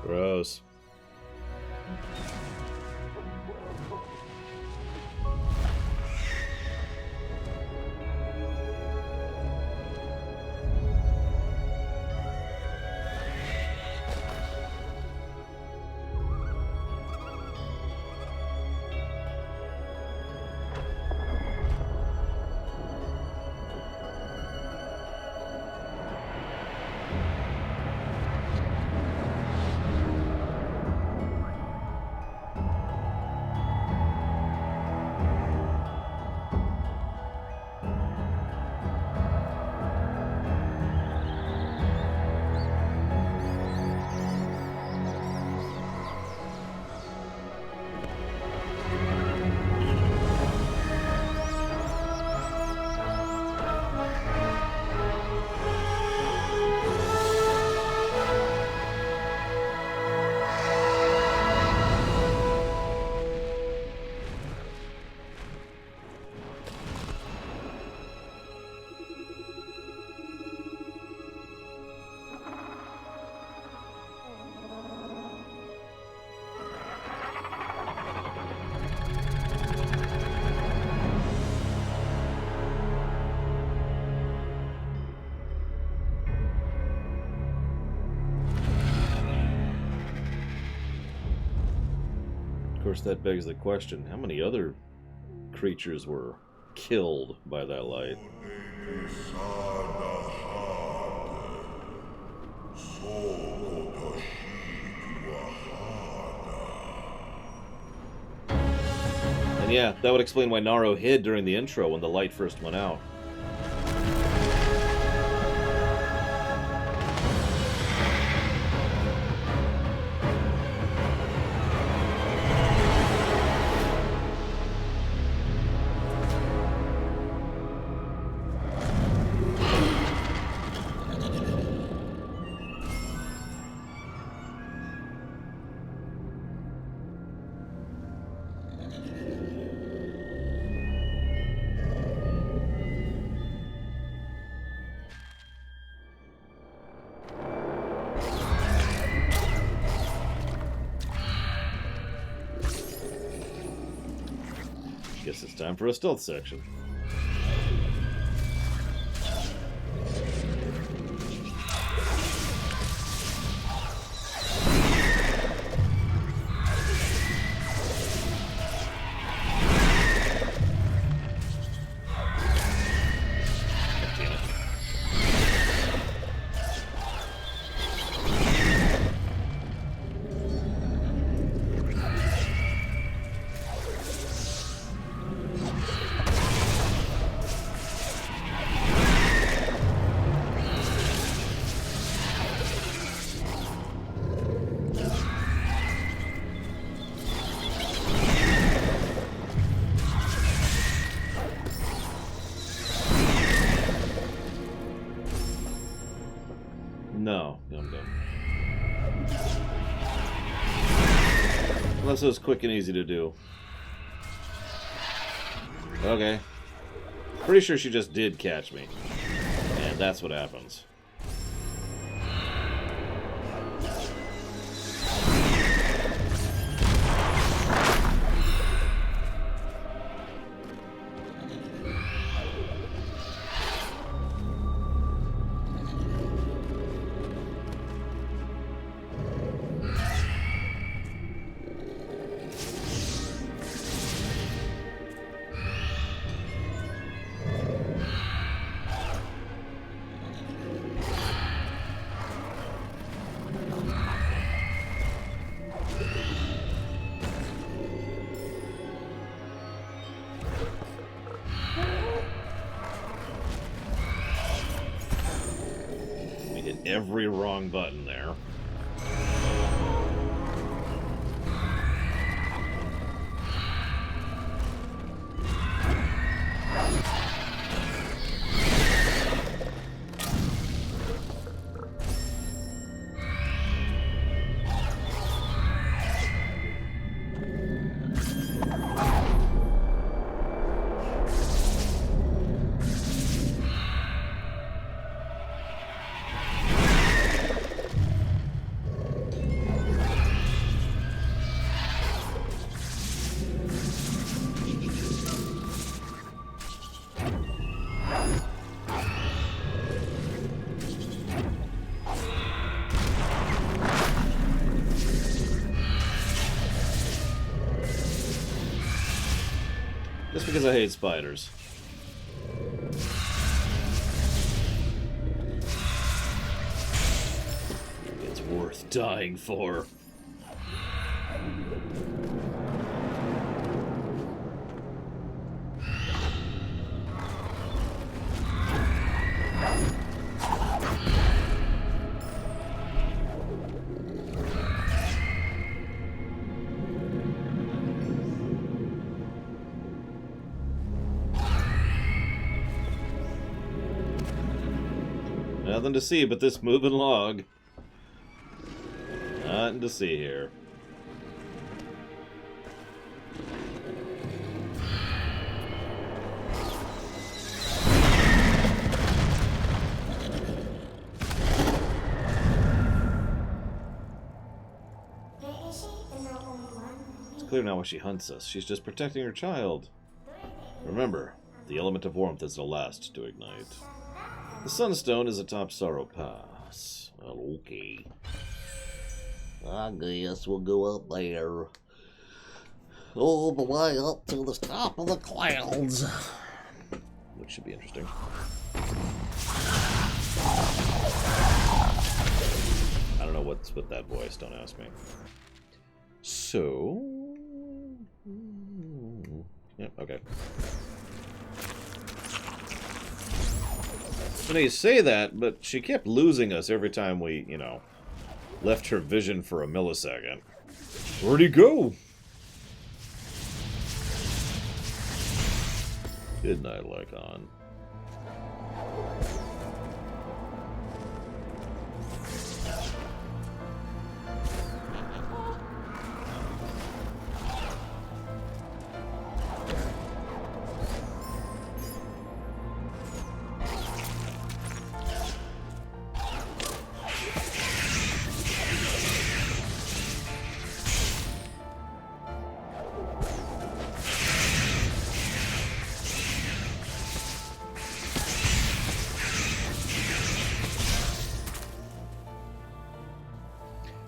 Gross. Of course, that begs the question, how many other creatures were killed by that light? And yeah, that would explain why Naro hid during the intro when the light first went out. Guess it's time for a stealth section. No, I'm done. Unless it was quick and easy to do. Okay. Pretty sure she just did catch me. And that's what happens. Every wrong button there. because I hate spiders. It's worth dying for. Nothing to see but this moving log. Nothing to see here. It's clear now why she hunts us. She's just protecting her child. Remember, the element of warmth is the last to ignite. The Sunstone is atop Sorrow Pass. Well, okay. I guess we'll go up there. All the way up to the top of the clouds. Which should be interesting. I don't know what's with that voice, don't ask me. So... Yep, okay. You know, you say that, but she kept losing us every time we, you know, left her vision for a millisecond. Where'd he go? Good night, Lycon.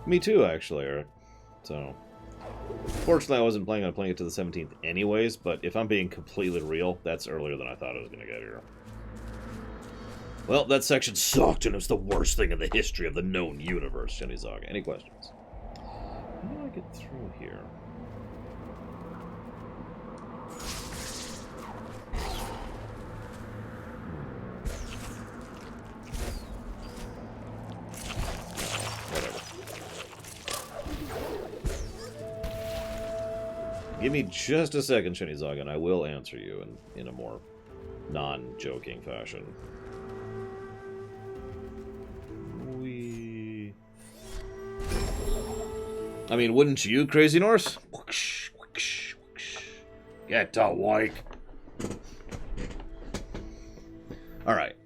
Me too, actually, Eric. So, fortunately, I wasn't planning on playing it to the 17th anyways, but if I'm being completely real, that's earlier than I thought I was going to get here. Well, that section sucked, and it was the worst thing in the history of the known universe, Shinizaga. Any questions? How do I get through here? Give me just a second, Shinizaga, and I will answer you in a more non-joking fashion. I mean, wouldn't you, Crazy Norse? Whoosh, whoosh, whoosh. Get to work. Alright.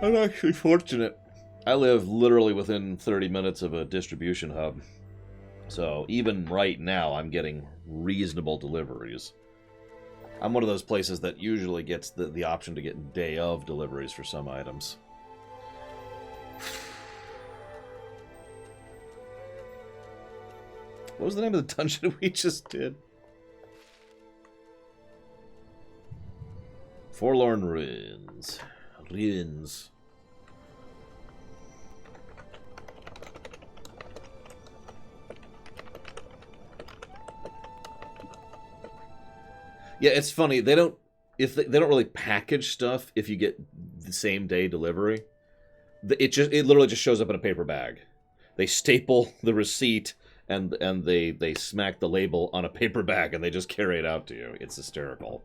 I'm actually fortunate. I live literally within 30 minutes of a distribution hub. So even right now, I'm getting reasonable deliveries. I'm one of those places that usually gets the option to get day of deliveries for some items. What was the name of the dungeon we just did? Forlorn Ruins. Ruins. Yeah, it's funny. They don't don't really package stuff if you get the same day delivery. It literally just shows up in a paper bag. They staple the receipt and they smack the label on a paper bag and they just carry it out to you. It's hysterical.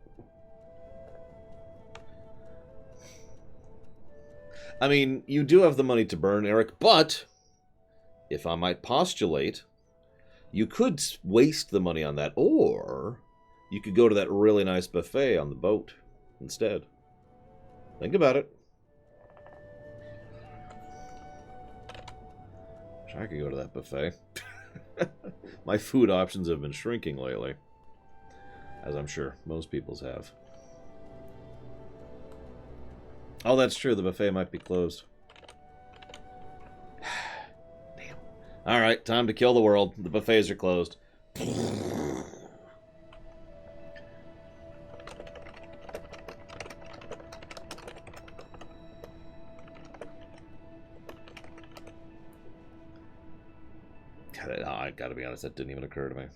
I mean, you do have the money to burn, Eric, but if I might postulate, you could waste the money on that, or you could go to that really nice buffet on the boat instead. Think about it. Wish I could go to that buffet. My food options have been shrinking lately, as I'm sure most people's have. Oh, that's true. The buffet might be closed. Damn. All right, time to kill the world. The buffets are closed. I gotta be honest, that didn't even occur to me.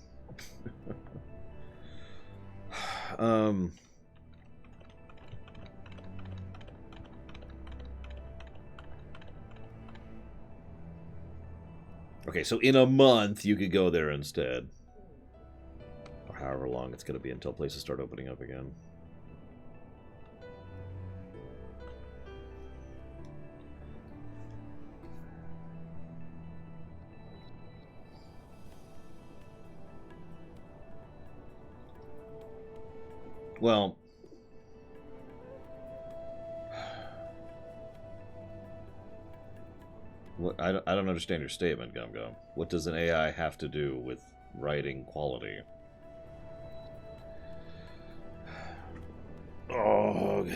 Okay, so in a month you could go there instead. Or however long it's gonna be until places start opening up again. Well, what, I don't understand your statement, Gum Gum. What does an AI have to do with writing quality? Oh.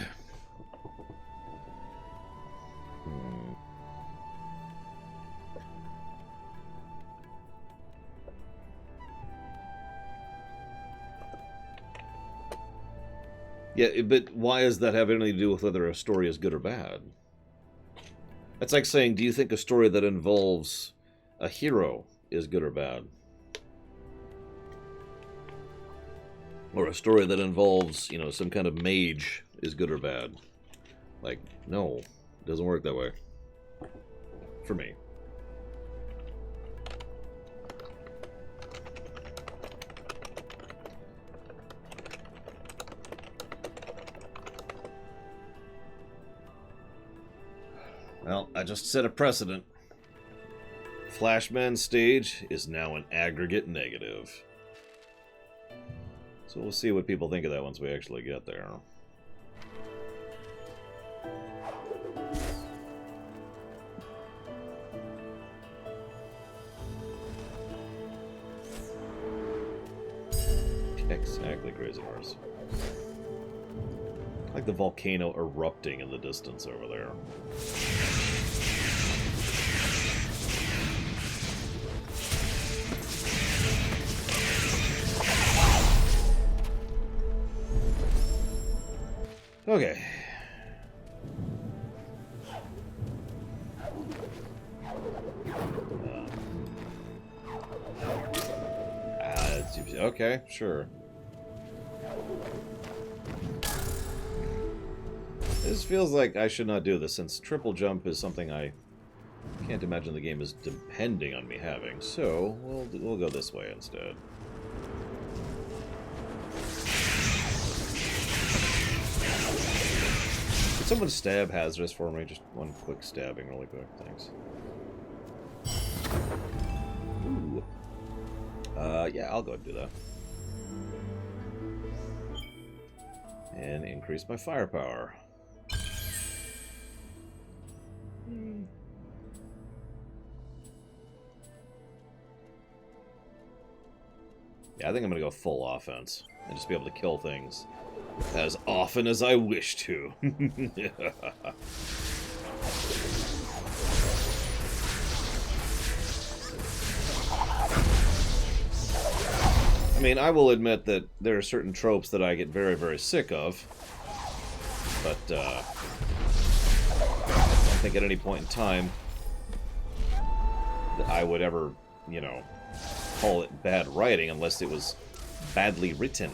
Yeah, but why does that have anything to do with whether a story is good or bad? That's like saying, do you think a story that involves a hero is good or bad? Or a story that involves, you know, some kind of mage is good or bad? Like, no, it doesn't work that way. For me. Well, I just set a precedent. Flashman stage is now an aggregate negative. So we'll see what people think of that once we actually get there. Exactly, Crazy Horse. Like the volcano erupting in the distance over there. Okay. Okay, sure. This feels like I should not do this, since triple jump is something I can't imagine the game is depending on me having. So we'll go this way instead. Could someone stab Hazardous for me? Just one quick stabbing, really quick. Thanks. Ooh. Yeah, I'll go ahead and do that. And increase my firepower. Yeah, I think I'm gonna go full offense and just be able to kill things as often as I wish to. I mean, I will admit that there are certain tropes that I get very, very sick of, but I don't think at any point in time that I would ever, you know, call it bad writing unless it was badly written.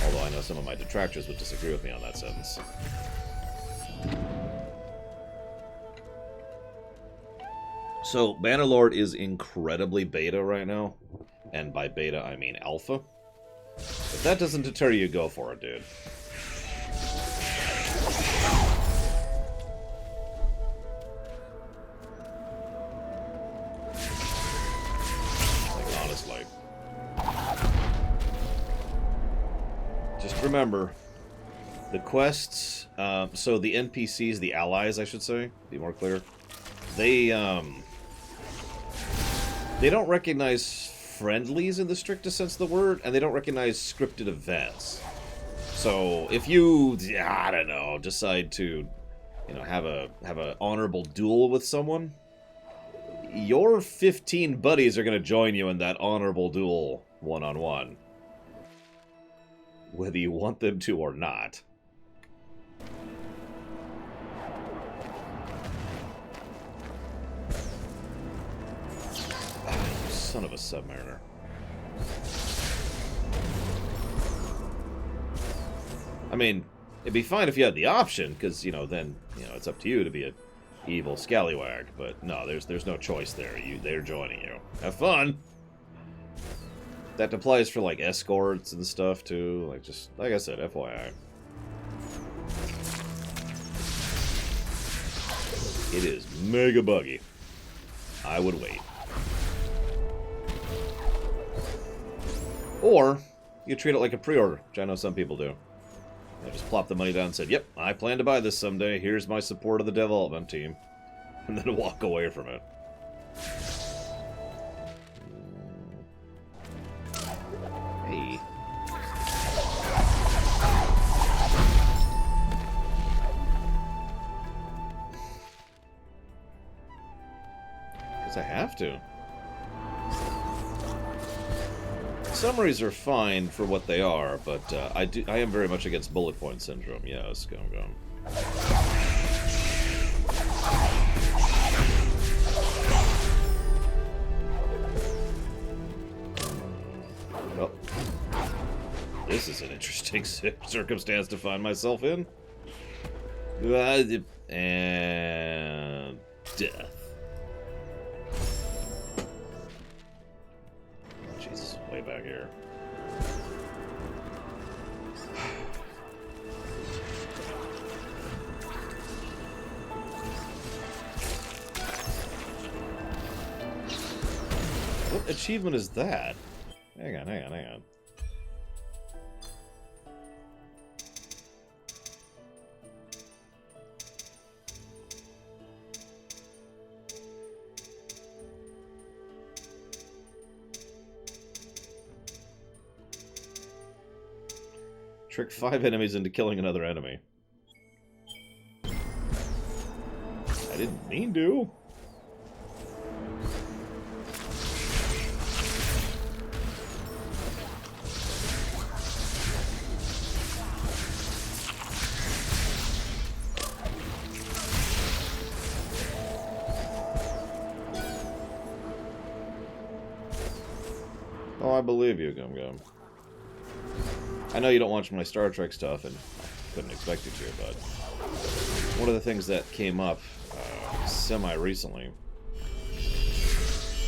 Although I know some of my detractors would disagree with me on that sentence. So, Bannerlord is incredibly beta right now. And by beta, I mean alpha. If that doesn't deter you, go for it, dude. Like, honestly. Just remember, the quests, so the NPCs, the allies, I should say, be more clear, they don't recognize friendlies in the strictest sense of the word, and they don't recognize scripted events. So if you, I don't know, decide to, have a honorable duel with someone, your 15 buddies are going to join you in that honorable duel one-on-one. Whether you want them to or not. You son of a Submariner. I mean, it'd be fine if you had the option, because, then, it's up to you to be a evil scallywag. But no, there's no choice there. They're joining you. Have fun! That applies for, like, escorts and stuff, too. Like I said, FYI. It is mega buggy. I would wait. Or, you treat it like a pre-order, which I know some people do. They just plop the money down and said, yep, I plan to buy this someday. Here's my support of the development team. And then walk away from it. Hey. Guess I have to. Summaries are fine for what they are, but I am very much against bullet point syndrome. Yes, go. Well, this is an interesting circumstance to find myself in. And death. Jesus, way back here. What achievement is that? Hang on. Trick 5 enemies into killing another enemy. I didn't mean to. Oh, I believe you, Gum Gum. I know you don't watch my Star Trek stuff, and I couldn't expect you to, but one of the things that came up semi-recently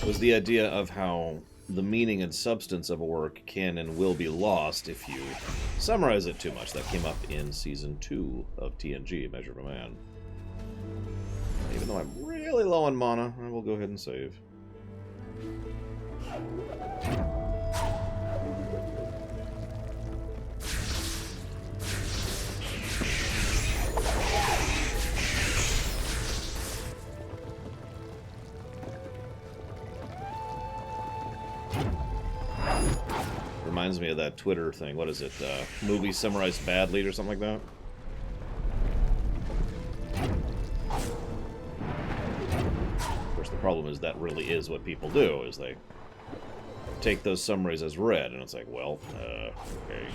was the idea of how the meaning and substance of a work can and will be lost if you summarize it too much. That came up in Season 2 of TNG, Measure of a Man. Even though I'm really low on mana, I will go ahead and save. Reminds me of that Twitter thing. What is it? Movie summarized badly or something like that? Of course, the problem is that really is what people do, is they take those summaries as read, and it's like, well, okay.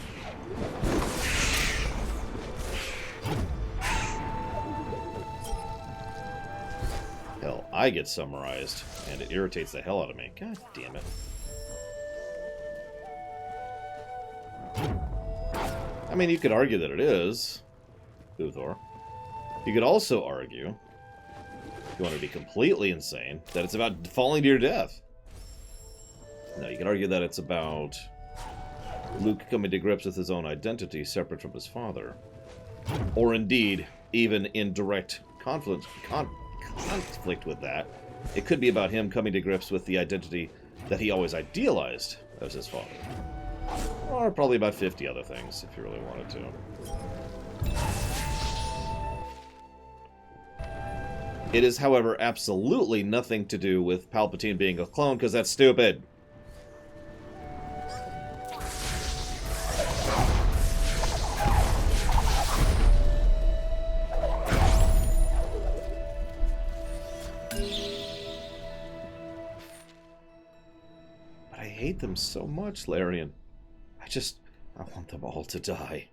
Hell, I get summarized, and it irritates the hell out of me. God damn it. I mean, you could argue that it is, Uthor. You could also argue, if you want to be completely insane, that it's about falling to your death. No, you could argue that it's about Luke coming to grips with his own identity separate from his father. Or indeed, even in direct conflict with that, it could be about him coming to grips with the identity that he always idealized as his father. Or probably about 50 other things, if you really wanted to. It is, however, absolutely nothing to do with Palpatine being a clone, because that's stupid. But I hate them so much, Larian. I want them all to die.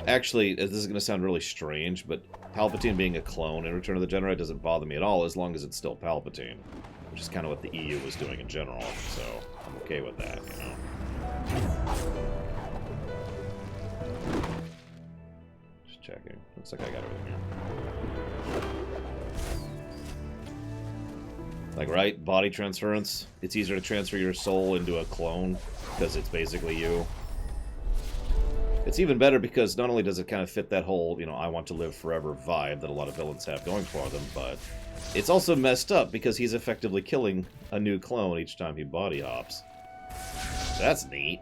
Actually, this is going to sound really strange, but Palpatine being a clone in Return of the Jedi doesn't bother me at all as long as it's still Palpatine. Which is kind of what the EU was doing in general, so I'm okay with that, you know. Just checking. Looks like I got everything here. Like, right? Body transference. It's easier to transfer your soul into a clone because it's basically you. It's even better because not only does it kind of fit that whole, you know, I want to live forever vibe that a lot of villains have going for them, but it's also messed up because he's effectively killing a new clone each time he body hops. That's neat.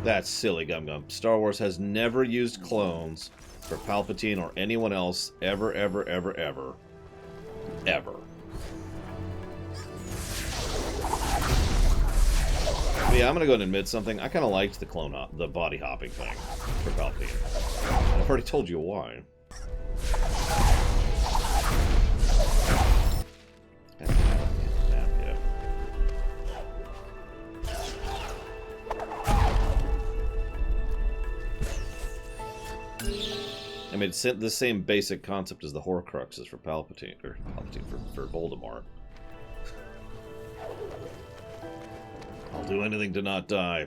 That's silly, Gum Gum. Star Wars has never used clones for Palpatine or anyone else ever, ever, ever, ever. Ever. But yeah, I'm gonna go ahead and admit something. I kind of liked the body hopping thing for Palpatine. I've already told you why. I mean, it's the same basic concept as the Horcruxes for Palpatine, or Palpatine for Voldemort. I'll do anything to not die.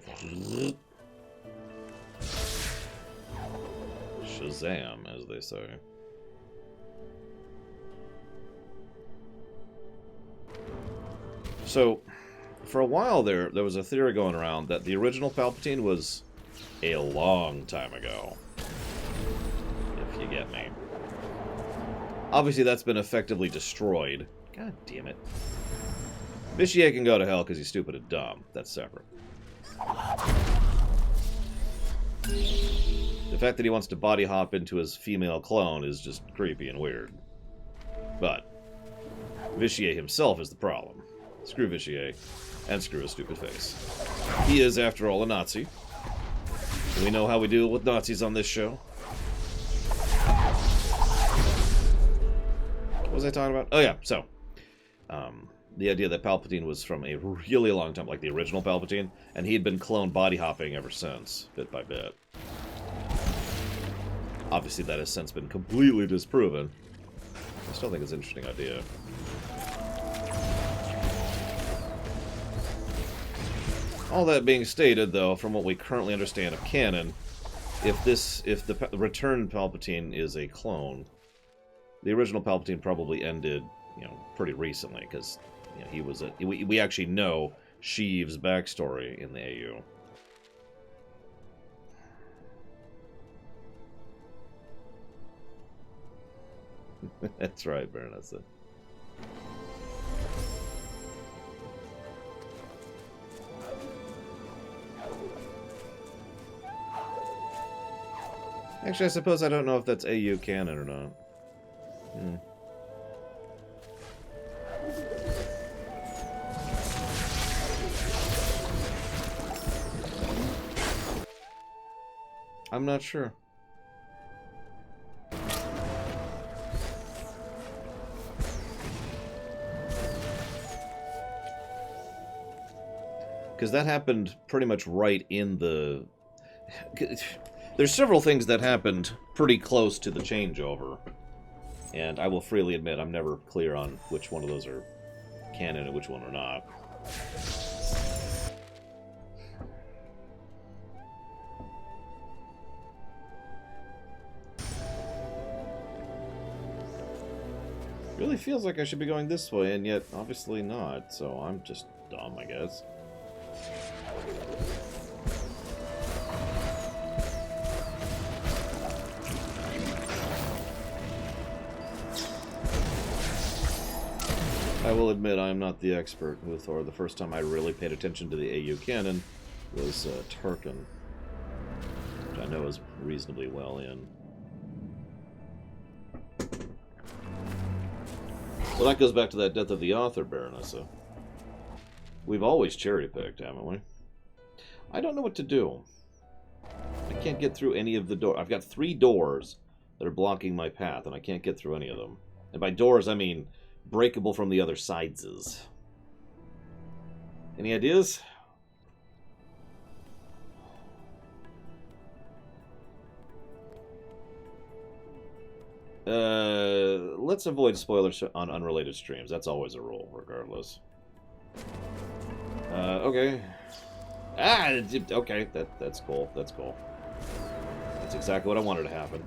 Shazam, as they say. So, for a while there was a theory going around that the original Palpatine was a long time ago. You get me. Obviously, that's been effectively destroyed. God damn it. Vitiate can go to hell because he's stupid and dumb. That's separate. The fact that he wants to body hop into his female clone is just creepy and weird. But Vitiate himself is the problem. Screw Vitiate, and screw his stupid face. He is, after all, a Nazi. And we know how we deal with Nazis on this show. What was I talking about? Oh yeah, so the idea that Palpatine was from a really long time, like the original Palpatine, and he had been clone body hopping ever since, bit by bit. Obviously that has since been completely disproven. I still think it's an interesting idea. All that being stated, though, from what we currently understand of canon, if the returned Palpatine is a clone, the original Palpatine probably ended, you know, pretty recently, because, you know, he was we actually know Sheev's backstory in the AU. That's right, Baronessa. Actually, I suppose I don't know if that's AU canon or not. I'm not sure. Because that happened pretty much right in the... There's several things that happened pretty close to the changeover. And I will freely admit, I'm never clear on which one of those are canon and which one are not. Really feels like I should be going this way, and yet obviously not, so I'm just dumb, I guess. I will admit I'm not the expert, Luthor. The first time I really paid attention to the AU canon was Tarkin, which I know is reasonably well in. Well, that goes back to that Death of the Author, Baronessa. We've always cherry-picked, haven't we? I don't know what to do. I can't get through any of the doors. I've got 3 doors that are blocking my path, and I can't get through any of them. And by doors, I mean breakable from the other sides. Any ideas? Let's avoid spoilers on unrelated streams. That's always a rule, regardless. Okay. Okay, that's cool. That's cool. That's exactly what I wanted to happen.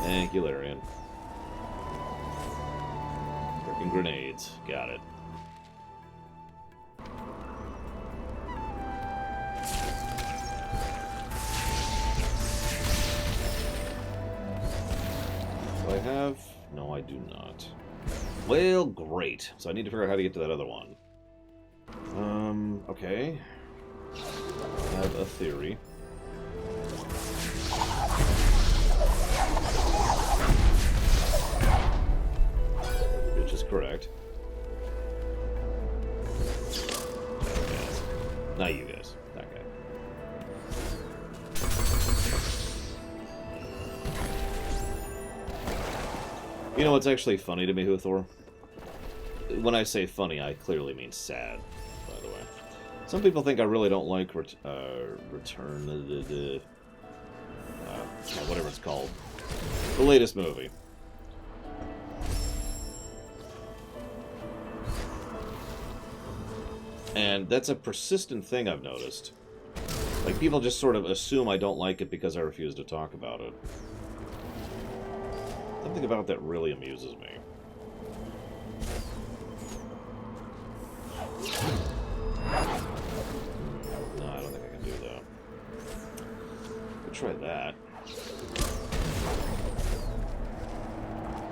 Thank you, Larian. Freaking grenades. Got it. Do I have? No, I do not. Well, great. So I need to figure out how to get to that other one. Okay. I have a theory. Which is correct. Not you guys. That guy. You know what's actually funny to me, Huthor? When I say funny, I clearly mean sad, by the way. Some people think I really don't like Return... whatever it's called. The latest movie. And that's a persistent thing I've noticed. Like, people just sort of assume I don't like it because I refuse to talk about it. Something about that really amuses me. No, I don't think I can do that. We'll try that.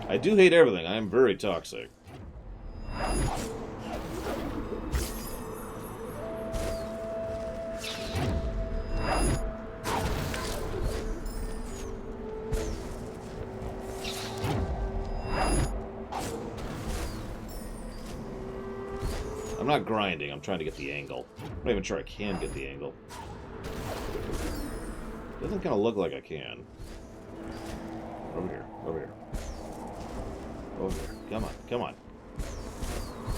I do hate everything. I am very toxic. I'm not grinding, I'm trying to get the angle. I'm not even sure I can get the angle. Doesn't kind of look like I can. Over here, over here. Over here. Come on, come on.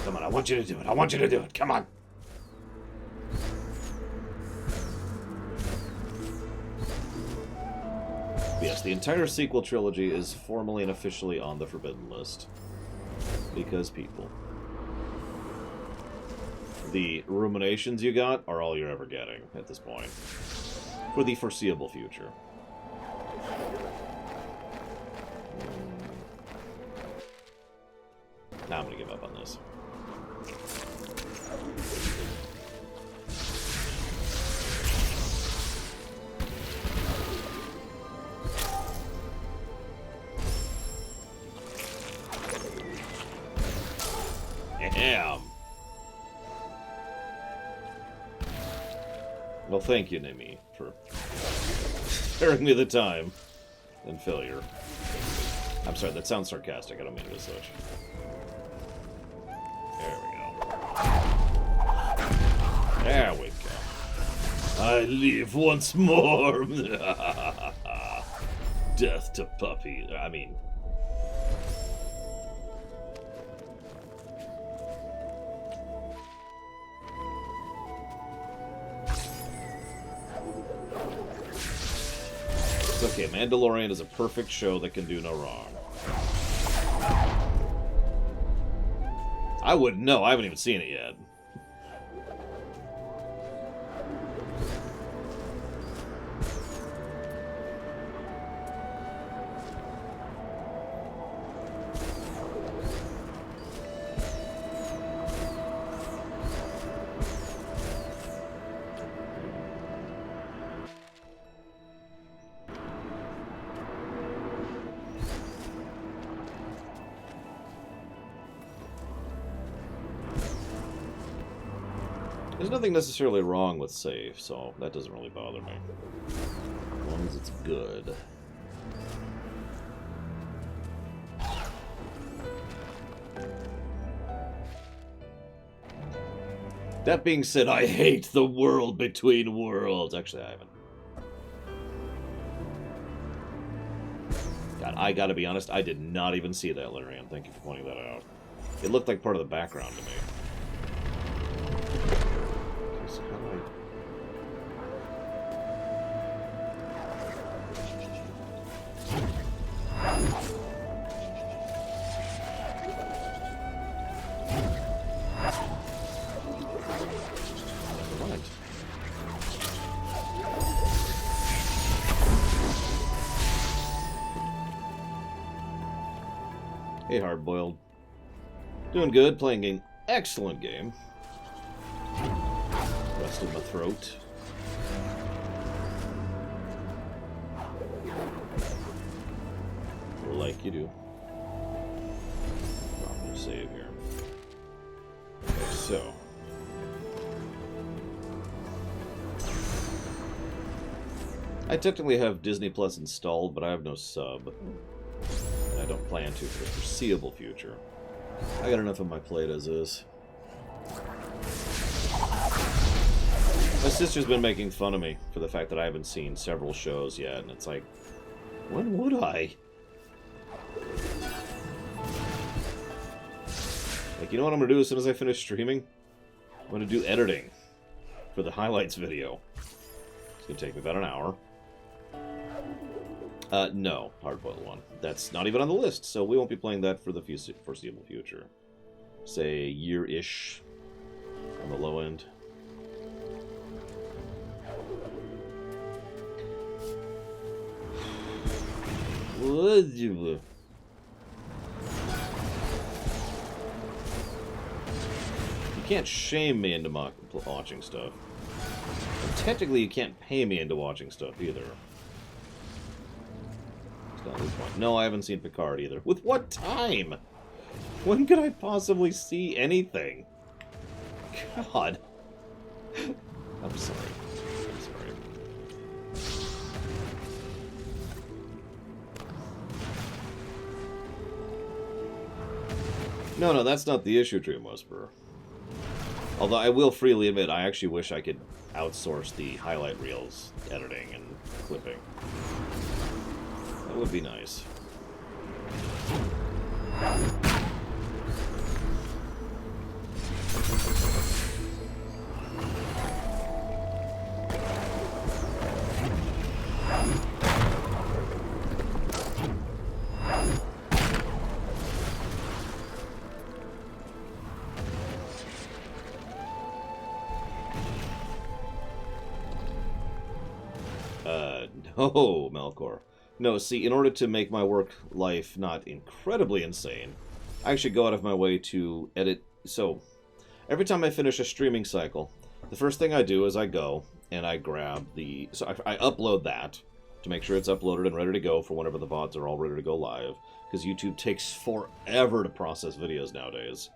Come on, I want you to do it. I want you to do it. Come on. Yes, the entire sequel trilogy is formally and officially on the Forbidden List. Because people. The ruminations you got are all you're ever getting at this point. For the foreseeable future. Now I'm gonna give up on this. Damn. Well, thank you, Nimi, for sparing me the time and failure. I'm sorry, that sounds sarcastic. I don't mean it as such. There we go. There we go. I live once more. Death to puppy. I mean... Okay, Mandalorian is a perfect show that can do no wrong. I wouldn't know. I haven't even seen it yet. There's nothing necessarily wrong with save, so that doesn't really bother me. As long as it's good. That being said, I hate the world between worlds. Actually, I haven't. God, I gotta be honest, I did not even see that, Larian. Thank you for pointing that out. It looked like part of the background to me. Okay, so how do I... What? Hey, Hardboiled. Doing good, playing an excellent game. Rusted my throat. Like you do. Drop save here. Okay, so. I technically have Disney Plus installed, but I have no sub. And I don't plan to for the foreseeable future. I got enough on my plate as is. My sister's been making fun of me for the fact that I haven't seen several shows yet, and it's like, when would I? Like, you know what I'm going to do as soon as I finish streaming? I'm going to do editing for the highlights video. It's going to take me about an hour. No, Hardboiled 1. That's not even on the list, so we won't be playing that for the foreseeable future. Say, a year-ish on the low end. What you... You can't shame me into watching stuff. And technically, you can't pay me into watching stuff either. No, I haven't seen Picard either. With what time? When could I possibly see anything? God. I'm sorry. I'm sorry. No, that's not the issue, Dream Whisperer. Although I will freely admit, I actually wish I could outsource the highlight reels editing and clipping. That would be nice. No, Melkor. No, see, in order to make my work life not incredibly insane, I actually go out of my way to edit. So, every time I finish a streaming cycle, the first thing I do is I go and I grab the... So I upload that to make sure it's uploaded and ready to go for whenever the VODs are all ready to go live. Because YouTube takes forever to process videos nowadays.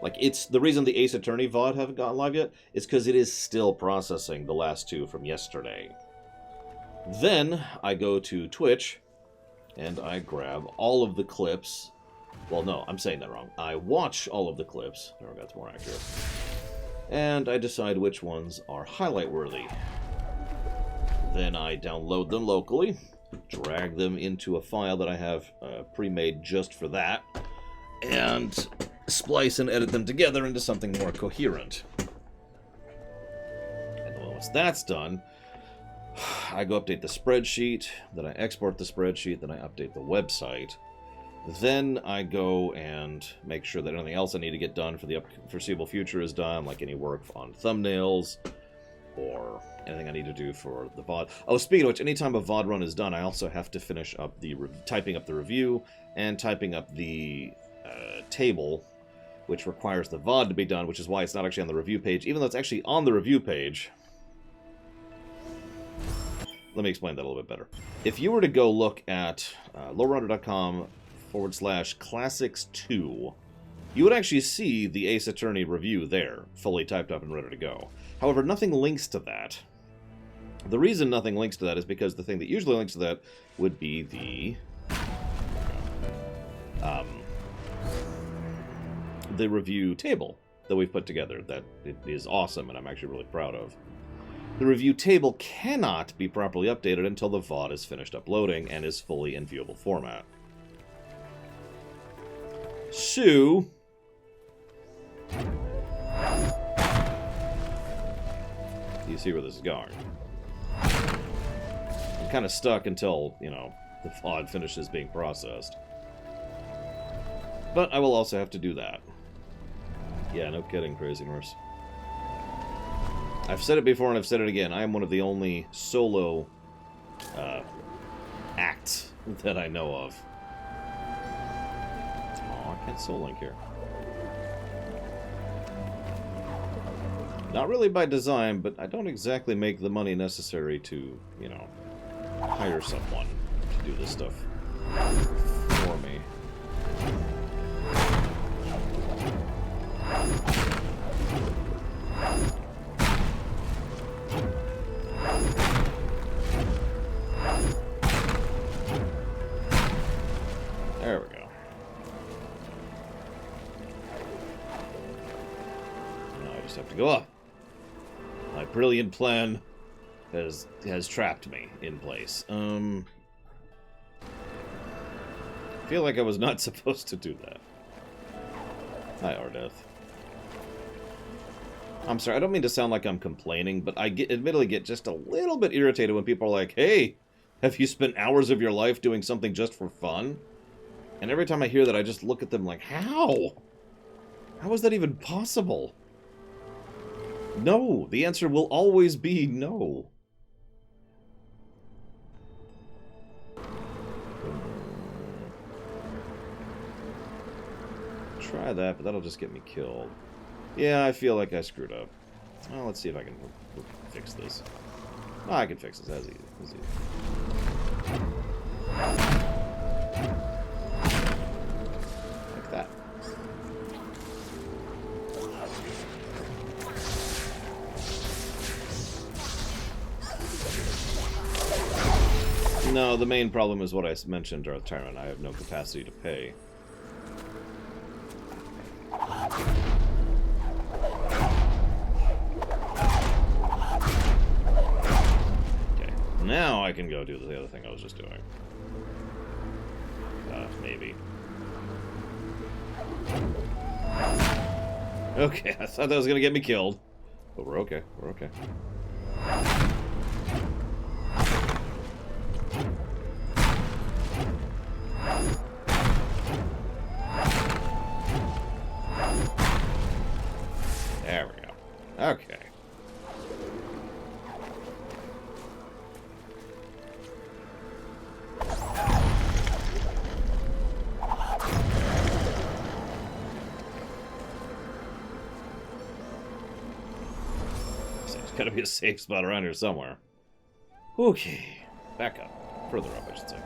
Like, it's... The reason the Ace Attorney VOD haven't gone live yet is because it is still processing the last two from yesterday. Then I go to Twitch, and I grab all of the clips. Well, no, I'm saying that wrong. I watch all of the clips. There we go, that's more accurate. And I decide which ones are highlight-worthy. Then I download them locally, drag them into a file that I have pre-made just for that, and splice and edit them together into something more coherent. And once that's done, I go update the spreadsheet, then I export the spreadsheet, then I update the website. Then I go and make sure that anything else I need to get done for the foreseeable future is done, like any work on thumbnails, or anything I need to do for the VOD. Oh, speaking of which, anytime a VOD run is done, I also have to finish up the typing up the review and typing up the table, which requires the VOD to be done, which is why it's not actually on the review page, even though it's actually on the review page. Let me explain that a little bit better. If you were to go look at lowrunner.com/classics2, you would actually see the Ace Attorney review there, fully typed up and ready to go. However, nothing links to that. The reason nothing links to that is because the thing that usually links to that would be the review table that we've put together that it is awesome and I'm actually really proud of. The review table cannot be properly updated until the VOD is finished uploading and is fully in viewable format. So, you see where this is going. I'm kind of stuck until, you know, the VOD finishes being processed. But I will also have to do that. Yeah, no kidding, Crazy Norse. I've said it before and I've said it again. I am one of the only solo acts that I know of. Oh, I can't Soul Link here. Not really by design, but I don't exactly make the money necessary to, you know, hire someone to do this stuff for me. There we go. Now I just have to go up. My brilliant plan has trapped me in place. I feel like I was not supposed to do that. Hi, Ardeth. I'm sorry, I don't mean to sound like I'm complaining, but I admittedly get just a little bit irritated when people are like, hey, have you spent hours of your life doing something just for fun? And every time I hear that, I just look at them like, how? How is that even possible? No, the answer will always be no. Try that, but that'll just get me killed. Yeah, I feel like I screwed up. Well, let's see if I can fix this. Oh, I can fix this. That's easy. That's easy. Like that. No, the main problem is what I mentioned, Darth Tyrant. I have no capacity to pay. Now I can go do the other thing I was just doing. Maybe. Okay, I thought that was gonna get me killed. But we're okay. We're okay. There we go. Okay. Gotta be a safe spot around here somewhere. Okay. Back up. Further up, I should say.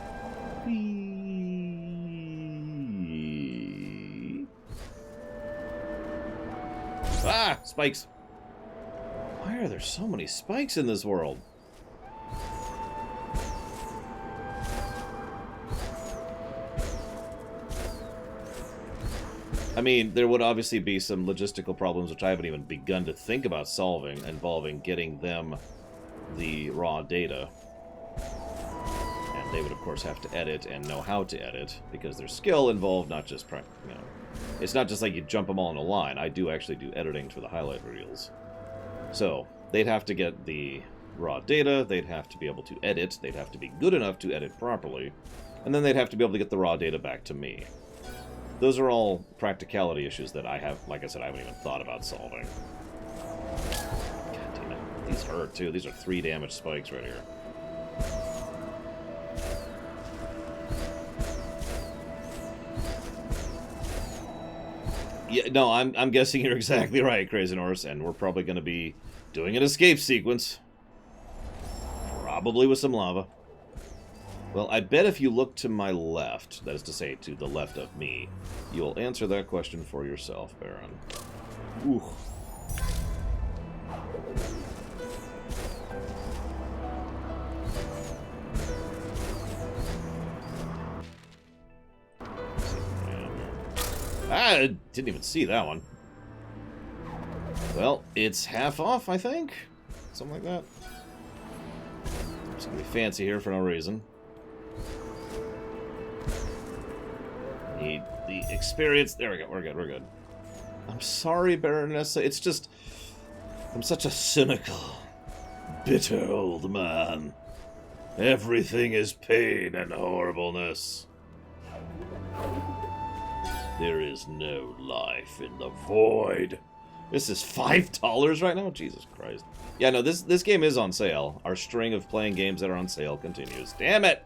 Ah! Spikes! Why are there so many spikes in this world? I mean, there would obviously be some logistical problems, which I haven't even begun to think about solving, involving getting them the raw data. And they would, of course, have to edit and know how to edit, because there's skill involved, not just, you know, it's not just like you jump them all in a line. I do actually do editing for the highlight reels. So, they'd have to get the raw data, they'd have to be able to edit, they'd have to be good enough to edit properly, and then they'd have to be able to get the raw data back to me. Those are all practicality issues that I have, like I said, I haven't even thought about solving. God damn it. These hurt, too. These are 3 damage spikes right here. Yeah, no, I'm guessing you're exactly right, Crazy Norse, and we're probably going to be doing an escape sequence. Probably with some lava. Well, I bet if you look to my left, that is to say, to the left of me, you'll answer that question for yourself, Baron. Ooh. I didn't even see that one. Well, it's half off, I think. Something like that. It's gonna be fancy here for no reason. Need the experience. There we go. We're good. We're good. I'm sorry, Baronessa. It's just... I'm such a cynical, bitter old man. Everything is pain and horribleness. There is no life in the void. This is $5 right now? Jesus Christ. Yeah, no, this game is on sale. Our string of playing games that are on sale continues. Damn it!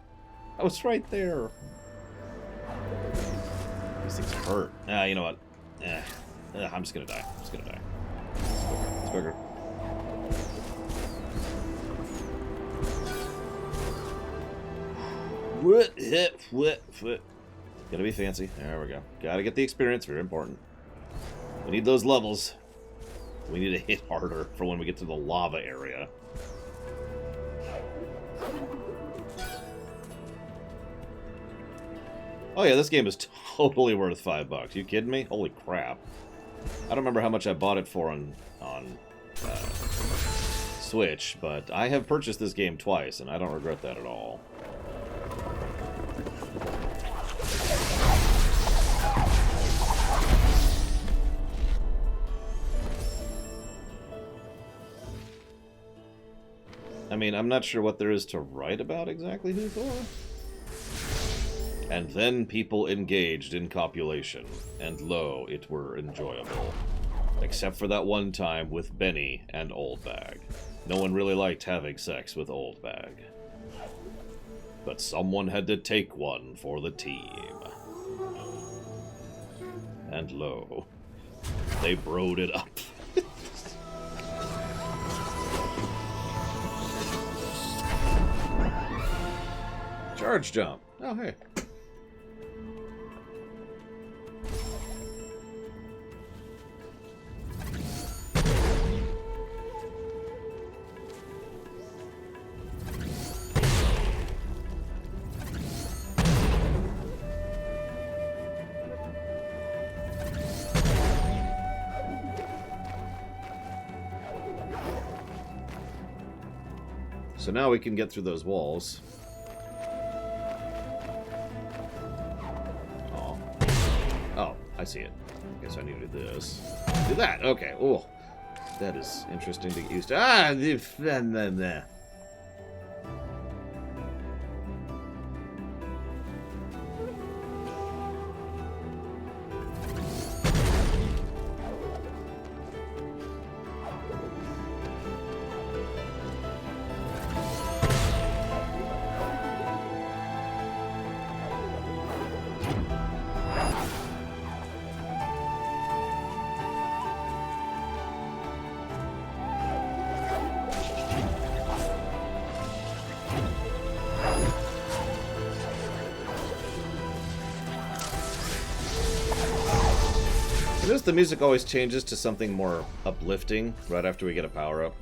I was right there. These things hurt. You know what? I'm just gonna die. I'm just gonna die. It's quicker. What? Gotta be fancy. There we go. Gotta get the experience. Very important. We need those levels. We need to hit harder for when we get to the lava area. Oh yeah, this game is totally worth $5. You kidding me? Holy crap. I don't remember how much I bought it for on Switch, but I have purchased this game twice, and I don't regret that at all. I mean, I'm not sure what there is to write about exactly who Thor. And then people engaged in copulation, and lo, it were enjoyable. Except for that one time with Benny and Oldbag. No one really liked having sex with Oldbag. But someone had to take one for the team. And lo, they broed it up. Charge jump. Oh, hey. So now we can get through those walls. Oh, I see it. I guess I need to do this. Do that. Okay. Oh, that is interesting to get used to. Ah, the. Notice the music always changes to something more uplifting right after we get a power-up.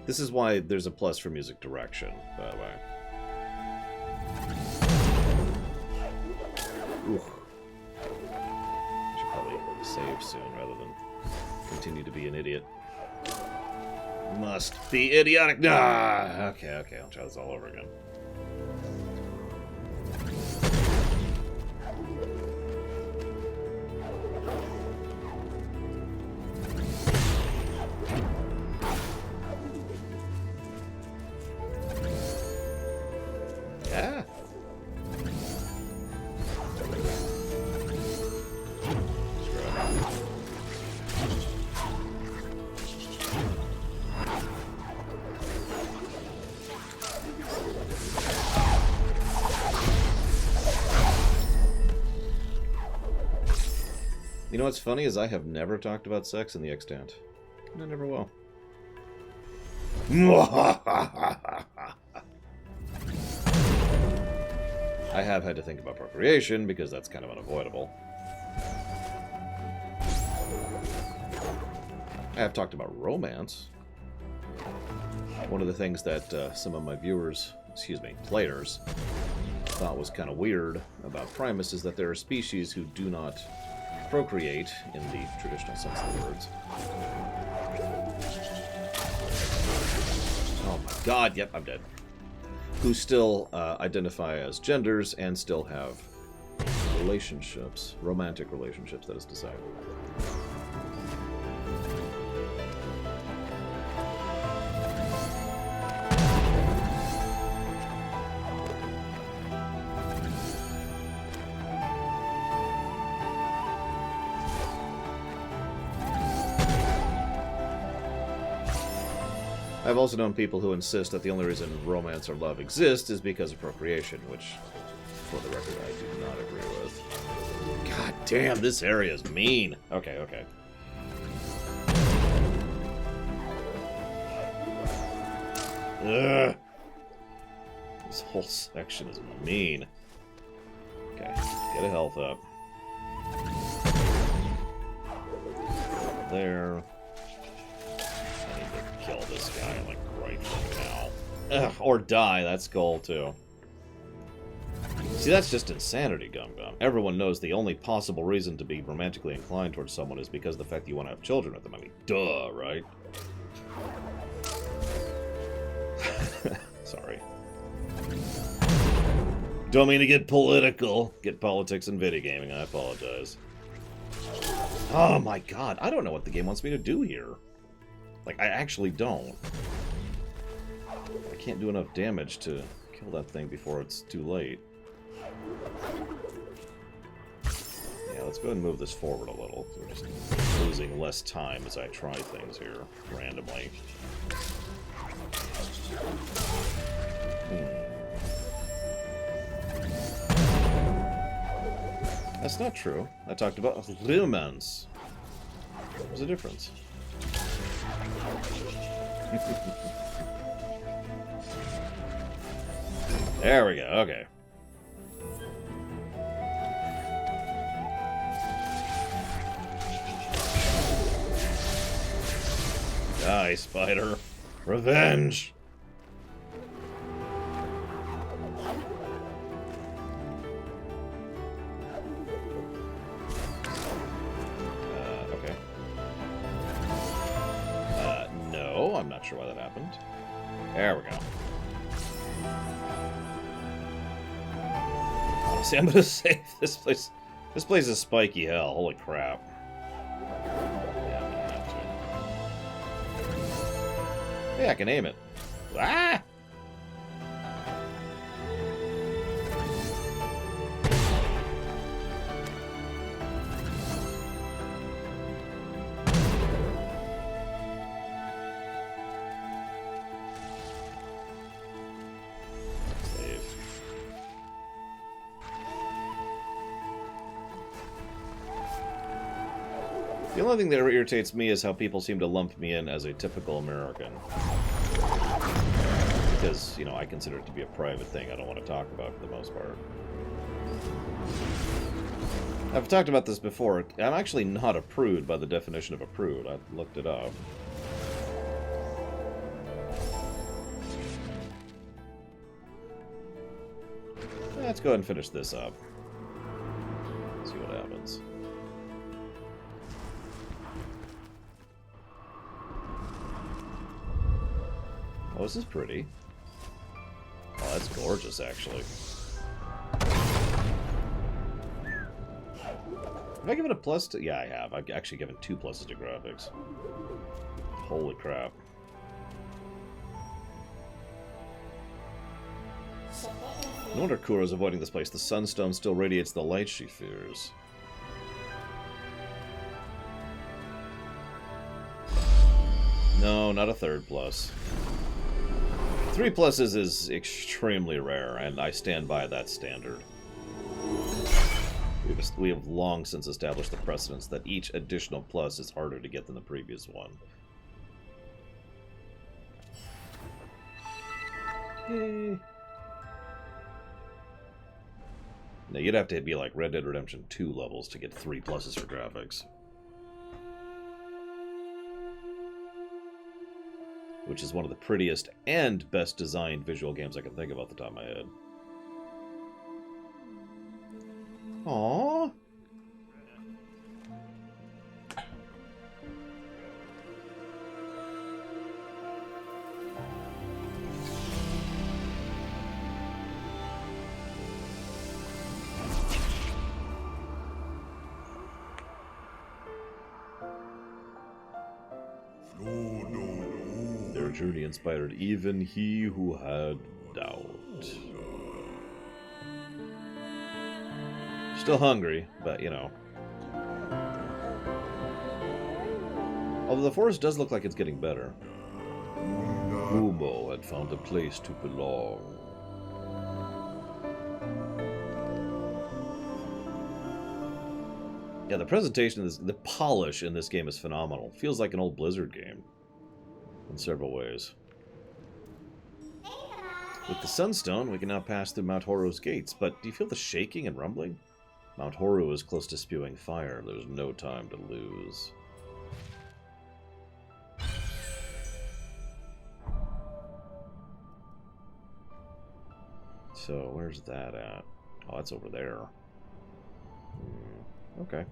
This is why there's a plus for music direction, by the way. Ooh. Should probably save soon rather than continue to be an idiot. Must be idiotic. Ah, okay, I'll try this all over again. Yeah. You know what's funny is I have never talked about sex in the extant. And I never will. I have had to think about procreation because that's kind of unavoidable. I have talked about romance. One of the things that some of my viewers, excuse me, players, thought was kind of weird about Primus is that there are species who do not procreate in the traditional sense of the words. Oh my god, yep, I'm dead. Who still identify as genders and still have relationships, romantic relationships, that is to say. I've also known people who insist that the only reason romance or love exists is because of procreation, which, for the record, I do not agree with. God damn, this area is mean. Okay, okay. Ugh. This whole section is mean. Okay, get a health up. There. Kill this guy, like, right now. Ugh, or die, that's goal, too. See, that's just insanity, Gum Gum. Everyone knows the only possible reason to be romantically inclined towards someone is because of the fact that you want to have children with them. I mean, duh, right? Sorry. Don't mean to get political. Get politics in video gaming, I apologize. Oh my god, I don't know what the game wants me to do here. Like, I actually don't. I can't do enough damage to kill that thing before it's too late. Yeah, let's go ahead and move this forward a little. So we're just losing less time as I try things here, randomly. That's not true. I talked about romance. There's a difference. There we go, okay. Die, spider. Revenge! Okay. No, I'm not sure why that happened. There we go. Honestly, I'm gonna save this place. This place is spiky hell. Holy crap. Yeah, I'm gonna have to. Hey, I can aim it. Ah! The only thing that irritates me is how people seem to lump me in as a typical American. Because, you know, I consider it to be a private thing I don't want to talk about for the most part. I've talked about this before. I'm actually not a prude by the definition of a prude. I looked it up. Let's go ahead and finish this up. See what happens. Oh, this is pretty. Oh, that's gorgeous, actually. Have I given a plus to... Yeah, I have. I've actually given 2 pluses to graphics. Holy crap. No wonder Kuro's avoiding this place. The sunstone still radiates the light she fears. No, not a 3rd plus. 3 pluses is extremely rare, and I stand by that standard. We have long since established the precedence that each additional plus is harder to get than the previous one. Yay. Now, you'd have to be like Red Dead Redemption 2 levels to get 3 pluses for graphics. Which is one of the prettiest and best designed visual games I can think of off the top of my head. Aww. Their journey inspired even he who had doubt. Still hungry, but you know. Although the forest does look like it's getting better. Mumo had found a place to belong. Yeah, the presentation, the polish in this game is phenomenal. Feels like an old Blizzard game in several ways. With the Sunstone, we can now pass through Mount Horu's gates, but do you feel the shaking and rumbling? Mount Horu is close to spewing fire. There's no time to lose. So, where's that at? Oh, that's over there. Okay.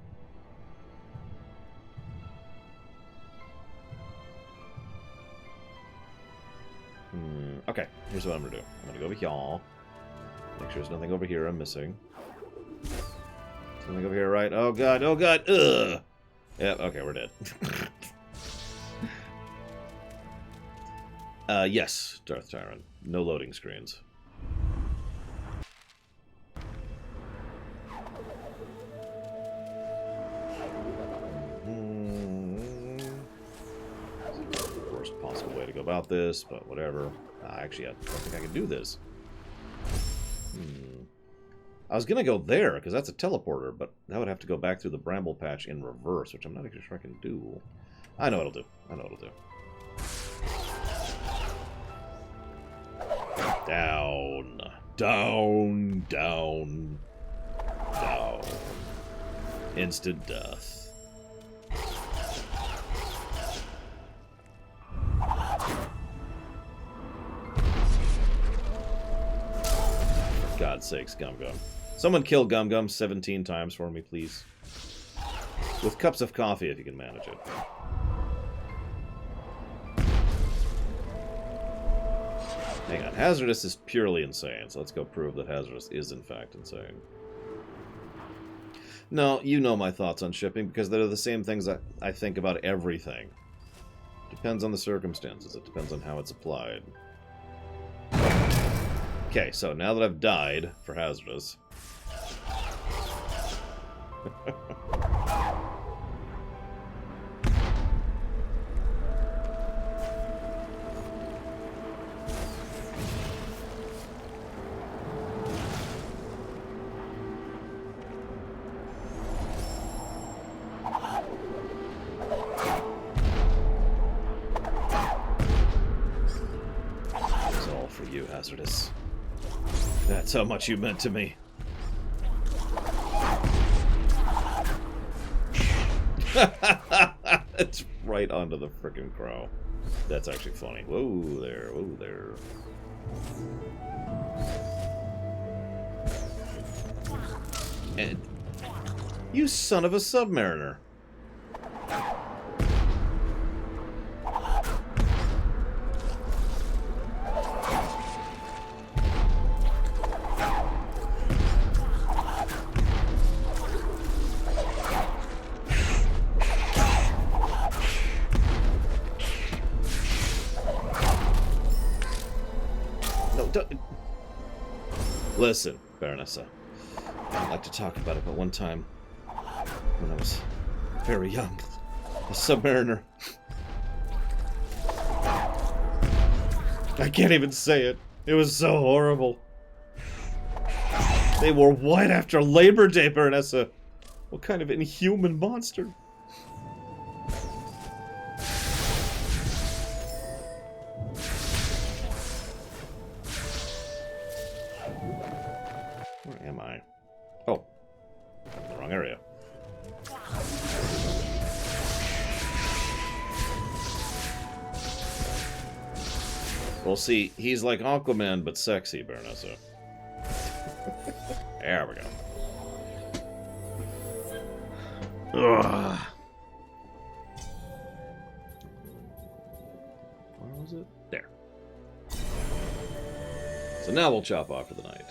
Okay, here's what I'm gonna do. I'm gonna go over here. Make sure there's nothing over here I'm missing. Something over here, right? Oh god, oh god, ugh! Yep, okay, we're dead. Yes, Darth Tyron. No loading screens. Worst possible way to go about this, but whatever. Actually, I don't think I can do this. I was gonna go there, because that's a teleporter, but that would have to go back through the bramble patch in reverse, which I'm not actually sure I can do. I know what it'll do. I know what it'll do. Down. Down. Down. Down. Instant death. For God's sakes, Gum Gum. Someone kill Gum Gum 17 times for me, please. With cups of coffee, if you can manage it. Hang on, Hazardous is purely insane, so let's go prove that Hazardous is in fact insane. No, you know my thoughts on shipping, because they're the same things I think about everything. Depends on the circumstances, it depends on how it's applied. Okay, so now that I've died for Hazardous... It's all for you, Hazardous. That's how much you meant to me. It's right onto the frickin' crow. That's actually funny. Whoa there, whoa there. And you son of a Submariner. Listen, Baronessa, I'd like to talk about it, but one time, when I was very young, a Submariner... I can't even say it. It was so horrible. They wore white after Labor Day, Baronessa. What kind of inhuman monster? Where am I? Oh. The wrong area. Well, see, he's like Aquaman, but sexy, Baronessa. There we go. Ugh. Where was it? There. So now we'll chop off for the night.